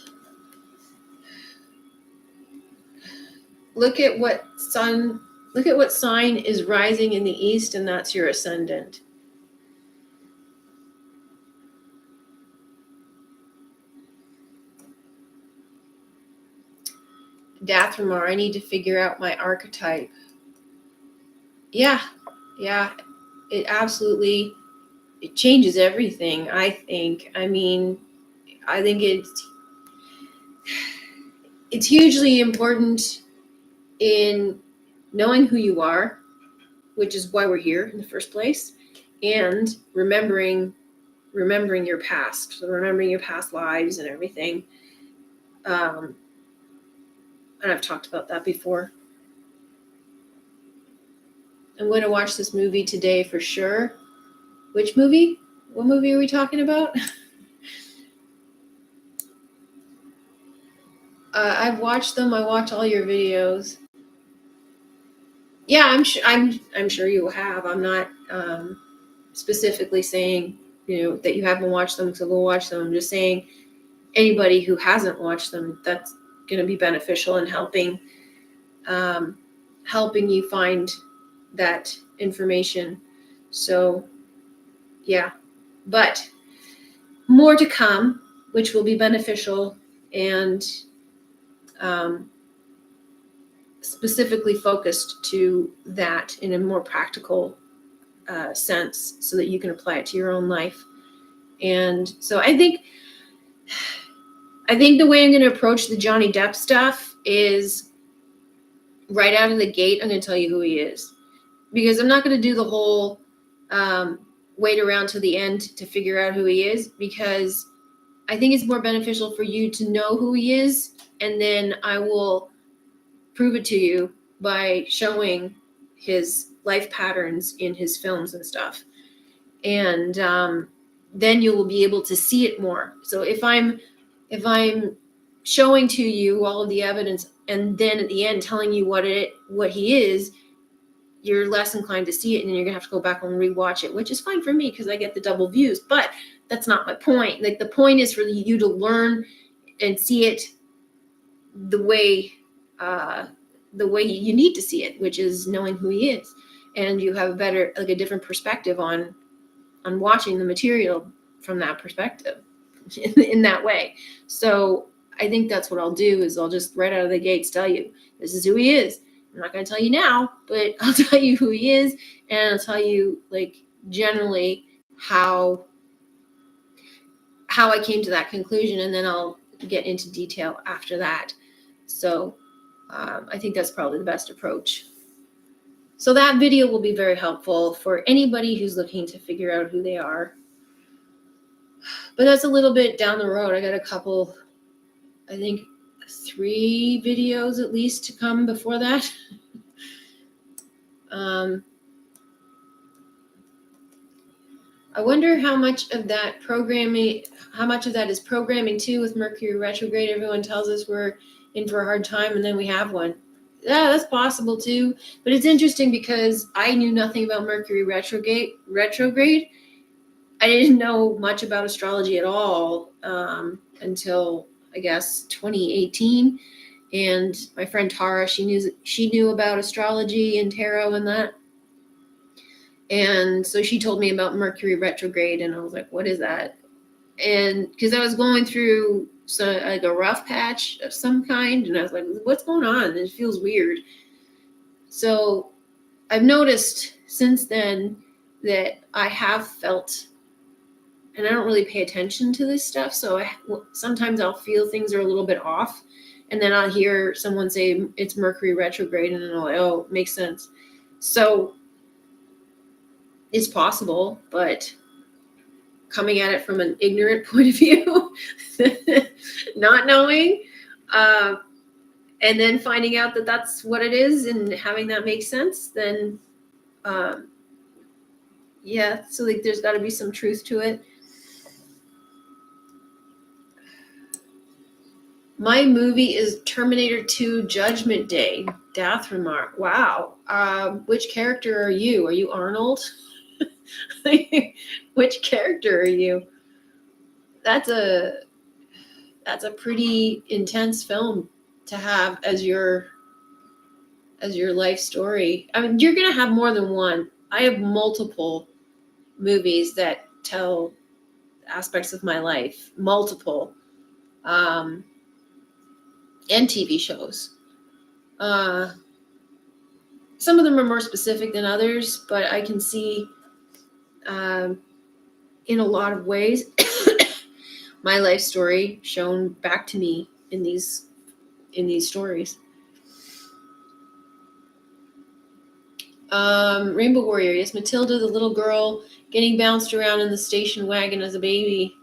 look at what sign is rising in the east, and that's your ascendant. Dathramar, I need to figure out my archetype. Yeah, it absolutely, it changes everything, I think. I mean, I think it's hugely important in knowing who you are, which is why we're here in the first place, and remembering your past, so remembering your past lives and everything. And I've talked about that before. I'm going to watch this movie today for sure. Which movie? What movie are we talking about? I've watched them. I watch all your videos. Yeah, I'm sure you have. I'm not specifically saying, that you haven't watched them, so go watch them. I'm just saying anybody who hasn't watched them, that's going to be beneficial in helping you find that information. So yeah, but more to come, which will be beneficial and specifically focused to that in a more practical sense, so that you can apply it to your own life. And so I think the way I'm going to approach the Johnny Depp stuff is right out of the gate, I'm going to tell you who he is, because I'm not going to do the whole wait around to the end to figure out who he is, because I think it's more beneficial for you to know who he is, and then I will prove it to you by showing his life patterns in his films and stuff. And then you will be able to see it more. So if I'm showing to you all of the evidence and then at the end telling you what he is, you're less inclined to see it, and you're gonna have to go back and rewatch it, which is fine for me because I get the double views. But that's not my point. Like, the point is for you to learn and see it the way you need to see it, which is knowing who he is, and you have a different perspective on watching the material from that perspective in that way. So I think that's what I'll do, is I'll just right out of the gates tell you this is who he is. I'm not going to tell you now, but I'll tell you who he is, and I'll tell you, like, generally how I came to that conclusion, and then I'll get into detail after that. So I think that's probably the best approach. So that video will be very helpful for anybody who's looking to figure out who they are. But that's a little bit down the road. I got a couple, I think 3 videos at least to come before that. I wonder how much of that is programming too, with Mercury retrograde. Everyone tells us we're in for a hard time, and then we have one. Yeah, that's possible too. But it's interesting because I knew nothing about Mercury retrograde. I didn't know much about astrology at all until, I guess, 2018. And my friend Tara, she knew about astrology and tarot and that. And so she told me about Mercury retrograde, and I was like, what is that? And because I was going through like a rough patch of some kind, and I was like, what's going on? It feels weird. So I've noticed since then that I have felt, and I don't really pay attention to this stuff, so sometimes I'll feel things are a little bit off, and then I'll hear someone say it's Mercury retrograde, and then I'm like, oh, it makes sense. So it's possible, but coming at it from an ignorant point of view, not knowing, And then finding out that that's what it is and having that make sense, then yeah, so like there's got to be some truth to it. My movie is Terminator 2 Judgment Day. Death remark. Wow. Which character are you? Are you Arnold? Which character are you? That's a pretty intense film to have as your life story. I mean, you're gonna have more than one. I have multiple movies that tell aspects of my life, multiple, and TV shows. Some of them are more specific than others, but I can see in a lot of ways my life story shown back to me in these stories. Rainbow Warrior, yes, Matilda, the little girl getting bounced around in the station wagon as a baby.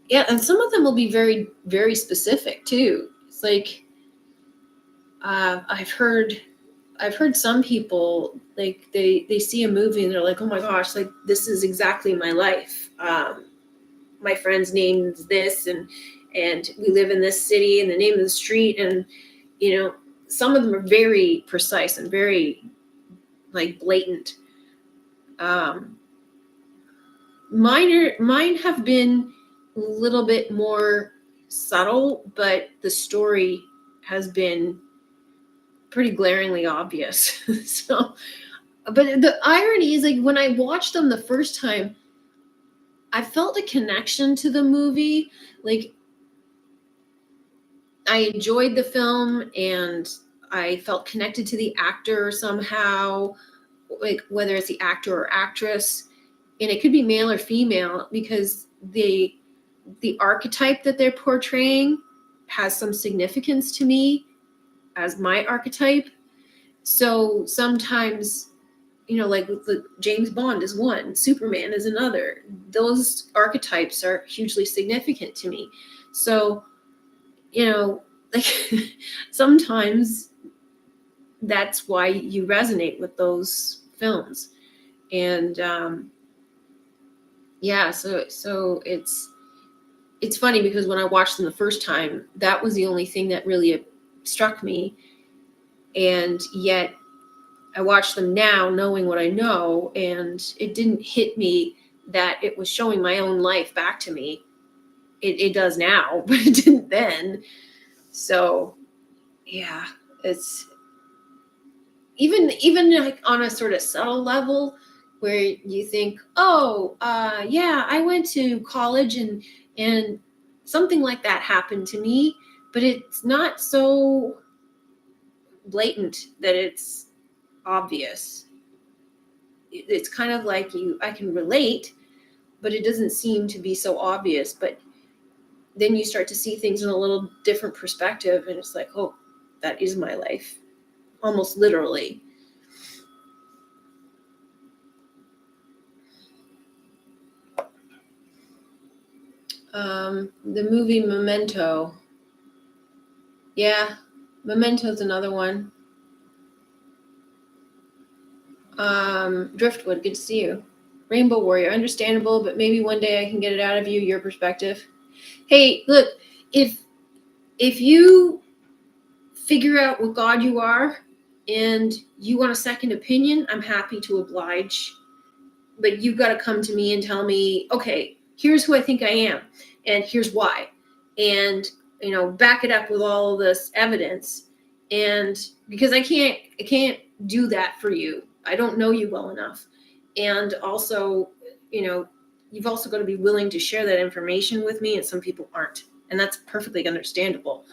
Yeah, and some of them will be very, very specific too. It's like I've heard some people, like they see a movie and they're like, oh my gosh, like this is exactly my life. My friend's name's this, and we live in this city, and the name of the street, and some of them are very precise and very like blatant. Mine have been a little bit more subtle, but the story has been pretty glaringly obvious. So, but the irony is, like, when I watched them the first time, I felt a connection to the movie. Like, I enjoyed the film and I felt connected to the actor somehow, like whether it's the actor or actress, and it could be male or female, because the archetype that they're portraying has some significance to me as my archetype. So sometimes, like the James Bond is one, Superman is another. Those archetypes are hugely significant to me. So, like sometimes that's why you resonate with those films. And yeah, so it's funny because when I watched them the first time, that was the only thing that really struck me. And yet I watch them now knowing what I know, and it didn't hit me that it was showing my own life back to me. It does now, but it didn't then. So yeah, it's even like on a sort of subtle level where you think, oh, yeah, I went to college and something like that happened to me, but it's not so blatant that it's obvious. It's kind of like I can relate, but it doesn't seem to be so obvious. But then you start to see things in a little different perspective, and it's like, oh, that is my life, almost literally. The movie Memento. Yeah, Memento's another one. Driftwood, good to see you. Rainbow Warrior, understandable, but maybe one day I can get it out of you, your perspective. Hey, look, if you figure out what God you are and you want a second opinion, I'm happy to oblige. But you've got to come to me and tell me, okay, here's who I think I am, and here's why. And, back it up with all of this evidence. And because I can't do that for you. I don't know you well enough. And also, you've also got to be willing to share that information with me, and some people aren't. And that's perfectly understandable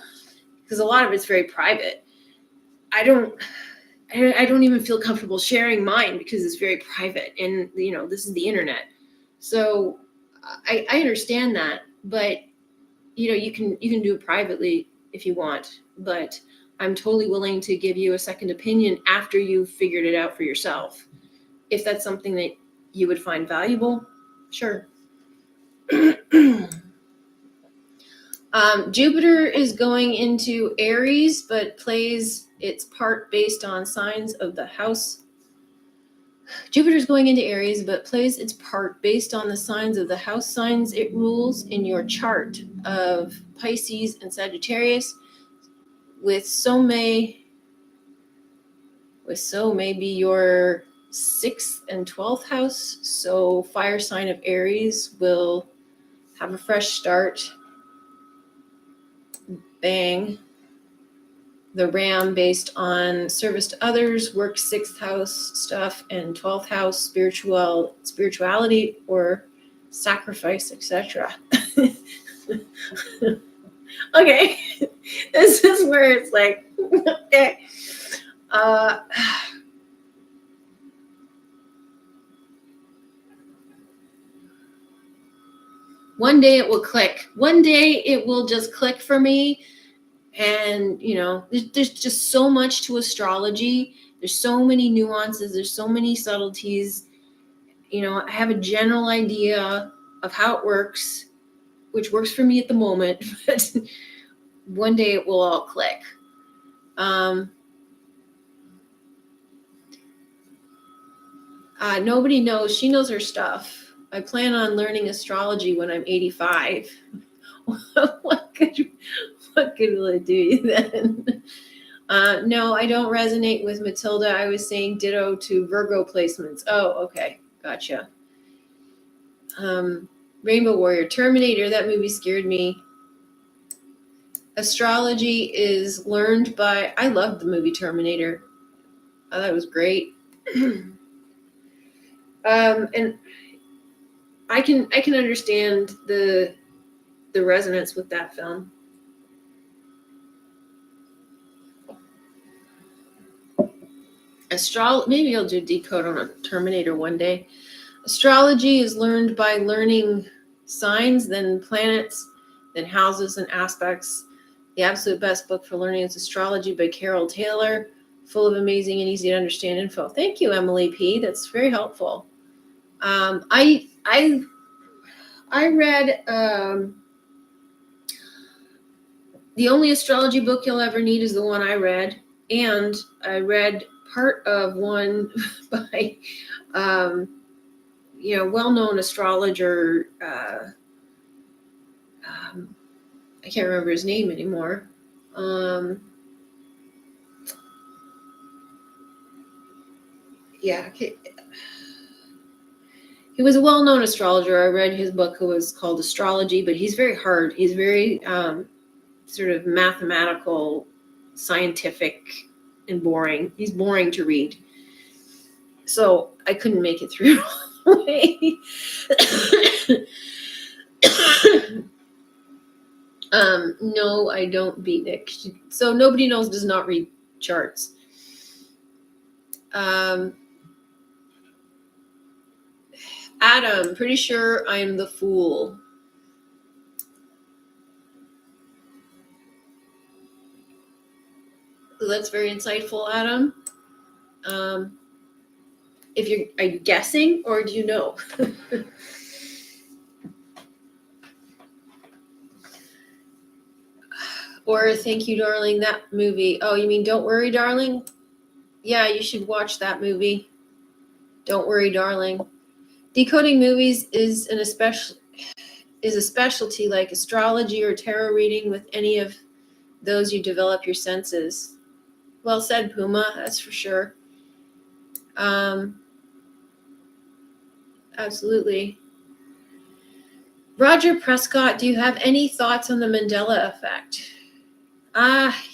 because a lot of it's very private. I don't even feel comfortable sharing mine because it's very private, and this is the internet. So I understand that, but you can do it privately if you want, but I'm totally willing to give you a second opinion after you've figured it out for yourself. If that's something that you would find valuable, sure. Jupiter is going into Aries, but plays its part based on signs of the house. Jupiter's going into Aries, but plays its part based on the signs of the house signs it rules in your chart of Pisces and Sagittarius, with so maybe your 6th and 12th house. So fire sign of Aries will have a fresh start. Bang. The Ram based on service to others, work 6th house stuff, and 12th house spirituality or sacrifice, etc. Okay, this is where it's like, okay. One day it will click. One day it will just click for me. And, there's just so much to astrology. There's so many nuances. There's so many subtleties. I have a general idea of how it works, which works for me at the moment, but one day it will all click. Nobody knows. She knows her stuff. I plan on learning astrology when I'm 85. What good will it do you then? No, I don't resonate with Matilda. I was saying ditto to Virgo placements. Oh, okay. Gotcha. Rainbow Warrior. Terminator, that movie scared me. Astrology is learned by... I loved the movie Terminator. I thought it was great. And I can understand the resonance with that film. Maybe I'll do Decode on a Terminator one day. Astrology is learned by learning signs, then planets, then houses and aspects. The absolute best book for learning is Astrology by Carol Taylor, full of amazing and easy to understand info. Thank you, Emily P. That's very helpful. I read the only astrology book you'll ever need is the one I read, and I read part of one by well-known astrologer. I can't remember his name anymore. He was a well-known astrologer. I read his book, who was called Astrology, but he's very hard. He's very sort of mathematical, scientific, and boring. He's boring to read. So I couldn't make it through all the way. No, I don't beat Nick. So nobody knows does not read charts. Adam, pretty sure I'm the fool. That's very insightful, Adam. Are you guessing or do you know? Or thank you, darling, that movie. Oh, you mean Don't Worry, Darling? Yeah, you should watch that movie. Don't Worry, Darling. Decoding movies is a specialty like astrology or tarot reading. With any of those, you develop your senses. Well said, Puma. That's for sure. Absolutely. Roger Prescott, do you have any thoughts on the Mandela effect?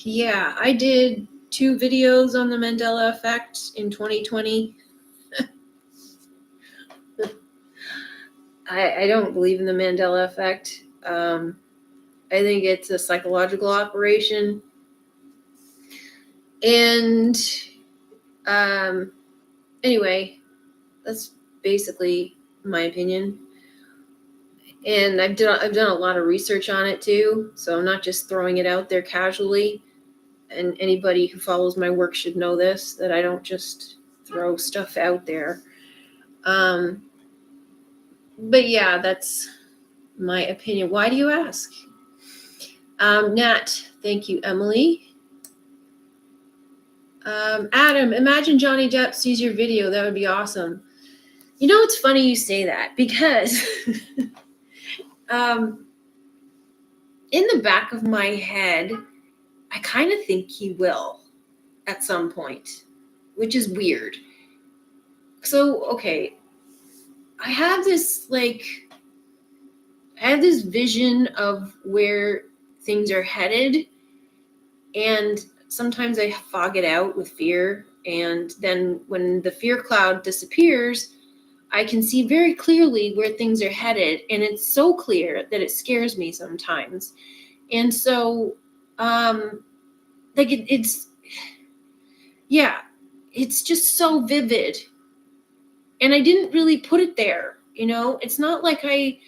Yeah, I did 2 videos on the Mandela effect in 2020. I don't believe in the Mandela effect. I think it's a psychological operation. And anyway, that's basically my opinion. And I've done a lot of research on it too, so I'm not just throwing it out there casually. And anybody who follows my work should know this, that I don't just throw stuff out there. But yeah, that's my opinion. Why do you ask? Nat, thank you, Emily. Adam, imagine Johnny Depp sees your video. That would be awesome. You know, it's funny you say that because in the back of my head, I kind of think he will at some point, which is weird. So, okay, I have this vision of where things are headed, and sometimes I fog it out with fear, and then when the fear cloud disappears, I can see very clearly where things are headed, and it's so clear that it scares me sometimes. And so it's just so vivid, and I didn't really put it there. It's not like I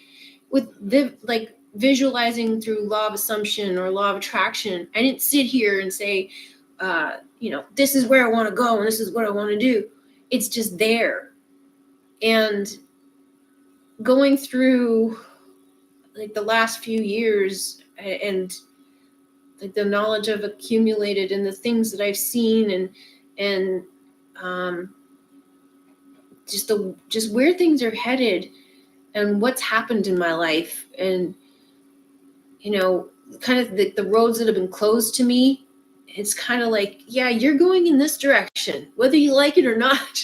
visualizing through law of assumption or law of attraction. I didn't sit here and say, this is where I want to go and this is what I want to do. It's just there. And going through the last few years and the knowledge I've accumulated and the things that I've seen and just where things are headed and what's happened in my life, and kind of the roads that have been closed to me, it's kind of like, yeah, you're going in this direction, whether you like it or not.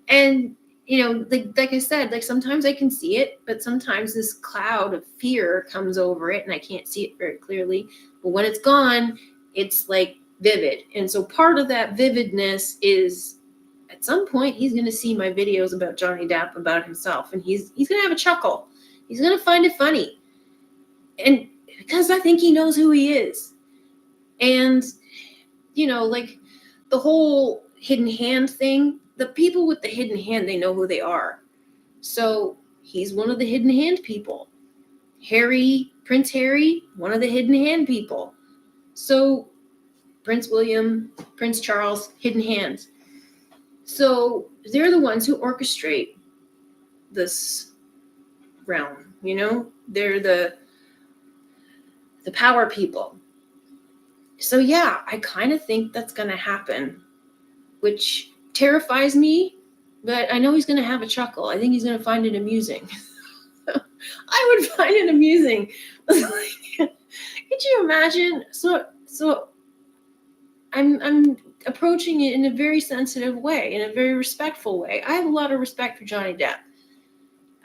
and like I said, sometimes I can see it, but sometimes this cloud of fear comes over it and I can't see it very clearly. But when it's gone, it's vivid. And so part of that vividness is, at some point, he's going to see my videos about Johnny Depp, about himself, and he's going to have a chuckle. He's going to find it funny. And because I think he knows who he is. And, the whole hidden hand thing, the people with the hidden hand, they know who they are. So he's one of the hidden hand people. Prince Harry, one of the hidden hand people. So Prince William, Prince Charles, hidden hands. So they're the ones who orchestrate this realm, they're the power people. So yeah, I kind of think that's going to happen, which terrifies me, but I know he's going to have a chuckle. I think he's going to find it amusing. I would find it amusing. Could you imagine? So I'm approaching it in a very sensitive way, in a very respectful way. I have a lot of respect for Johnny Depp.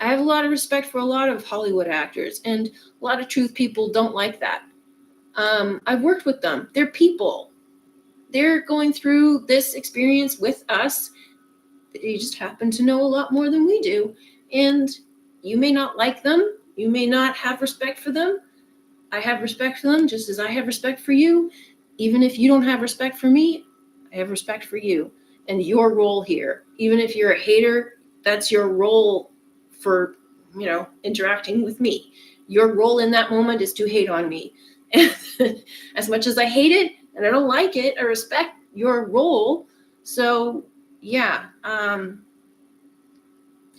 I have a lot of respect for a lot of Hollywood actors, and a lot of truth people don't like that. I've worked with them. They're people. They're going through this experience with us. They just happen to know a lot more than we do. And you may not like them. You may not have respect for them. I have respect for them just as I have respect for you. Even if you don't have respect for me, I have respect for you and your role here. Even if you're a hater, that's your role for, interacting with me. Your role in that moment is to hate on me. As much as I hate it and I don't like it, I respect your role. So yeah.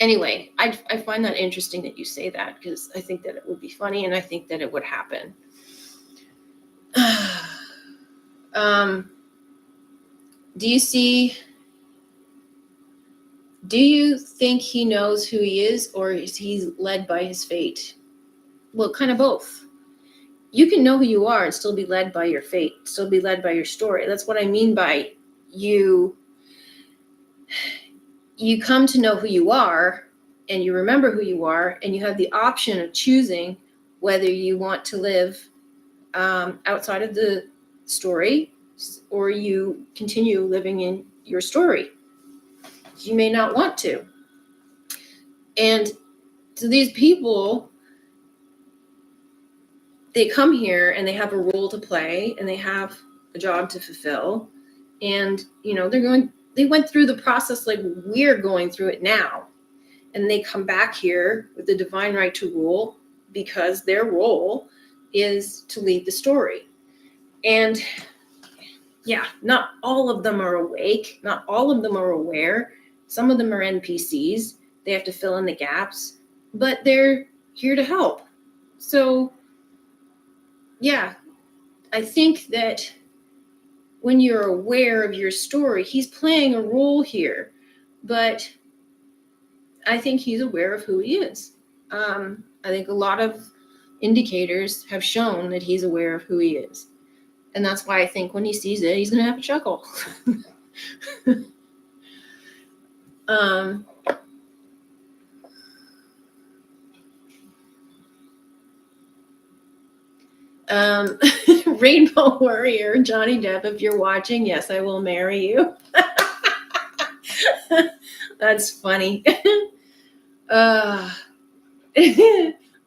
Anyway, I find that interesting that you say that, because I think that it would be funny and I think that it would happen. Do you think he knows who he is, or is he led by his fate? Well, kind of both. You can know who you are and still be led by your fate, still be led by your story. That's what I mean by you come to know who you are and you remember who you are, and you have the option of choosing whether you want to live outside of the story or you continue living in your story. You may not want to. And so these people, they come here and they have a role to play and they have a job to fulfill. And, they went through the process like we're going through it now. And they come back here with the divine right to rule because their role is to lead the story. And yeah, not all of them are awake. Not all of them are aware. Some of them are NPCs. They have to fill in the gaps, but they're here to help. So yeah, I think that when you're aware of your story, he's playing a role here, but I think he's aware of who he is. I think a lot of indicators have shown that he's aware of who he is. And that's why I think when he sees it, he's going to have a chuckle. Rainbow Warrior, Johnny Depp, if you're watching, yes, I will marry you. That's funny.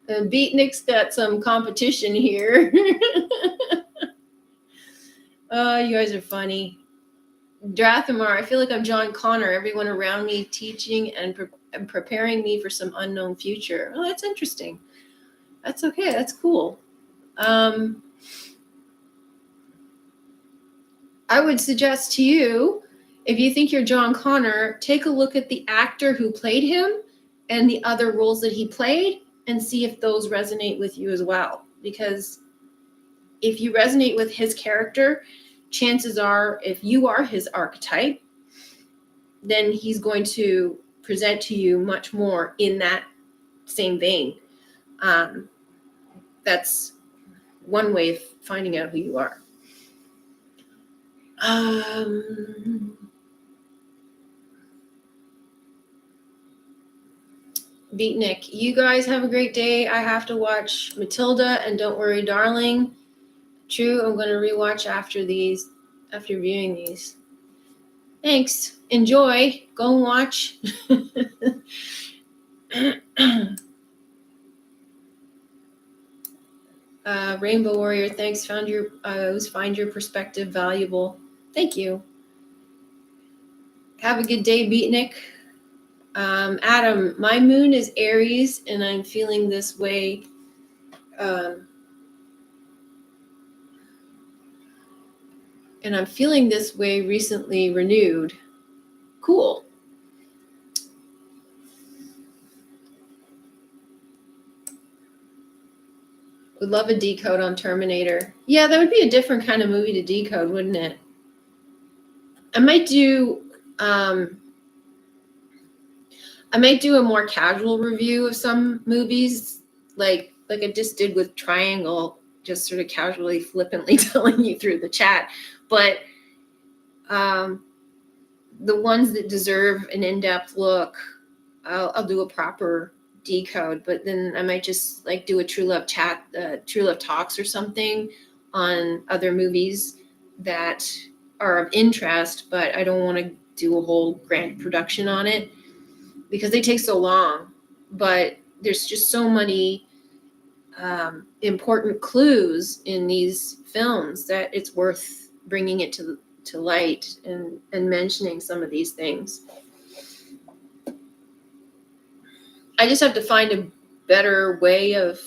Beatnik's got some competition here. You guys are funny. Drathamar, I feel like I'm John Connor. Everyone around me teaching and preparing me for some unknown future. Oh, that's interesting. That's okay. That's cool. I would suggest to you, if you think you're John Connor, take a look at the actor who played him and the other roles that he played and see if those resonate with you as well. Because if you resonate with his character, chances are, if you are his archetype, then he's going to present to you much more in that same vein. That's one way of finding out who you are. Beatnik, you guys have a great day. I have to watch Matilda and Don't Worry, Darling. True, I'm going to rewatch after viewing these. Thanks. Enjoy. Go and watch. Rainbow Warrior, thanks. I always find your perspective valuable. Thank you. Have a good day, Beatnik. Adam, my moon is Aries, and I'm feeling this way. And I'm feeling this way recently renewed. Cool. Would love a decode on Terminator. Yeah, that would be a different kind of movie to decode, wouldn't it? I might do a more casual review of some movies, like I just did with Triangle, just sort of casually, flippantly telling you through the chat. But the ones that deserve an in-depth look, I'll do a proper decode. But then I might just like do a TrueLove chat, TrueLove talks or something on other movies that are of interest, but I don't want to do a whole grand production on it because they take so long. But there's just so many important clues in these films that it's worth bringing it to light and mentioning some of these things. I just have to find a better way of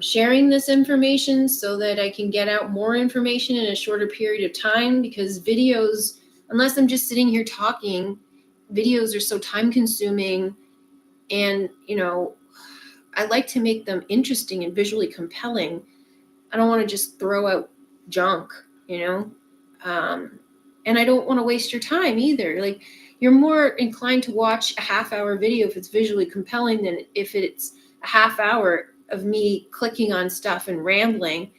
sharing this information so that I can get out more information in a shorter period of time, because videos, unless I'm just sitting here talking, videos are so time consuming, and I like to make them interesting and visually compelling. I don't want to just throw out junk, and I don't want to waste your time either. Like, you're more inclined to watch a half-hour video if it's visually compelling than if it's a half hour of me clicking on stuff and rambling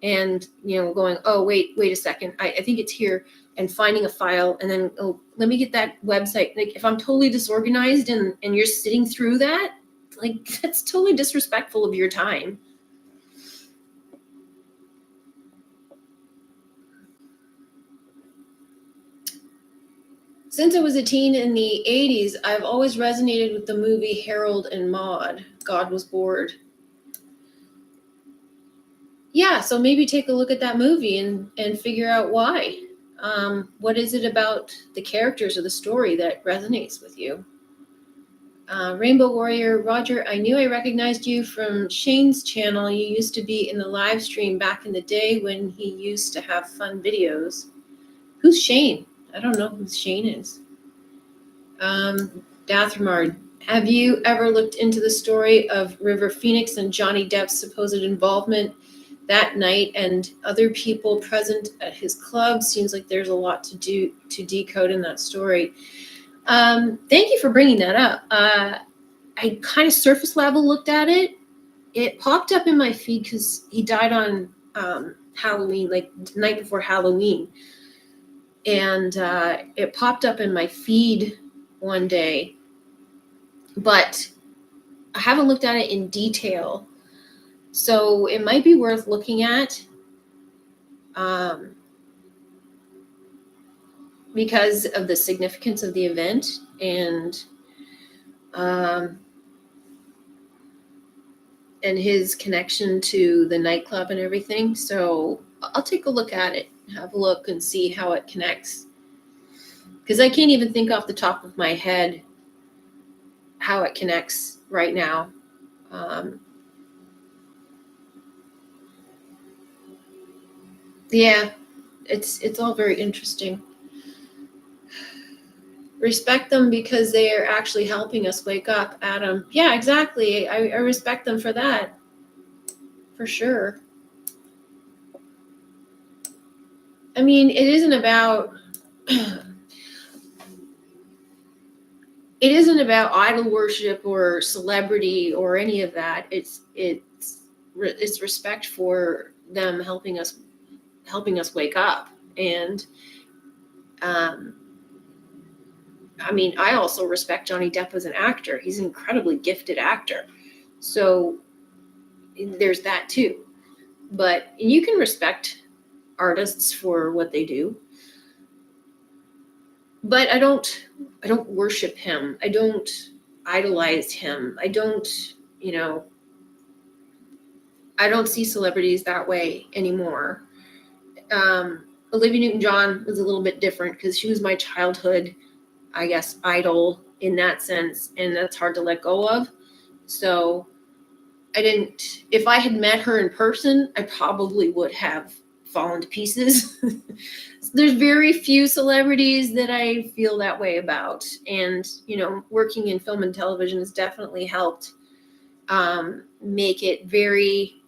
and, going, oh, wait a second. I think it's here, and finding a file, and then, oh, let me get that website. Like, if I'm totally disorganized and you're sitting through that, like, that's totally disrespectful of your time. Since I was a teen in the 80s, I've always resonated with the movie Harold and Maude. God was bored. Yeah, so maybe take a look at that movie and figure out why. What is it about the characters or the story that resonates with you? Rainbow Warrior, Roger, I knew I recognized you from Shane's channel. You used to be in the live stream back in the day when he used to have fun videos. Who's Shane? I don't know who Shane is. Dathramard, have you ever looked into the story of River Phoenix and Johnny Depp's supposed involvement that night, and other people present at his club. Seems like there's a lot to do to decode in that story. Thank you for bringing that up. I kind of surface level looked at it. It popped up in my feed because he died on Halloween, like the night before Halloween. And it popped up in my feed one day, but I haven't looked at it in detail. So it might be worth looking at because of the significance of the event and his connection to the nightclub and everything. So I'll take a look at it, have a look and see how it connects. Because I can't even think off the top of my head how it connects right now. Yeah, it's all very interesting. Respect them because they are actually helping us wake up, Adam. Yeah, exactly. I respect them for that. For sure. I mean, it isn't about idol worship or celebrity or any of that. It's respect for them helping us wake up. And I mean, I also respect Johnny Depp as an actor. He's an incredibly gifted actor. So there's that too. But you can respect artists for what they do. But I don't worship him. I don't idolize him. I don't, I don't see celebrities that way anymore. Olivia Newton-John was a little bit different because she was my childhood, I guess, idol in that sense, and that's hard to let go of. So if I had met her in person, I probably would have fallen to pieces. There's very few celebrities that I feel that way about. And, working in film and television has definitely helped make it very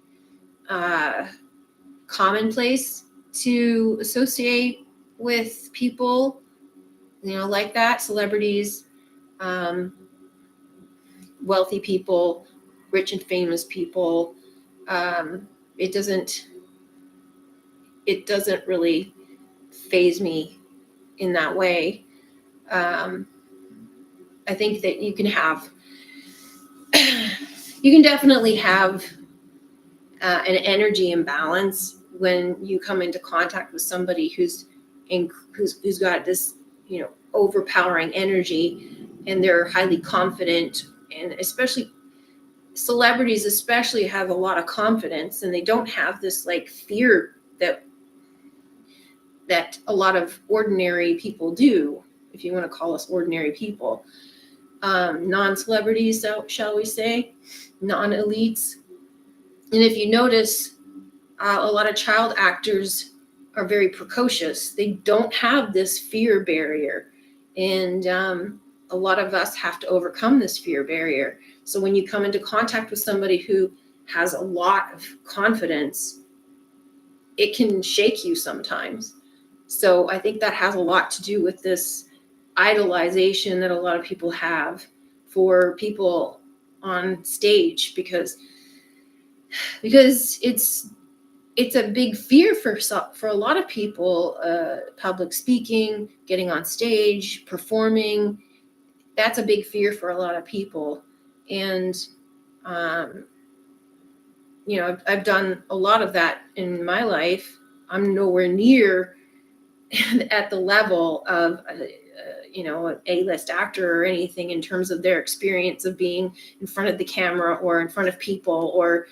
commonplace to associate with people, like that, celebrities, wealthy people, rich and famous people. It doesn't really faze me in that way. I think that you can definitely have an energy imbalance when you come into contact with somebody who's got this, overpowering energy, and they're highly confident, and especially celebrities especially have a lot of confidence, and they don't have this like fear that a lot of ordinary people do, if you want to call us ordinary people, non-celebrities, shall we say, non-elites. And if you notice, a lot of child actors are very precocious. They don't have this fear barrier. And a lot of us have to overcome this fear barrier. So when you come into contact with somebody who has a lot of confidence, it can shake you sometimes. So I think that has a lot to do with this idolization that a lot of people have for people on stage, because it's a big fear for a lot of people. Public speaking, getting on stage, performing, that's a big fear for a lot of people. And I've done a lot of that in my life. I'm nowhere near at the level of an A-list actor or anything in terms of their experience of being in front of the camera or in front of people, or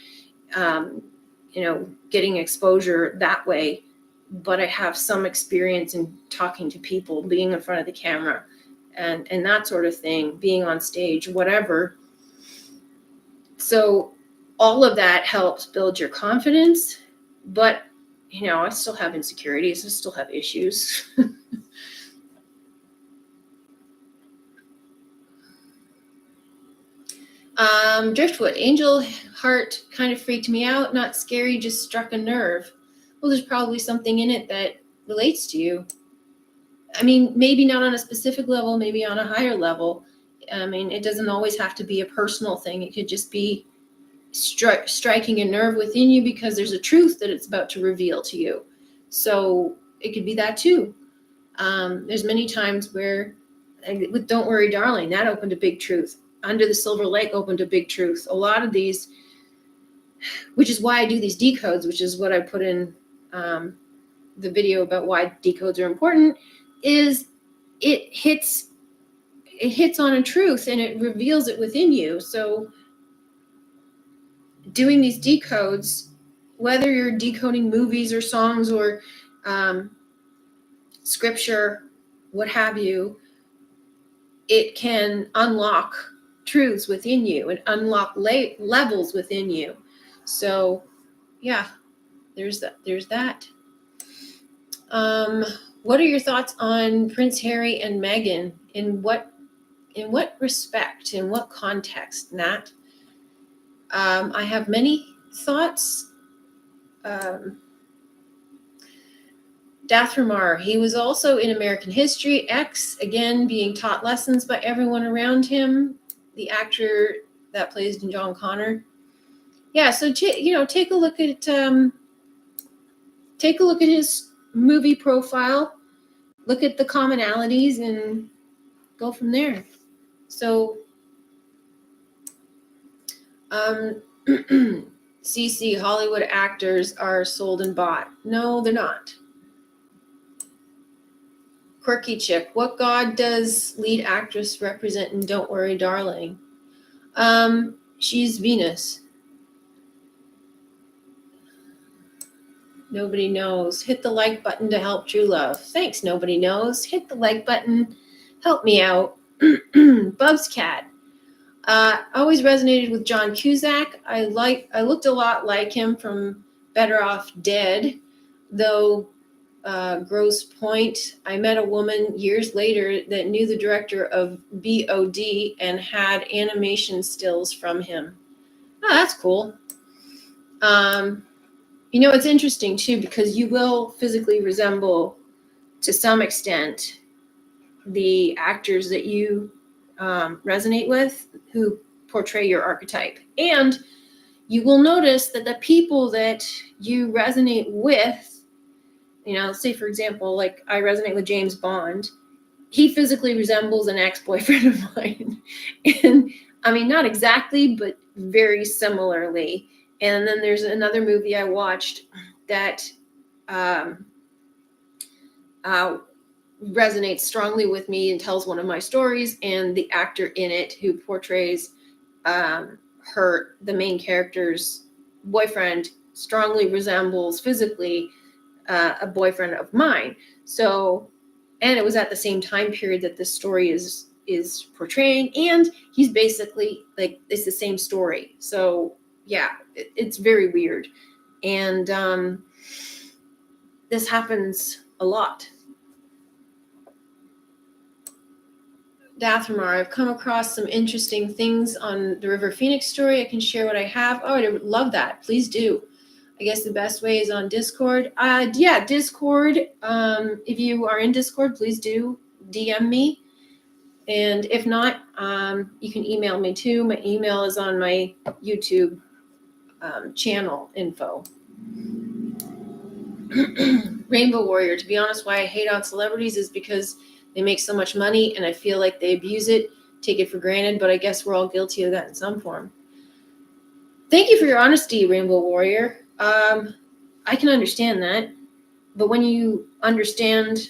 getting exposure that way. But I have some experience in talking to people, being in front of the camera, and that sort of thing, being on stage, whatever. So all of that helps build your confidence. But I still have insecurities. I still have issues. Driftwood, angel heart kind of freaked me out. Not scary, just struck a nerve. Well, there's probably something in it that relates to you. I mean, maybe not on a specific level, maybe on a higher level. I mean, it doesn't always have to be a personal thing. It could just be striking a nerve within you because there's a truth that it's about to reveal to you. So it could be that too. There's many times where, with Don't Worry, Darling, that opened a big truth. Under the Silver Lake opened a big truth. A lot of these, which is why I do these decodes, which is what I put in the video about why decodes are important, is it hits on a truth and it reveals it within you. So doing these decodes, whether you're decoding movies or songs or scripture, what have you, it can unlock truths within you and unlock levels within you. So yeah, there's that. What are your thoughts on Prince Harry and Meghan? In what respect? In what context, Nat? I have many thoughts. Dathramar, he was also in American History X, again being taught lessons by everyone around him. The actor that plays John Connor. Yeah, so take a look at his movie profile, look at the commonalities, and go from there. So, CC, Hollywood actors are sold and bought. No, they're not. Quirky Chick, what god does lead actress represent in Don't Worry, Darling? She's Venus. Nobody knows. Hit the like button to help TrueLove. Thanks, nobody knows. Hit the like button. Help me out. Bub's Cat. Always resonated with John Cusack. I looked a lot like him from Better Off Dead, though Grosse Point. I met a woman years later that knew the director of BOD and had animation stills from him. Oh, that's cool. It's interesting too, because you will physically resemble, to some extent, the actors that you resonate with who portray your archetype. And you will notice that the people that you resonate with, say for example, like I resonate with James Bond, he physically resembles an ex-boyfriend of mine. And I mean, not exactly, but very similarly. And then there's another movie I watched that resonates strongly with me and tells one of my stories, and the actor in it who portrays the main character's boyfriend strongly resembles physically a boyfriend of mine. So, and it was at the same time period that this story is portraying, and he's basically like, it's the same story. So yeah, it's very weird. And this happens a lot. Dathramar, I've come across some interesting things on the River Phoenix story. I can share what I have. Oh, I would love that. Please do. I guess the best way is on Discord. Yeah, Discord. If you are in Discord, please do DM me. And if not, you can email me too. My email is on my YouTube channel info. Rainbow Warrior, to be honest, why I hate on celebrities is because they make so much money and I feel like they abuse it, take it for granted, but I guess we're all guilty of that in some form. Thank you for your honesty, Rainbow Warrior. I can understand that, but when you understand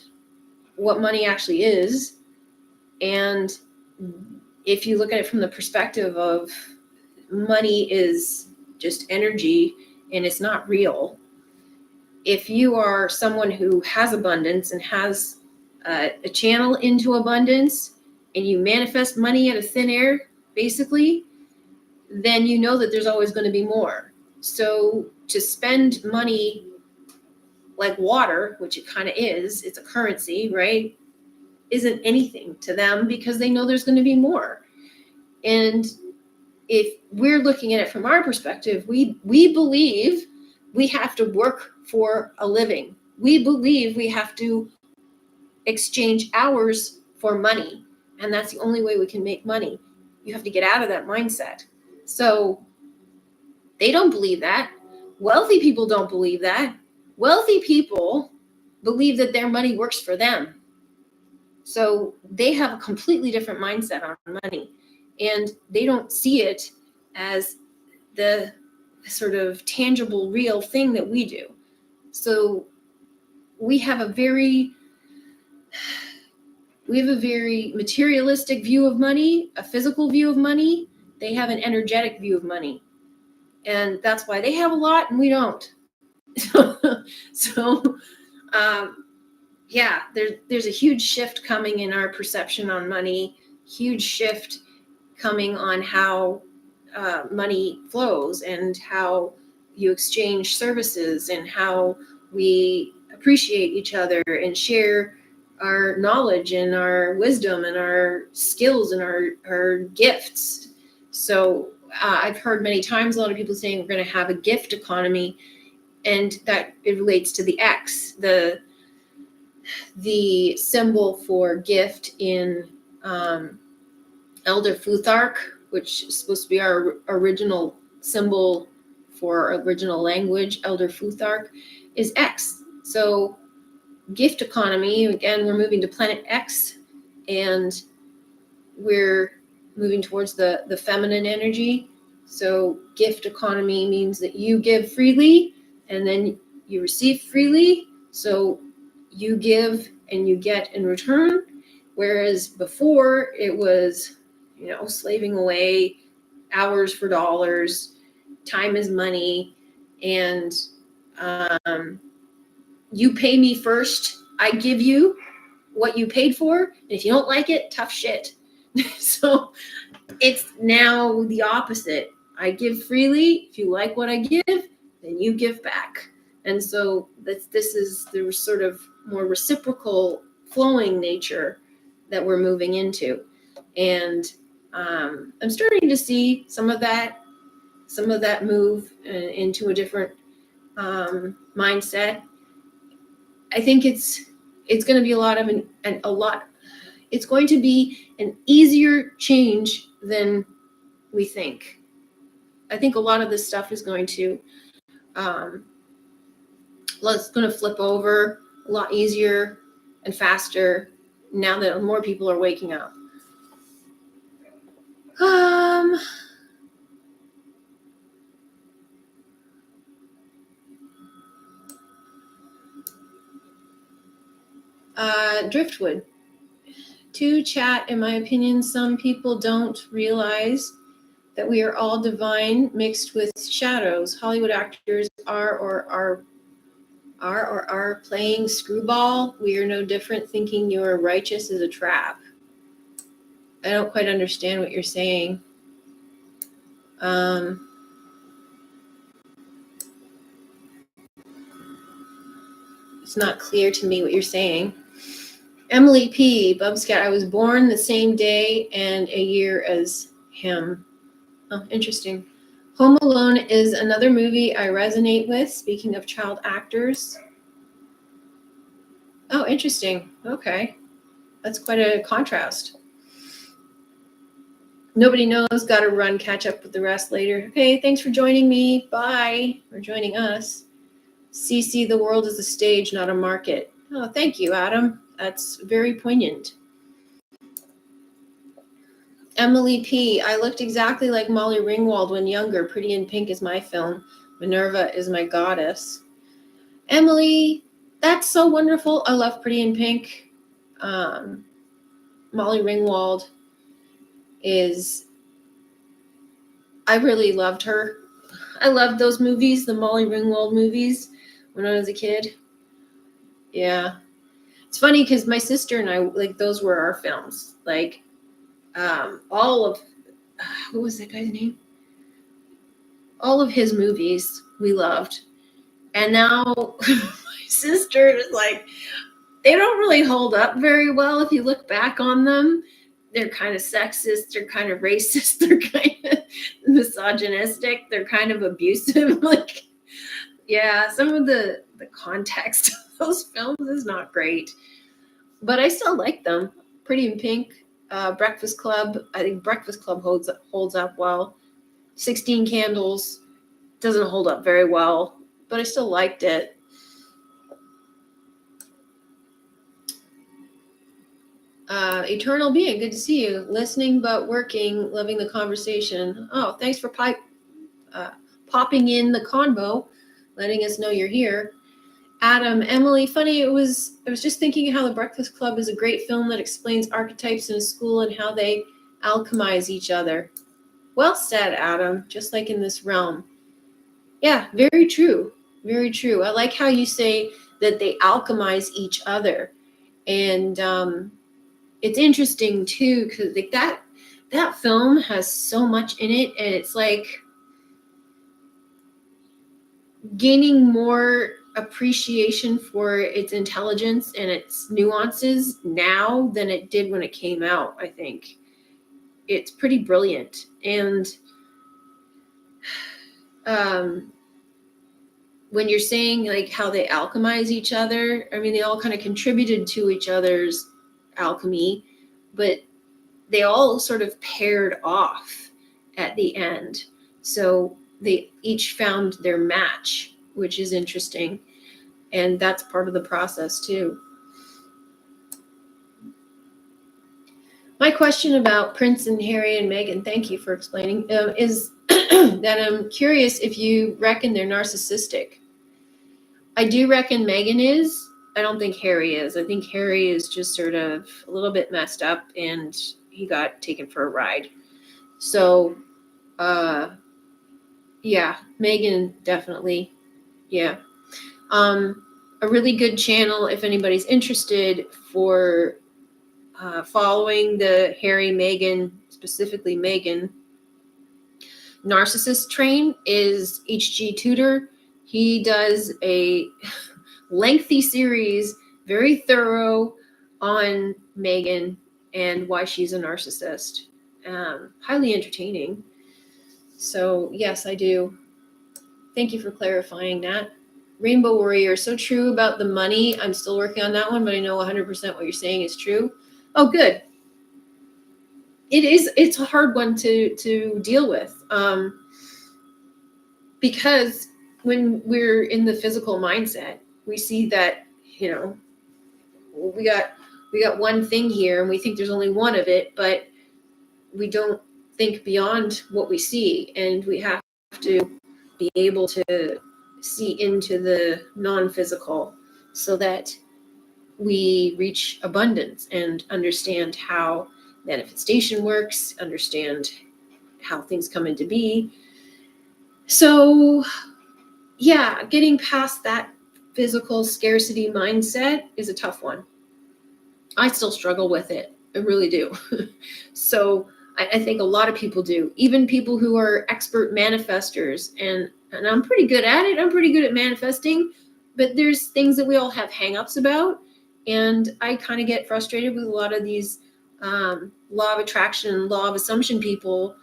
what money actually is, and if you look at it from the perspective of money is just energy and it's not real, if you are someone who has abundance and has a channel into abundance and you manifest money out of thin air, basically, then you know that there's always going to be more. So to spend money like water, which it kind of is, it's a currency, right, isn't anything to them because they know there's going to be more. And if we're looking at it from our perspective, we believe we have to work for a living. We believe we have to exchange hours for money, and that's the only way we can make money. You have to get out of that mindset. So they don't believe that. Wealthy people don't believe that. Wealthy people believe that their money works for them. So they have a completely different mindset on money, and they don't see it as the sort of tangible, real thing that we do. So we have a very materialistic view of money, a physical view of money. They have an energetic view of money. And that's why they have a lot and we don't. Yeah, there's a huge shift coming in our perception on money, huge shift coming on how money flows and how you exchange services and how we appreciate each other and share our knowledge and our wisdom and our skills and our gifts. So I've heard many times a lot of people saying we're going to have a gift economy, and that it relates to the X, the symbol for gift in Elder Futhark, which is supposed to be our original symbol for our original language. Elder Futhark is X. So gift economy, again, we're moving to planet X, and we're moving towards the feminine energy. So gift economy means that you give freely and then you receive freely. So you give and you get in return. Whereas before it was, slaving away, hours for dollars, time is money, and you pay me first, I give you what you paid for, and if you don't like it, tough shit. So it's now the opposite. I give freely. If you like what I give, then you give back. And so this is the sort of more reciprocal flowing nature that we're moving into. And I'm starting to see some of that move into a different mindset. I think it's going to be it's going to be an easier change than we think. I think a lot of this stuff is going to flip over a lot easier and faster now that more people are waking up. Driftwood. To chat, in my opinion, some people don't realize that we are all divine mixed with shadows. Hollywood actors are playing screwball. We are no different. Thinking you are righteous is a trap. I don't quite understand what you're saying. It's not clear to me what you're saying. Emily P. Bubscat, I was born the same day and a year as him. Oh, interesting. Home Alone is another movie I resonate with. Speaking of child actors. Oh, interesting. Okay. That's quite a contrast. Nobody knows. Got to run, catch up with the rest later. Okay, thanks for joining me. Bye. For joining us. CC, the world is a stage, not a market. Oh, thank you, Adam. That's very poignant. Emily P. I looked exactly like Molly Ringwald when younger. Pretty in Pink is my film. Minerva is my goddess. Emily, that's so wonderful. I love Pretty in Pink. Molly Ringwald I really loved her. I loved those movies, the Molly Ringwald movies, when I was a kid. Yeah. It's funny because my sister and I, those were our films. All of, what was that guy's name? All of his movies we loved. And now my sister is they don't really hold up very well if you look back on them. they're kind of sexist, they're kind of racist, they're kind of misogynistic, they're kind of abusive. Like, yeah, some of the context of those films is not great, but I still like them. Pretty in Pink, Breakfast Club. I think Breakfast Club holds up well. 16 Candles doesn't hold up very well, but I still liked it. Eternal Being, good to see you. Listening but working, loving the conversation. Oh, thanks for popping in the convo, letting us know you're here. Adam, Emily, funny, I was just thinking how The Breakfast Club is a great film that explains archetypes in a school and how they alchemize each other. Well said, Adam, just like in this realm. Yeah, very true. Very true. I like how you say that they alchemize each other. And it's interesting too, because like that film has so much in it, and it's like gaining more appreciation for its intelligence and its nuances now than it did when it came out. I think it's pretty brilliant. And when you're saying like how they alchemize each other, I mean, they all kind of contributed to each other's alchemy, but they all sort of paired off at the end. So they each found their match, which is interesting. And that's part of the process too. My question about Prince and Harry and Meghan, thank you for explaining, is that I'm curious if you reckon they're narcissistic. I do reckon Meghan is. I don't think Harry is. I think Harry is just sort of a little bit messed up and he got taken for a ride. So, yeah, Meghan definitely. Yeah. A really good channel if anybody's interested for following the Harry, Meghan, specifically Meghan narcissist train is HG Tutor. He does a lengthy series, very thorough, on Meghan and why she's a narcissist. Highly entertaining. So yes, I do. Thank you for clarifying that. Rainbow Warrior, so true about the money. I'm still working on that one, but I know 100% what you're saying is true. Oh, good. It is. It's a hard one to deal with, because when we're in the physical mindset, we see that, you know, we got one thing here and we think there's only one of it, but we don't think beyond what we see, and we have to be able to see into the non-physical so that we reach abundance and understand how manifestation works, understand how things come into be. So yeah, getting past that physical scarcity mindset is a tough one. I still struggle with it. I really do. So I think a lot of people do, even people who are expert manifestors, and I'm pretty good at it. I'm pretty good at manifesting, but there's things that we all have hangups about. And I kind of get frustrated with a lot of these law of attraction, law of assumption people.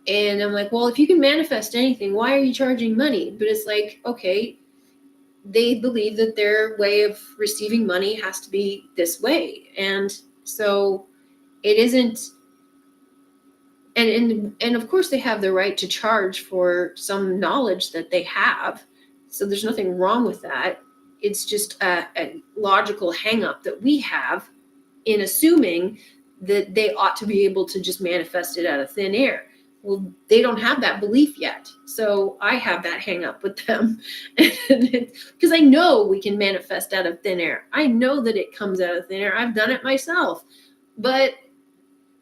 And I'm like, well, if you can manifest anything, why are you charging money? But it's like, okay, they believe that their way of receiving money has to be this way. And so it isn't. And of course they have the right to charge for some knowledge that they have. So there's nothing wrong with that. It's just a logical hang-up that we have in assuming that they ought to be able to just manifest it out of thin air. Well, they don't have that belief yet. So I have that hang up with them because I know we can manifest out of thin air. I know that it comes out of thin air. I've done it myself, but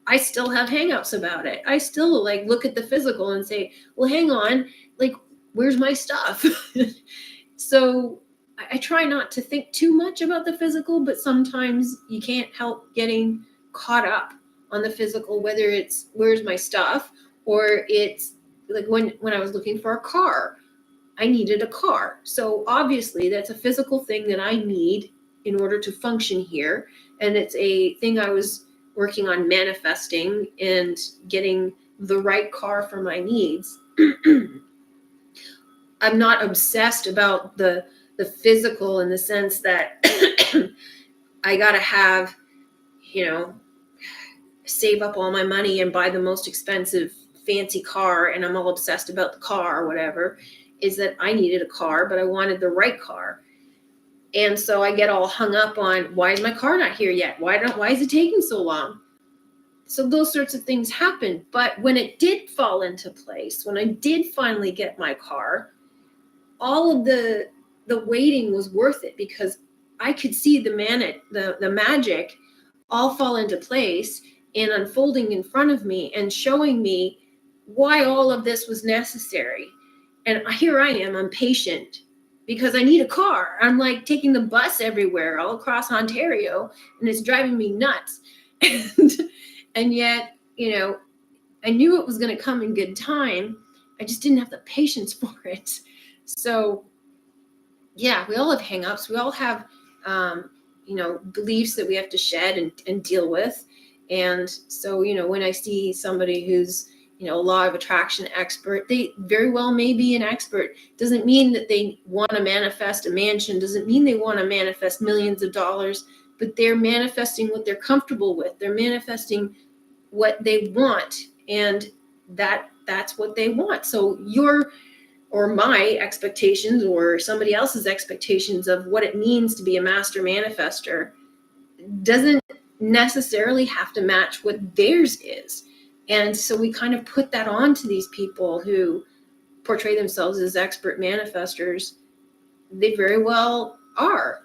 I still have hangups about it. I still like look at the physical and say, well, hang on, like, where's my stuff? So I try not to think too much about the physical, but sometimes you can't help getting caught up on the physical, whether it's where's my stuff, or it's like when I was looking for a car, I needed a car. So obviously that's a physical thing that I need in order to function here. And it's a thing I was working on manifesting and getting the right car for my needs. I'm not obsessed about the physical in the sense that I gotta have, save up all my money and buy the most expensive fancy car, and I'm all obsessed about the car or whatever. Is that I needed a car, but I wanted the right car. And so I get all hung up on, why is my car not here yet? Why is it taking so long? So those sorts of things happen. But when it did fall into place, when I did finally get my car, all of the waiting was worth it, because I could see the magic all fall into place and unfolding in front of me and showing me why all of this was necessary. And here I am, I'm patient because I need a car. I'm like taking the bus everywhere all across Ontario, and it's driving me nuts. And yet, I knew it was going to come in good time. I just didn't have the patience for it. So yeah, we all have hangups. We all have, beliefs that we have to shed and deal with. And so, when I see somebody who's, a law of attraction expert, they very well may be an expert. Doesn't mean that they want to manifest a mansion. Doesn't mean they want to manifest millions of dollars, but they're manifesting what they're comfortable with. They're manifesting what they want, and that's what they want. So or my expectations or somebody else's expectations of what it means to be a master manifester doesn't necessarily have to match what theirs is. And so we kind of put that on to these people who portray themselves as expert manifestors. They very well are.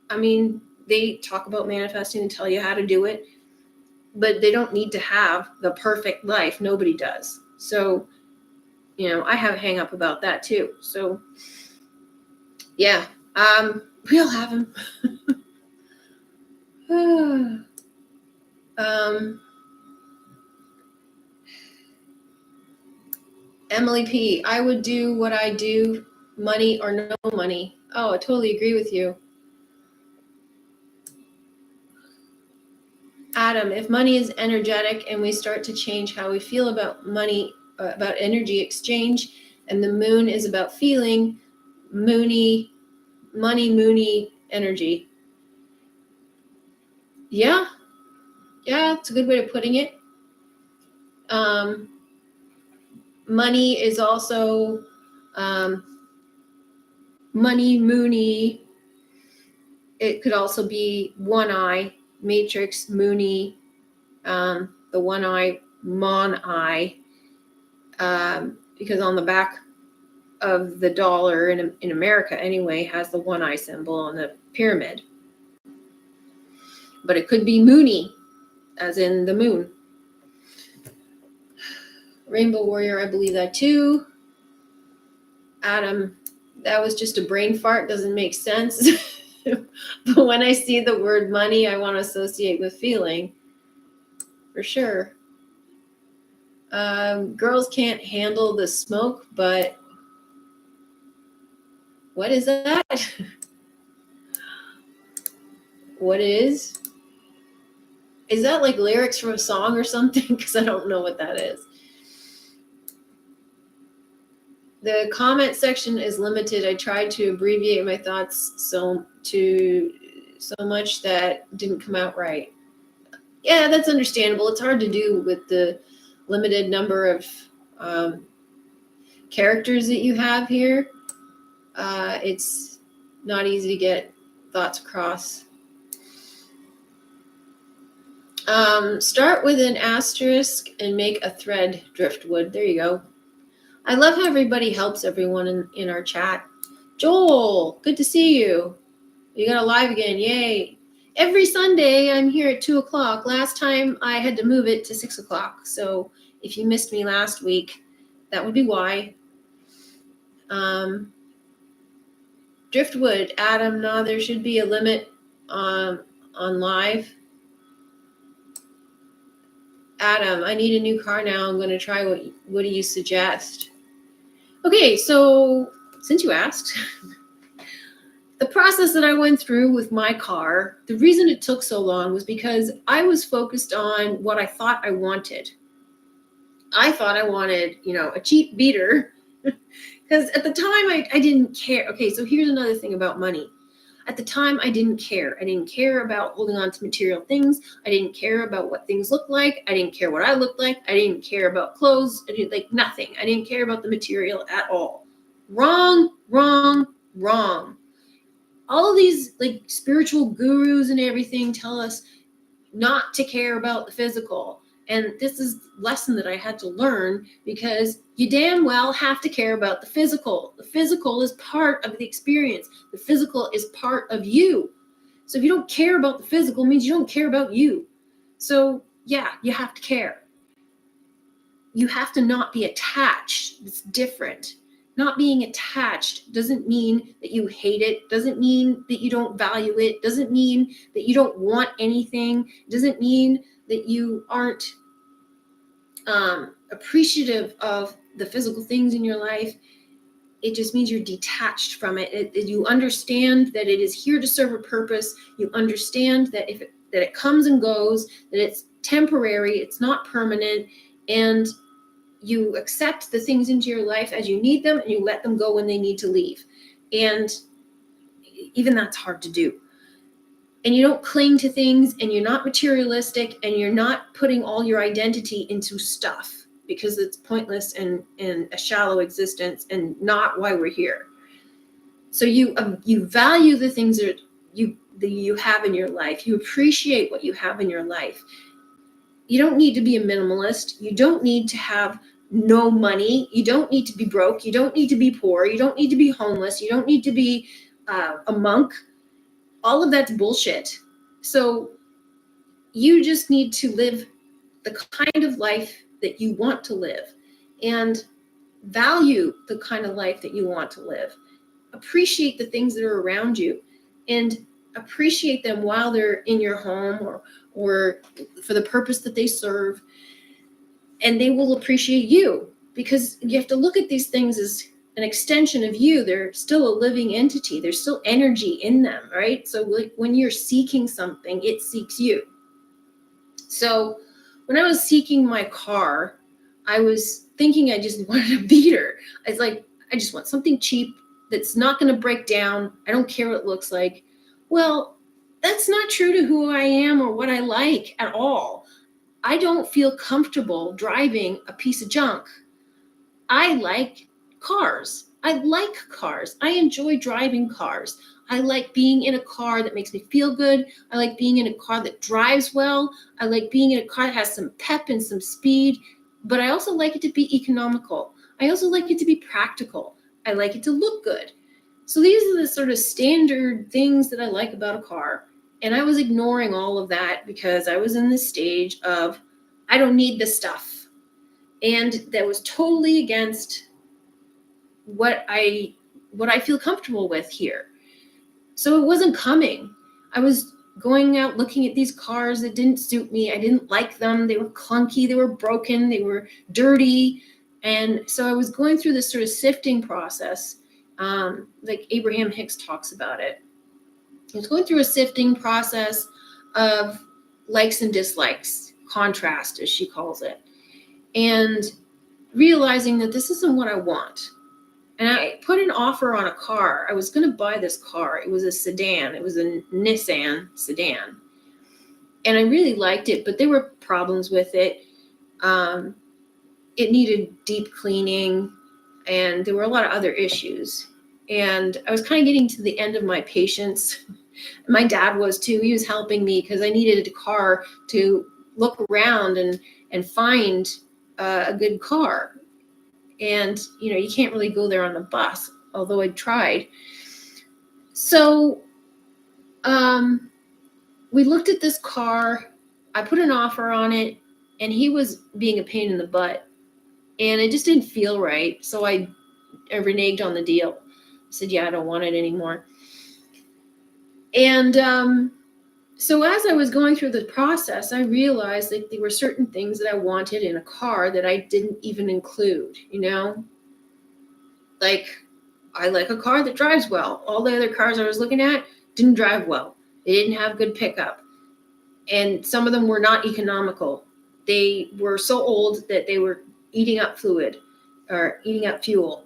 I mean, they talk about manifesting and tell you how to do it, but they don't need to have the perfect life. Nobody does. So, I have a hang up about that too. So yeah, we all have them. Emily P, I would do what I do, money or no money. Oh, I totally agree with you. Adam, if money is energetic and we start to change how we feel about money, about energy exchange, and the moon is about feeling, moony energy. Yeah, it's a good way of putting it. Money is also money, moony. It could also be one eye, matrix, moony, the one eye, mon eye, because on the back of the dollar in America anyway has the one eye symbol on the pyramid. But it could be moony, as in the moon. Rainbow Warrior, I believe that too. Adam, that was just a brain fart, doesn't make sense. But when I see the word money, I want to associate with feeling, for sure. Girls can't handle the smoke, but what is that? What is? Is that like lyrics from a song or something? Because I don't know what that is. The comment section is limited. I tried to abbreviate my thoughts so much that didn't come out right. Yeah, that's understandable. It's hard to do with the limited number of characters that you have here. It's not easy to get thoughts across. Start with an asterisk and make a thread, driftwood. There you go. I love how everybody helps everyone in our chat. Joel, good to see you. You got a live again. Yay. Every Sunday, I'm here at 2:00. Last time I had to move it to 6:00. So if you missed me last week, that would be why. Driftwood, Adam, no, there should be a limit on live. Adam, I need a new car now. I'm going to try what do you suggest? Okay, so since you asked, the process that I went through with my car, the reason it took so long was because I was focused on what I thought I wanted. I thought I wanted, a cheap beater, because at the time I didn't care. Okay, so here's another thing about money. At the time, I didn't care. I didn't care about holding on to material things. I didn't care about what things looked like. I didn't care what I looked like. I didn't care about clothes. I didn't like nothing. I didn't care about the material at all. Wrong, wrong, wrong. All of these like spiritual gurus and everything tell us not to care about the physical. And this is a lesson that I had to learn, because you damn well have to care about the physical. The physical is part of the experience. The physical is part of you. So if you don't care about the physical, it means you don't care about you. So yeah, you have to care. You have to not be attached. It's different. Not being attached doesn't mean that you hate it, doesn't mean that you don't value it, doesn't mean that you don't want anything, doesn't mean that you aren't appreciative of the physical things in your life. It just means you're detached from it. You understand that it is here to serve a purpose. You understand that that it comes and goes, that it's temporary, it's not permanent, and you accept the things into your life as you need them, and you let them go when they need to leave. And even that's hard to do. And you don't cling to things, and you're not materialistic, and you're not putting all your identity into stuff, because it's pointless and a shallow existence and not why we're here. So you value the things that you have in your life. You appreciate what you have in your life. You don't need to be a minimalist. You don't need to have no money. You don't need to be broke. You don't need to be poor. You don't need to be homeless. You don't need to be a monk. All of that's bullshit. So you just need to live the kind of life that you want to live, and value the kind of life that you want to live. Appreciate the things that are around you, and appreciate them while they're in your home, or for the purpose that they serve, and they will appreciate you, because you have to look at these things as an extension of you. They're still a living entity. There's still energy in them, right? So like when you're seeking something, it seeks you. So when I was seeking my car, I was thinking I just wanted a beater. I was like, I just want something cheap that's not going to break down. I don't care what it looks like. Well, that's not true to who I am or what I like at all. I don't feel comfortable driving a piece of junk. I like cars. I like cars. I enjoy driving cars. I like being in a car that makes me feel good. I like being in a car that drives well. I like being in a car that has some pep and some speed, but I also like it to be economical. I also like it to be practical. I like it to look good. So these are the sort of standard things that I like about a car. And I was ignoring all of that because I was in this stage of, I don't need this stuff. And that was totally against what I feel comfortable with here. So it wasn't coming. I was going out looking at these cars that didn't suit me. I didn't like them. They were clunky. They were broken. They were dirty. And so I was going through this sort of sifting process, like Abraham Hicks talks about it. I was going through a sifting process of likes and dislikes, contrast, as she calls it, and realizing that this isn't what I want. And I put an offer on a car. I was going to buy this car. It was a sedan. It was a Nissan sedan. And I really liked it, but there were problems with it. It needed deep cleaning, and there were a lot of other issues. And I was kind of getting to the end of my patience. My dad was too. He was helping me because I needed a car to look around and find a good car. And, you can't really go there on the bus, although I tried. So we looked at this car. I put an offer on it, and he was being a pain in the butt. And it just didn't feel right. So I reneged on the deal. I said, yeah, I don't want it anymore. And so as I was going through the process, I realized that there were certain things that I wanted in a car that I didn't even include, like I like a car that drives well. All the other cars I was looking at didn't drive well. They didn't have good pickup. And some of them were not economical. They were so old that they were eating up fluid or eating up fuel.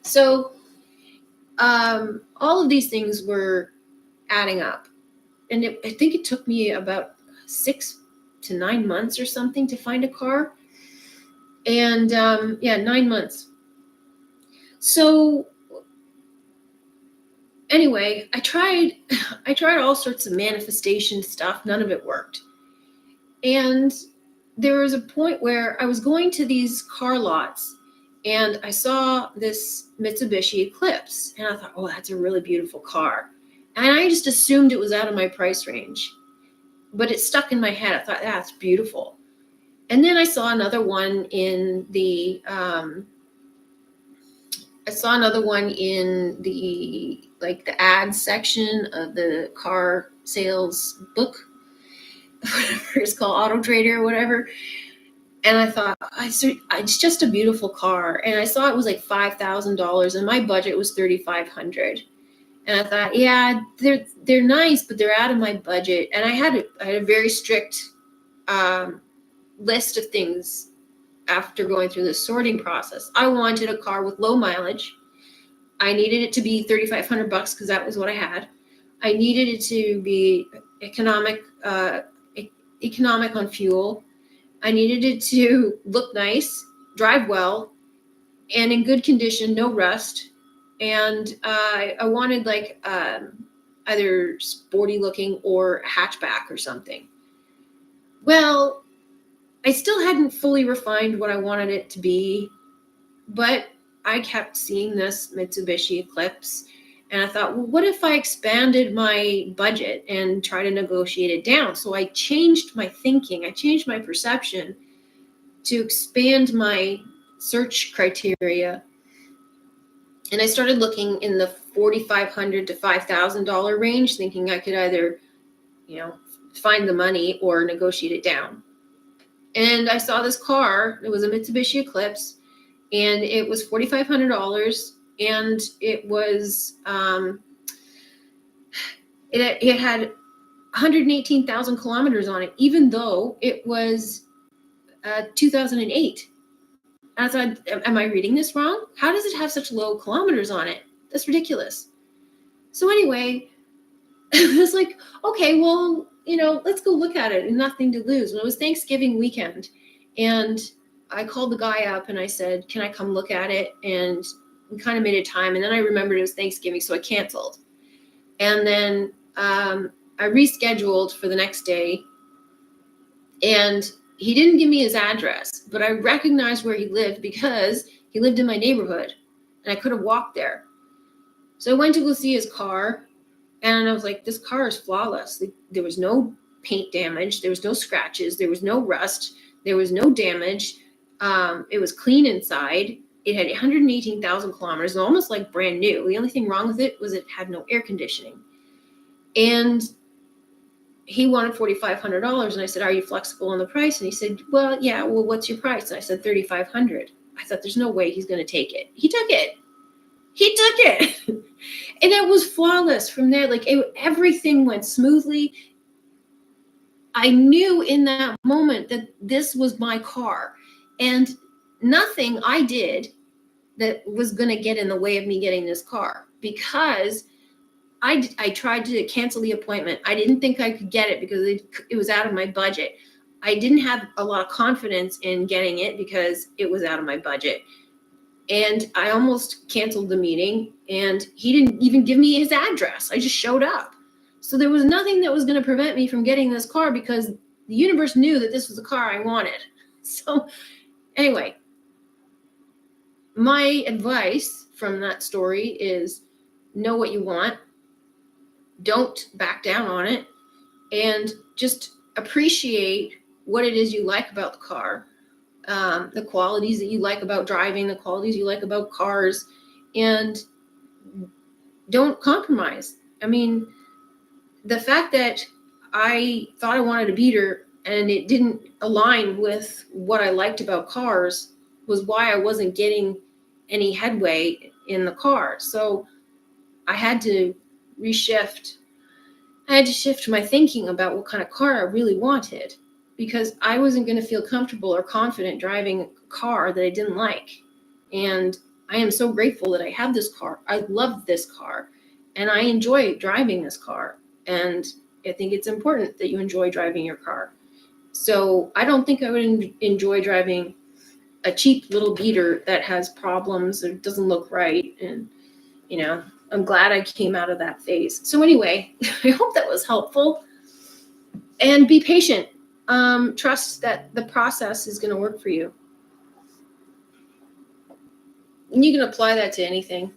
So all of these things were adding up. And I think it took me about 6 to 9 months or something to find a car. And 9 months. So anyway, I tried all sorts of manifestation stuff. None of it worked. And there was a point where I was going to these car lots and I saw this Mitsubishi Eclipse and I thought, oh, that's a really beautiful car. And I just assumed it was out of my price range, but it stuck in my head. I thought, that's beautiful. And then I saw another one in the the ads section of the car sales book, whatever it's called, Auto Trader or whatever. And I thought, it's just a beautiful car. And I saw it was like $5,000 and my budget was $3,500. And I thought, yeah, they're nice, but they're out of my budget. And I had a very strict list of things after going through the sorting process. I wanted a car with low mileage. I needed it to be $3,500 because that was what I had. I needed it to be economic on fuel. I needed it to look nice, drive well, and in good condition, no rust. And I wanted either sporty looking or a hatchback or something. Well, I still hadn't fully refined what I wanted it to be, but I kept seeing this Mitsubishi Eclipse. And I thought, well, what if I expanded my budget and try to negotiate it down? So I changed my thinking. I changed my perception to expand my search criteria. And I started looking in the $4,500 to $5,000 range, thinking I could either, find the money or negotiate it down. And I saw this car. It was a Mitsubishi Eclipse, and it was $4,500. And it was it had 118,000 kilometers on it, even though it was 2008. And I thought, am I reading this wrong? How does it have such low kilometers on it? That's ridiculous. So anyway, I was like, okay, well, let's go look at it and nothing to lose. And it was Thanksgiving weekend. And I called the guy up and I said, can I come look at it? And we kind of made a time. And then I remembered it was Thanksgiving, so I canceled. And then I rescheduled for the next day. And he didn't give me his address, but I recognized where he lived because he lived in my neighborhood and I could have walked there. So I went to go see his car and I was like, this car is flawless. There was no paint damage. There was no scratches. There was no rust. There was no damage. It was clean inside. It had 118,000 kilometers, almost like brand new. The only thing wrong with it was it had no air conditioning. And he wanted $4,500. And I said, are you flexible on the price? And he said, well, yeah, well, what's your price? And I said, $3,500. I thought, there's no way he's going to take it. He took it. And it was flawless from there. Everything went smoothly. I knew in that moment that this was my car and nothing I did that was going to get in the way of me getting this car, because I tried to cancel the appointment. I didn't think I could get it because it was out of my budget. I didn't have a lot of confidence in getting it because it was out of my budget. And I almost canceled the meeting, and he didn't even give me his address. I just showed up. So there was nothing that was going to prevent me from getting this car because the universe knew that this was the car I wanted. So anyway, my advice from that story is know what you want. Don't back down on it, and just appreciate what it is you like about the car, the qualities that you like about driving, the qualities you like about cars, and don't compromise. I mean, the fact that I thought I wanted a beater and it didn't align with what I liked about cars was why I wasn't getting any headway in the car. So I had to shift my thinking about what kind of car I really wanted, because I wasn't going to feel comfortable or confident driving a car that I didn't like. And I am so grateful that I have this car. I love this car and I enjoy driving this car. And I think it's important that you enjoy driving your car. So I don't think I would enjoy driving a cheap little beater that has problems or doesn't look right. And, I'm glad I came out of that phase. So anyway, I hope that was helpful. And be patient. Trust that the process is going to work for you. And you can apply that to anything.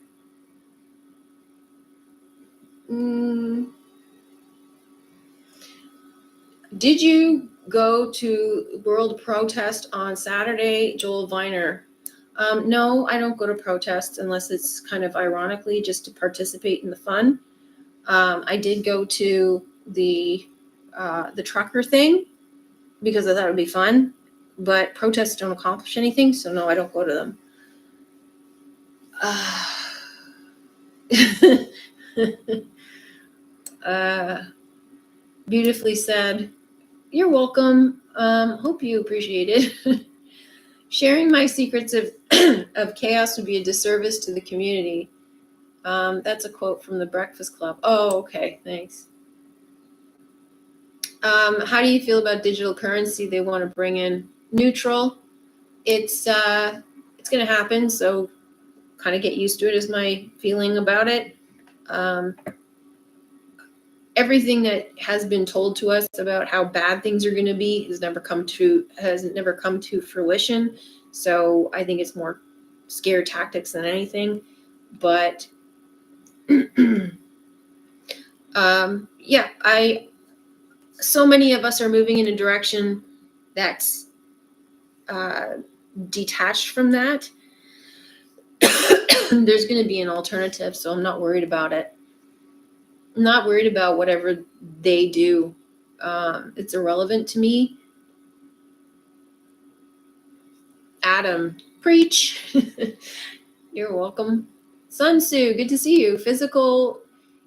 Did you go to World Protest on Saturday, Joel Viner? No, I don't go to protests unless it's kind of ironically just to participate in the fun. I did go to the trucker thing because I thought it would be fun, but protests don't accomplish anything, so no, I don't go to them. Beautifully said. You're welcome. Hope you appreciate it. Sharing my secrets of chaos would be a disservice to the community. That's a quote from the Breakfast Club. Oh, okay. Thanks. How do you feel about digital currency they want to bring in? Neutral. It's going to happen, so kind of get used to it is my feeling about it. Everything that has been told to us about how bad things are going to be has never come to fruition. So I think it's more scare tactics than anything. But so many of us are moving in a direction that's detached from that. There's going to be an alternative, so I'm not worried about it. I'm not worried about whatever they do. It's irrelevant to me. Adam, preach. You're welcome. Sun Tzu, good to see you. Physical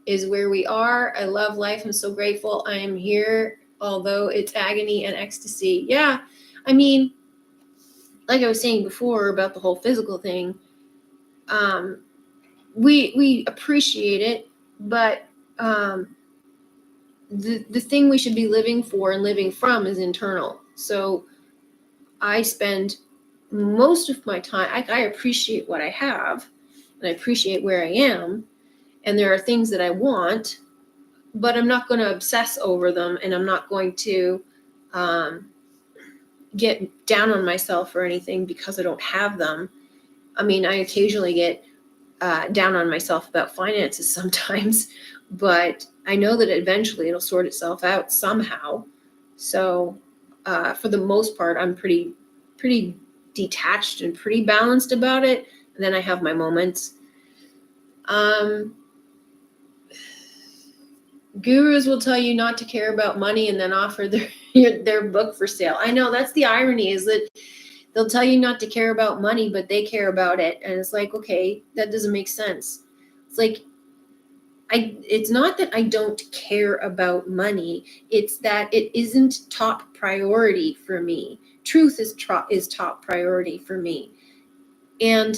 is where we are. I love life. I'm so grateful I am here, although it's agony and ecstasy. Yeah, I mean, like I was saying before about the whole physical thing, we appreciate it, but the thing we should be living for and living from is internal. So I spend most of my time, I appreciate what I have, and I appreciate where I am, and there are things that I want, but I'm not going to obsess over them, and I'm not going to get down on myself or anything because I don't have them. I mean, I occasionally get down on myself about finances sometimes, but I know that eventually it'll sort itself out somehow. So for the most part, I'm pretty detached and pretty balanced about it. And then I have my moments. Gurus will tell you not to care about money and then offer their book for sale. I know, that's the irony, is that they'll tell you not to care about money, but they care about it. And it's like, okay, that doesn't make sense. It's like, it's not that I don't care about money. It's that it isn't top priority for me. Truth is top priority for me. And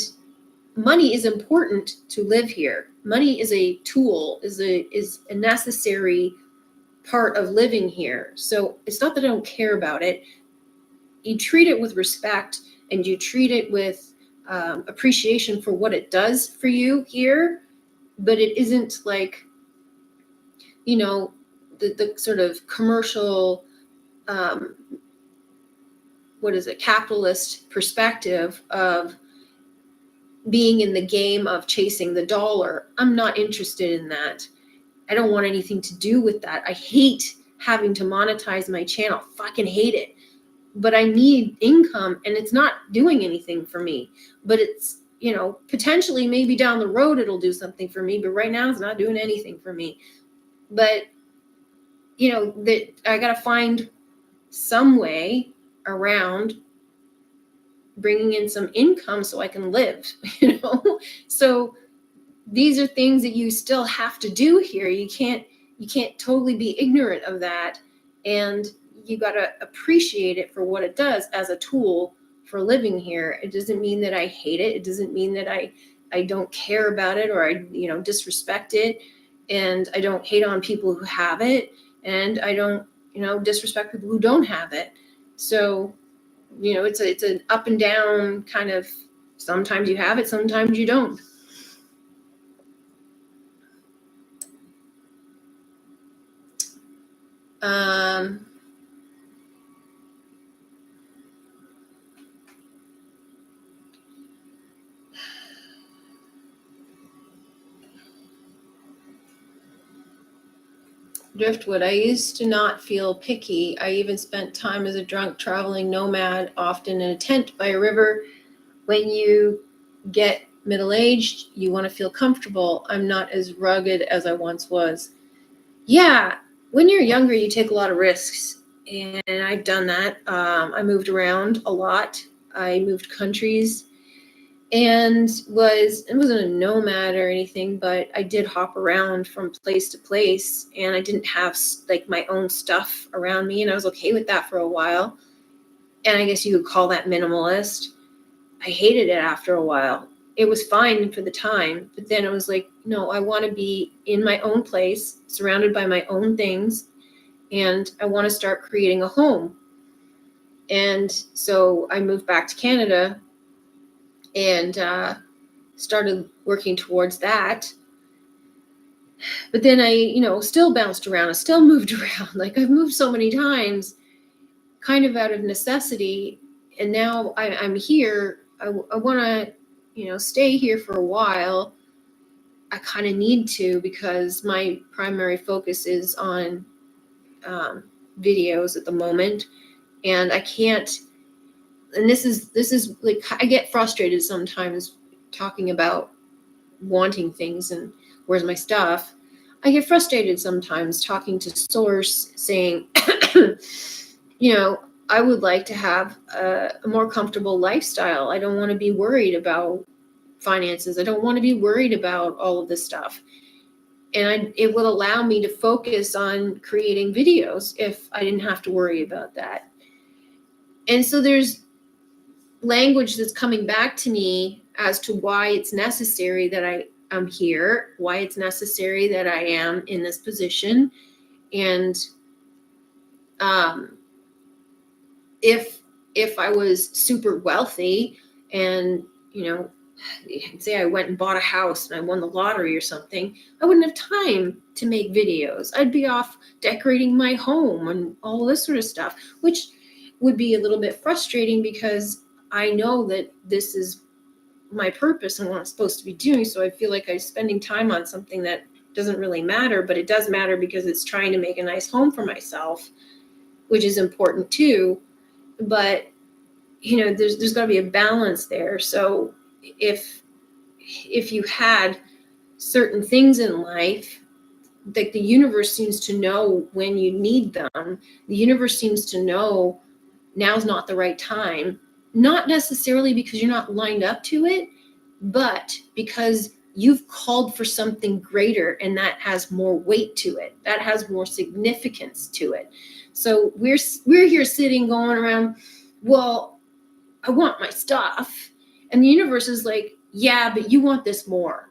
money is important to live here. Money is a tool, is a necessary part of living here. So it's not that I don't care about it. You treat it with respect, and you treat it with appreciation for what it does for you here, but it isn't like, the sort of commercial, capitalist perspective of being in the game of chasing the dollar. I'm not interested in that. I don't want anything to do with that. I hate having to monetize my channel. Fucking hate it. But I need income, and it's not doing anything for me. But it's, potentially maybe down the road it'll do something for me, but right now it's not doing anything for me. But, that I got to find some way around bringing in some income so I can live, So these are things that you still have to do here. You can't totally be ignorant of that. And you got to appreciate it for what it does as a tool for living here. It doesn't mean that I hate it. It doesn't mean that I don't care about it, or I, disrespect it. And I don't hate on people who have it. And I don't, disrespect people who don't have it. So, it's an up and down kind of, sometimes you have it, sometimes you don't. Driftwood, I used to not feel picky. I even spent time as a drunk traveling nomad, often in a tent by a river. When you get middle-aged, you want to feel comfortable. I'm not as rugged as I once was. Yeah, when you're younger, you take a lot of risks. And I've done that. I moved around a lot. I moved countries. And it wasn't a nomad or anything, but I did hop around from place to place, and I didn't have like my own stuff around me, and I was okay with that for a while. And I guess you could call that minimalist. I hated it after a while. It was fine for the time, but then it was like, no, I want to be in my own place, surrounded by my own things, and I want to start creating a home. And so I moved back to Canada and started working towards that. But then I, still bounced around. I still moved around. Like, I've moved so many times, kind of out of necessity. And now I'm here. I want to, stay here for a while. I kind of need to, because my primary focus is on videos at the moment. And I can't, and this is like, I get frustrated sometimes talking about wanting things and where's my stuff. I get frustrated sometimes talking to source saying, I would like to have a more comfortable lifestyle. I don't want to be worried about finances. I don't want to be worried about all of this stuff. And it would allow me to focus on creating videos if I didn't have to worry about that. And so there's language that's coming back to me as to why it's necessary that I'm here, why it's necessary that I am in this position. And if I was super wealthy and, say I went and bought a house and I won the lottery or something, I wouldn't have time to make videos. I'd be off decorating my home and all this sort of stuff, which would be a little bit frustrating because I know that this is my purpose and what I'm supposed to be doing. So I feel like I'm spending time on something that doesn't really matter, but it does matter because it's trying to make a nice home for myself, which is important too. But, there's got to be a balance there. So if you had certain things in life, like the universe seems to know when you need them, the universe seems to know now's not the right time, not necessarily because you're not lined up to it, but because you've called for something greater, and that has more weight to it. That has more significance to it. So we're here sitting going around, well, I want my stuff. And the universe is like, yeah, but you want this more.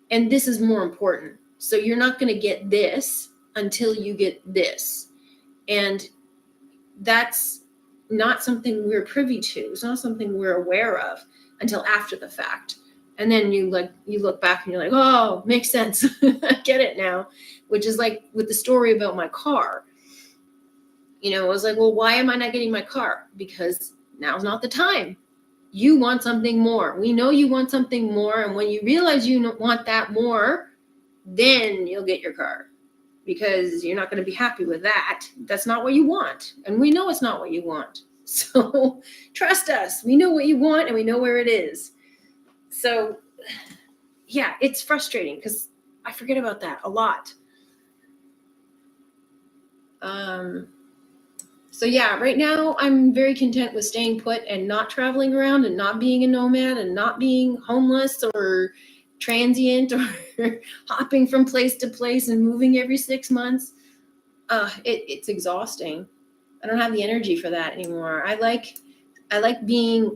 And this is more important. So you're not going to get this until you get this. And that's not something we're privy to. It's not something we're aware of until after the fact. And then you look back and you're like, oh, makes sense. I get it now. Which is like with the story about my car. I was like, well, why am I not getting my car? Because now's not the time. You want something more. We know you want something more. And when you realize you want that more, then you'll get your car, because you're not going to be happy with that. That's not what you want. And we know it's not what you want. So trust us. We know what you want and we know where it is. So yeah, it's frustrating because I forget about that a lot. So yeah, right now I'm very content with staying put and not traveling around and not being a nomad and not being homeless or transient or hopping from place to place and moving every 6 months. It's exhausting. I don't have the energy for that anymore. I like being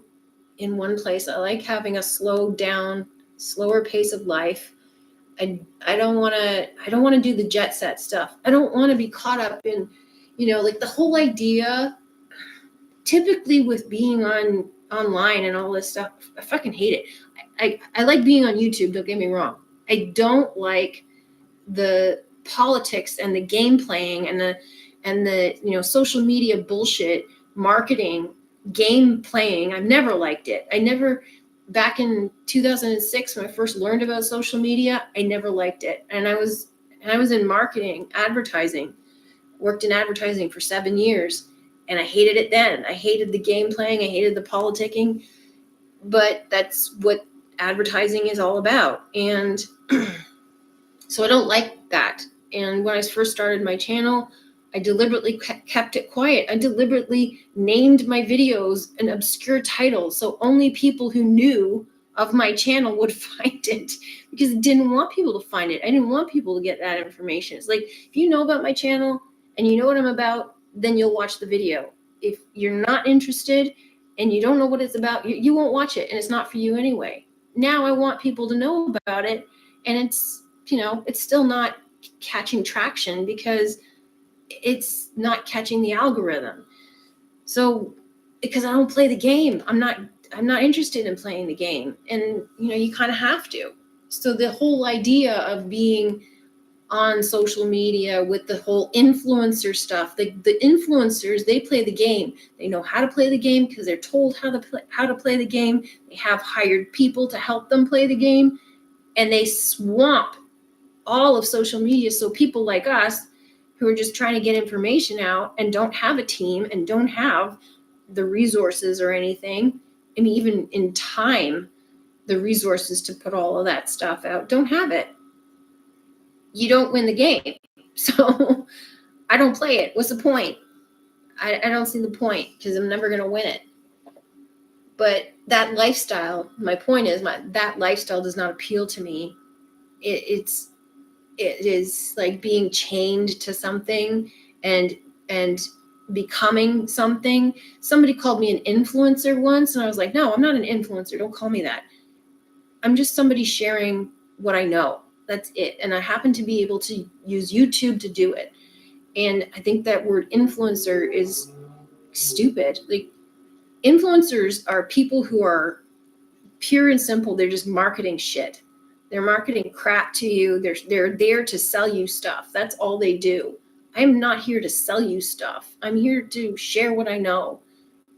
in one place. I like having a slowed down, slower pace of life. I don't want to do the jet set stuff. I don't want to be caught up in, like the whole idea typically with being online and all this stuff. I fucking hate it. I like being on YouTube, don't get me wrong. I don't like the politics and the game playing and the social media bullshit, marketing, game playing. I've never liked it. Back in 2006 when I first learned about social media, I never liked it. And I was in marketing, advertising, worked in advertising for 7 years, and I hated it then. I hated the game playing, I hated the politicking, but that's what advertising is all about. And so I don't like that. And when I first started my channel, I deliberately kept it quiet. I deliberately named my videos an obscure title so only people who knew of my channel would find it, because I didn't want people to find it. I didn't want people to get that information. It's like, if you know about my channel and you know what I'm about, then you'll watch the video. If you're not interested and you don't know what it's about, you won't watch it, and it's not for you anyway. Now I want people to know about it, and it's still not catching traction because it's not catching the algorithm. So because I don't play the game, I'm not interested in playing the game. And you kind of have to. So the whole idea of being on social media with the whole influencer stuff, the influencers, they play the game. They know how to play the game because they're told how to play the game. They have hired people to help them play the game, and they swamp all of social media. So people like us who are just trying to get information out and don't have a team and don't have the resources or anything, I mean, even in time, the resources to put all of that stuff out, don't have it. You don't win the game. So I don't play it. What's the point? I don't see the point, because I'm never going to win it. But that lifestyle, my point is, that lifestyle does not appeal to me. It is like being chained to something and becoming something. Somebody called me an influencer once, and I was like, no, I'm not an influencer. Don't call me that. I'm just somebody sharing what I know. That's it. And I happen to be able to use YouTube to do it. And I think that word influencer is stupid. Like, influencers are people who are pure and simple. They're just marketing shit. They're marketing crap to you. They're there to sell you stuff. That's all they do. I'm not here to sell you stuff. I'm here to share what I know.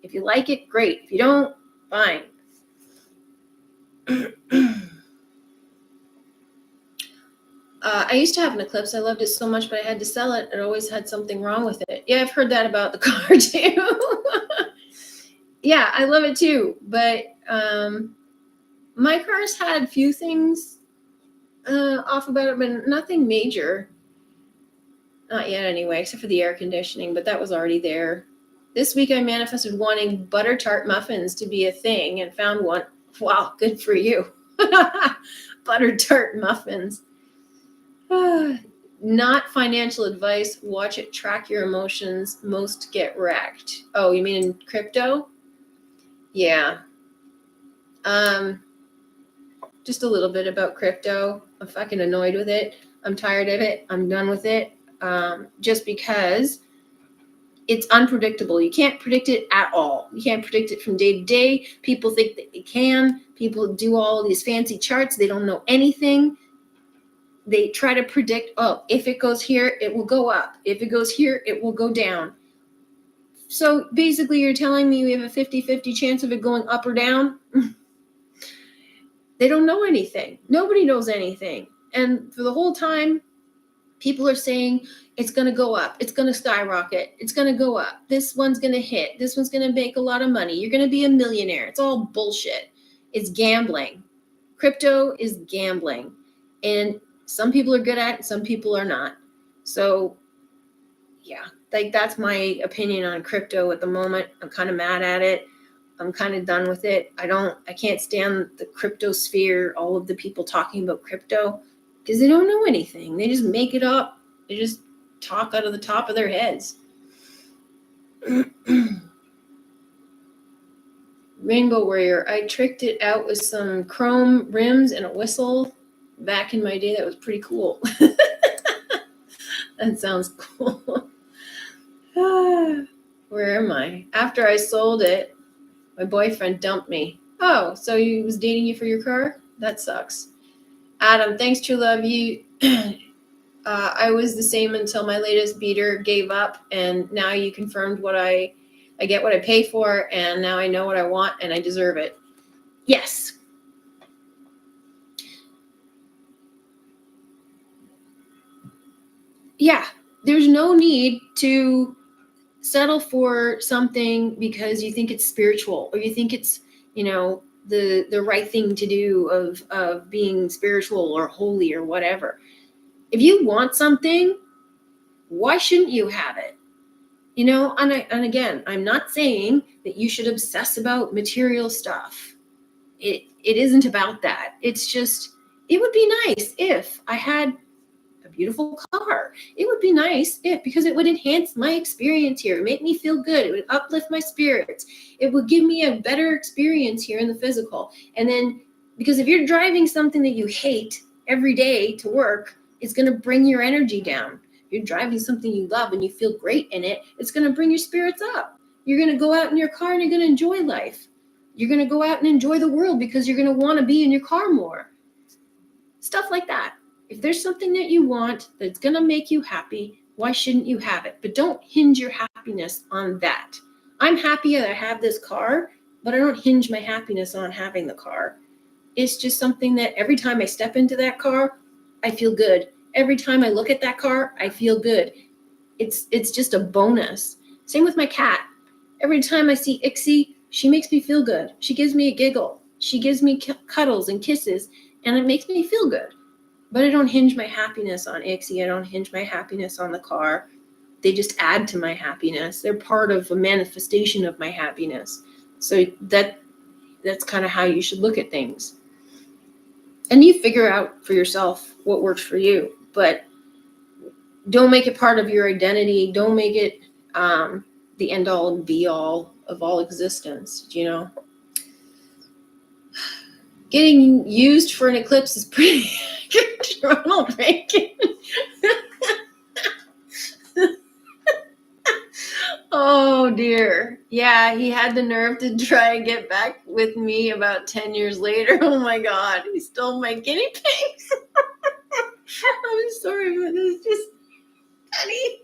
If you like it, great. If you don't, fine. I used to have an eclipse. I loved it so much, but I had to sell it. It always had something wrong with it. Yeah, I've heard that about the car too. Yeah, I love it too. But my car's had a few things off about it, but nothing major. Not yet anyway, except for the air conditioning, but that was already there. This week I manifested wanting butter tart muffins to be a thing and found one. Wow, good for you. Butter tart muffins. Not financial advice. Watch it track your emotions. Most get wrecked. Oh, you mean in crypto? Yeah. Just a little bit about crypto. I'm fucking annoyed with it. I'm tired of it. I'm done with it. Just because it's unpredictable. You can't predict it at all. You can't predict it from day to day. People think that they can. People do all these fancy charts. They don't know anything. They try to predict, oh, if it goes here, it will go up. If it goes here, it will go down. So basically you're telling me we have a 50-50 chance of it going up or down? They don't know anything. Nobody knows anything. And for the whole time, people are saying it's going to go up. It's going to skyrocket. It's going to go up. This one's going to hit. This one's going to make a lot of money. You're going to be a millionaire. It's all bullshit. It's gambling. Crypto is gambling. And some people are good at it, some people are not. So yeah, like that's my opinion on crypto at the moment. I'm kind of mad at it. I'm kind of done with it. I can't stand the crypto sphere, all of the people talking about crypto, because they don't know anything. They just make it up. They just talk out of the top of their heads. Rainbow Warrior, I tricked it out with some chrome rims and a whistle. Back in my day, that was pretty cool. That sounds cool. Where am I? After I sold it, my boyfriend dumped me. Oh, so he was dating you for your car? That sucks. Adam, thanks, TrueLove. I was the same until my latest beater gave up, and now you confirmed what I get what I pay for, and now I know what I want, and I deserve it. Yes. Yeah, there's no need to settle for something because you think it's spiritual or you think it's, the right thing to do of being spiritual or holy or whatever. If you want something, why shouldn't you have it? And again, I'm not saying that you should obsess about material stuff. It isn't about that. It's just, it would be nice if I had a beautiful car. It would be nice because it would enhance my experience here, make me feel good. It would uplift my spirits. It would give me a better experience here in the physical. And then, because if you're driving something that you hate every day to work, it's going to bring your energy down. If you're driving something you love and you feel great in it, it's going to bring your spirits up. You're going to go out in your car and you're going to enjoy life. You're going to go out and enjoy the world because you're going to want to be in your car more. Stuff like that. If there's something that you want that's going to make you happy, why shouldn't you have it? But don't hinge your happiness on that. I'm happy that I have this car, but I don't hinge my happiness on having the car. It's just something that every time I step into that car, I feel good. Every time I look at that car, I feel good. It's just a bonus. Same with my cat. Every time I see Ixie, she makes me feel good. She gives me a giggle. She gives me cuddles and kisses, and it makes me feel good. But I don't hinge my happiness on Ixie. I don't hinge my happiness on the car. They just add to my happiness. They're part of a manifestation of my happiness. So that's kind of how you should look at things. And you figure out for yourself what works for you. But don't make it part of your identity. Don't make it the end all and be all of all existence, Getting used for an eclipse is pretty Ronald Reagan. Oh dear. Yeah, he had the nerve to try and get back with me about 10 years later. Oh my God, he stole my guinea pigs. I'm sorry, but it's just funny.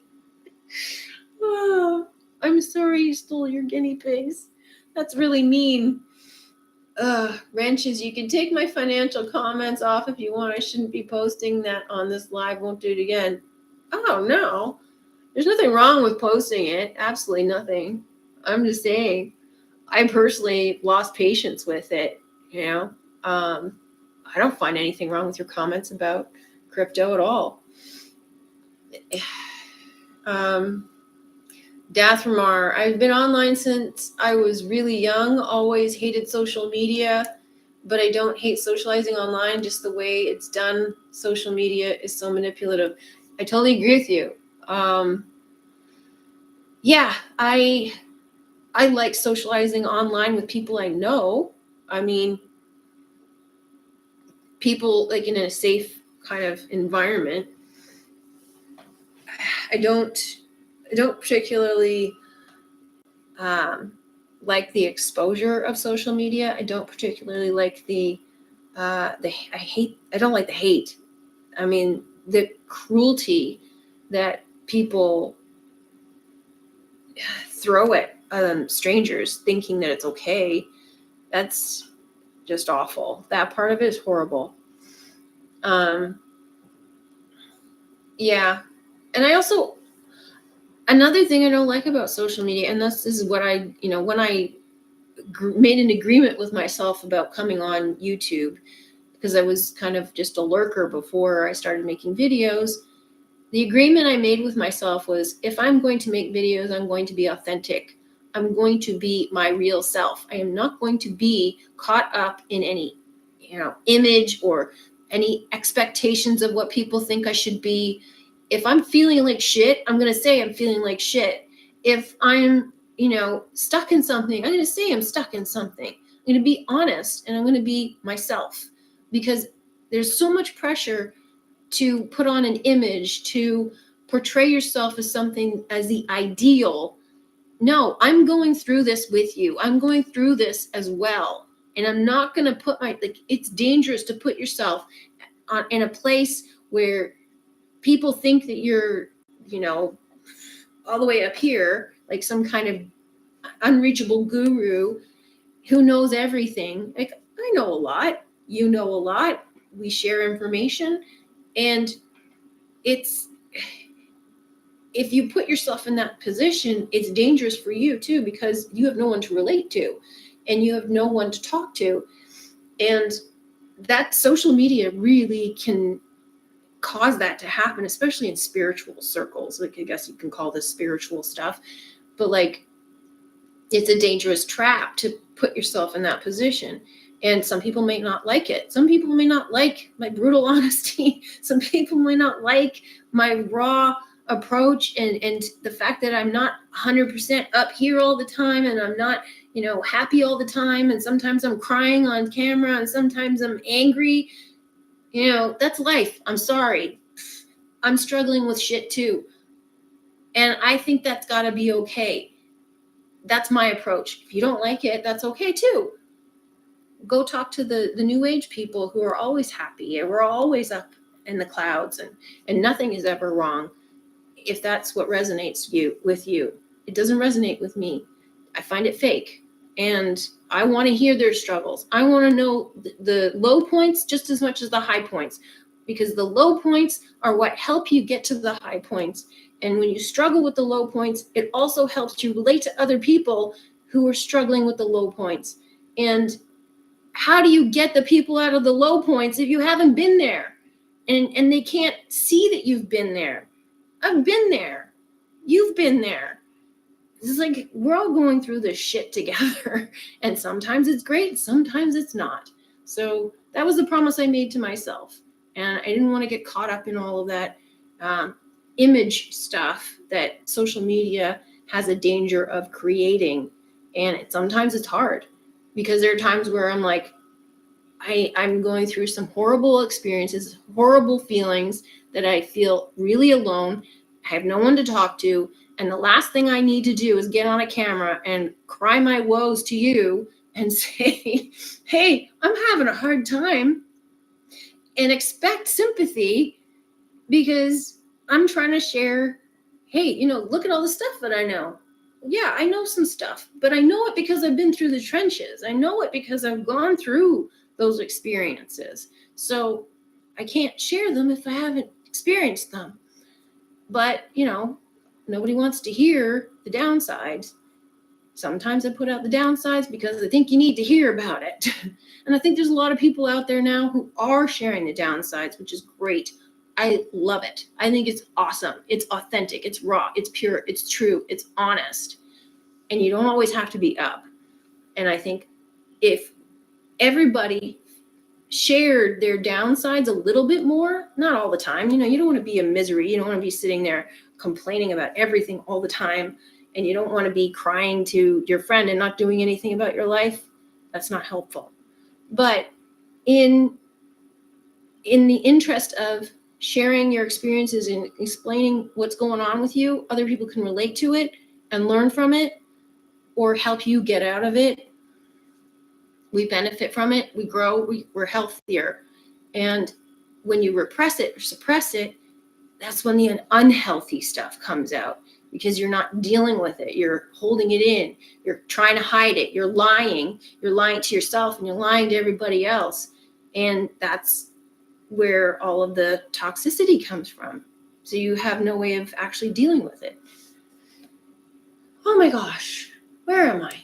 Oh, I'm sorry you stole your guinea pigs. That's really mean. Wrenches, you can take my financial comments off if you want. I shouldn't be posting that on this live. Won't do it again. Oh, no. There's nothing wrong with posting it. Absolutely nothing. I'm just saying, I personally lost patience with it. I don't find anything wrong with your comments about crypto at all. Dathramar, I've been online since I was really young, always hated social media, but I don't hate socializing online, just the way it's done. Social media is so manipulative. I totally agree with you. Yeah, I like socializing online with people I know. I mean, people like in a safe kind of environment. I don't particularly like the exposure of social media. I don't particularly like I don't like the hate. I mean, the cruelty that people throw at strangers thinking that it's okay. That's just awful. That part of it is horrible. Yeah. And I also, another thing I don't like about social media, and this is what I, when I made an agreement with myself about coming on YouTube, because I was kind of just a lurker before I started making videos, The agreement I made with myself was, if I'm going to make videos, I'm going to be authentic. I'm going to be my real self. I am not going to be caught up in any, image or any expectations of what people think I should be. If I'm feeling like shit, I'm going to say I'm feeling like shit. If I'm, stuck in something, I'm going to say I'm stuck in something. I'm going to be honest, and I'm going to be myself, because there's so much pressure to put on an image, to portray yourself as something, as the ideal. No, I'm going through this with you. I'm going through this as well. And I'm not going to put it's dangerous to put yourself in a place where people think that you're, all the way up here, like some kind of unreachable guru who knows everything. Like, I know a lot, you know a lot, we share information, and it's, if you put yourself in that position, it's dangerous for you too, because you have no one to relate to and you have no one to talk to. And that social media really can cause that to happen, especially in spiritual circles. Like, I guess you can call this spiritual stuff, but it's a dangerous trap to put yourself in that position. And some people may not like it. Some people may not like my brutal honesty. Some people may not like my raw approach, and the fact that I'm not 100% up here all the time, and I'm not, happy all the time. And sometimes I'm crying on camera, and sometimes I'm angry. That's life. I'm sorry. I'm struggling with shit too. And I think that's got to be okay. That's my approach. If you don't like it, that's okay too. Go talk to the new age people who are always happy, and we're always up in the clouds, and nothing is ever wrong. If that's what resonates with you, it doesn't resonate with me. I find it fake, and I want to hear their struggles. I want to know the low points just as much as the high points, because the low points are what help you get to the high points. And when you struggle with the low points, it also helps you relate to other people who are struggling with the low points. And how do you get the people out of the low points if you haven't been there? And they can't see that you've been there. I've been there. You've been there. It's like, we're all going through this shit together. And sometimes it's great, sometimes it's not. So that was the promise I made to myself. And I didn't want to get caught up in all of that image stuff that social media has a danger of creating. And sometimes it's hard, because there are times where I'm like, I'm going through some horrible experiences, horrible feelings, that I feel really alone. I have no one to talk to. And the last thing I need to do is get on a camera and cry my woes to you and say, hey, I'm having a hard time, and expect sympathy, because I'm trying to share, hey, look at all the stuff that I know. Yeah, I know some stuff, but I know it because I've been through the trenches. I know it because I've gone through those experiences. So I can't share them if I haven't experienced them. But, nobody wants to hear the downsides. Sometimes I put out the downsides because I think you need to hear about it. And I think there's a lot of people out there now who are sharing the downsides, which is great. I love it. I think it's awesome. It's authentic. It's raw. It's pure. It's true. It's honest. And you don't always have to be up. And I think if everybody shared their downsides a little bit more, not all the time, you don't want to be a misery. You don't want to be sitting there complaining about everything all the time. And you don't want to be crying to your friend and not doing anything about your life. That's not helpful. But in the interest of sharing your experiences and explaining what's going on with you, other people can relate to it and learn from it, or help you get out of it. We benefit from it. We grow. We're healthier. And when you repress it or suppress it, that's when the unhealthy stuff comes out, because you're not dealing with it. You're holding it in. You're trying to hide it. You're lying. You're lying to yourself, and you're lying to everybody else. And that's where all of the toxicity comes from. So you have no way of actually dealing with it. Oh my gosh, where am I?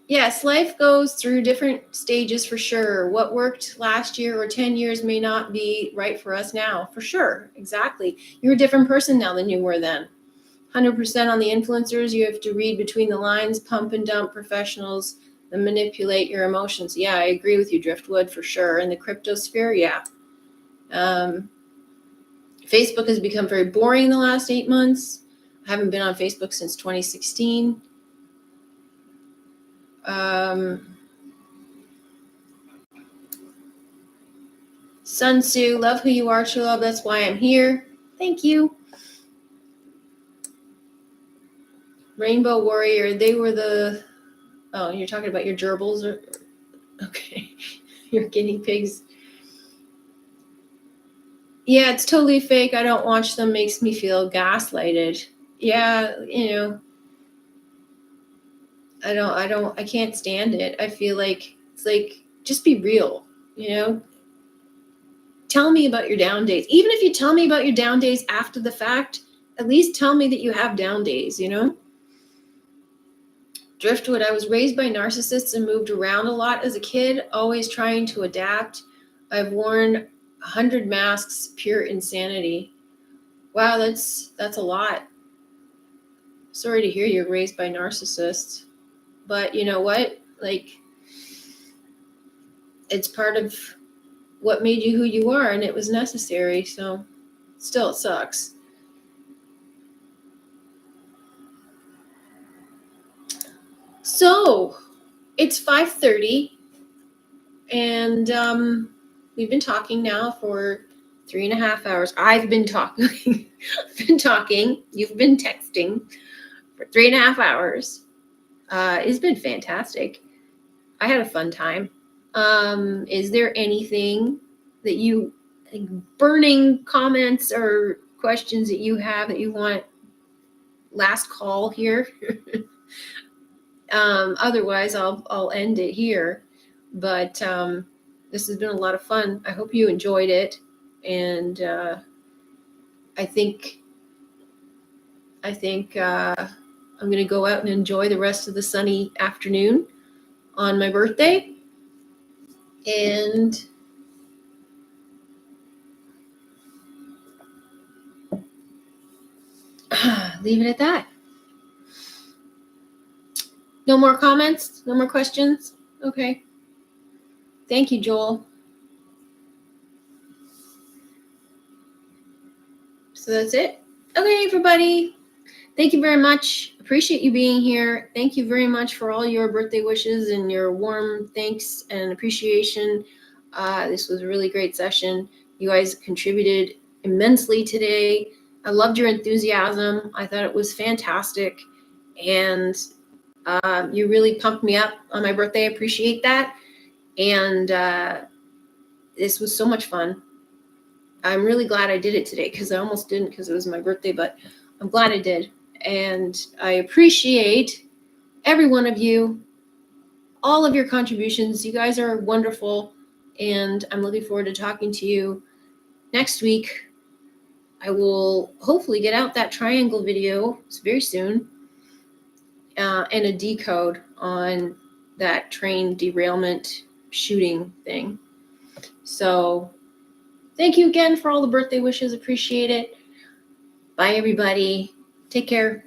Yes, life goes through different stages for sure. What worked last year or 10 years may not be right for us now, for sure. Exactly. You're a different person now than you were then. 100% on the influencers. You have to read between the lines, pump and dump professionals that manipulate your emotions. Yeah, I agree with you, Driftwood, for sure. In the crypto sphere, yeah. Facebook has become very boring in the last 8 months. I haven't been on Facebook since 2016. Sun Tzu, love who you are, TrueLove. That's why I'm here. Thank you. Rainbow Warrior, they were the... Oh, you're talking about your gerbils? Okay, your guinea pigs. Yeah, it's totally fake. I don't watch them. Makes me feel gaslighted. Yeah, I can't stand it. I feel like it's like, just be real, Tell me about your down days. Even if you tell me about your down days after the fact, at least tell me that you have down days, Driftwood, I was raised by narcissists and moved around a lot as a kid, always trying to adapt. I've worn 100 masks, pure insanity. Wow, that's a lot. Sorry to hear you're raised by narcissists. But you know what? Like, it's part of what made you who you are, and it was necessary. So still, it sucks. So it's 5:30, and we've been talking now for 3.5 hours. I've been talking. I've been talking. You've been texting for 3.5 hours. It's been fantastic. I had a fun time. Is there anything that you, like, burning comments or questions that you have that you want? Last call here. Otherwise, I'll end it here. But this has been a lot of fun. I hope you enjoyed it, and I think I'm gonna go out and enjoy the rest of the sunny afternoon on my birthday, and leave it at that. No more comments? No more questions? Okay. Thank you, Joel. So that's it. Okay, everybody. Thank you very much. Appreciate you being here. Thank you very much for all your birthday wishes and your warm thanks and appreciation. This was a really great session. You guys contributed immensely today. I loved your enthusiasm. I thought it was fantastic. And you really pumped me up on my birthday. I appreciate that. And this was so much fun. I'm really glad I did it today, because I almost didn't because it was my birthday, but I'm glad I did. And I appreciate every one of you, all of your contributions. You guys are wonderful, and I'm looking forward to talking to you next week. I will hopefully get out that triangle video very soon, and a decode on that train derailment shooting thing. So thank you again for all the birthday wishes. Appreciate it. Bye, everybody. Take care.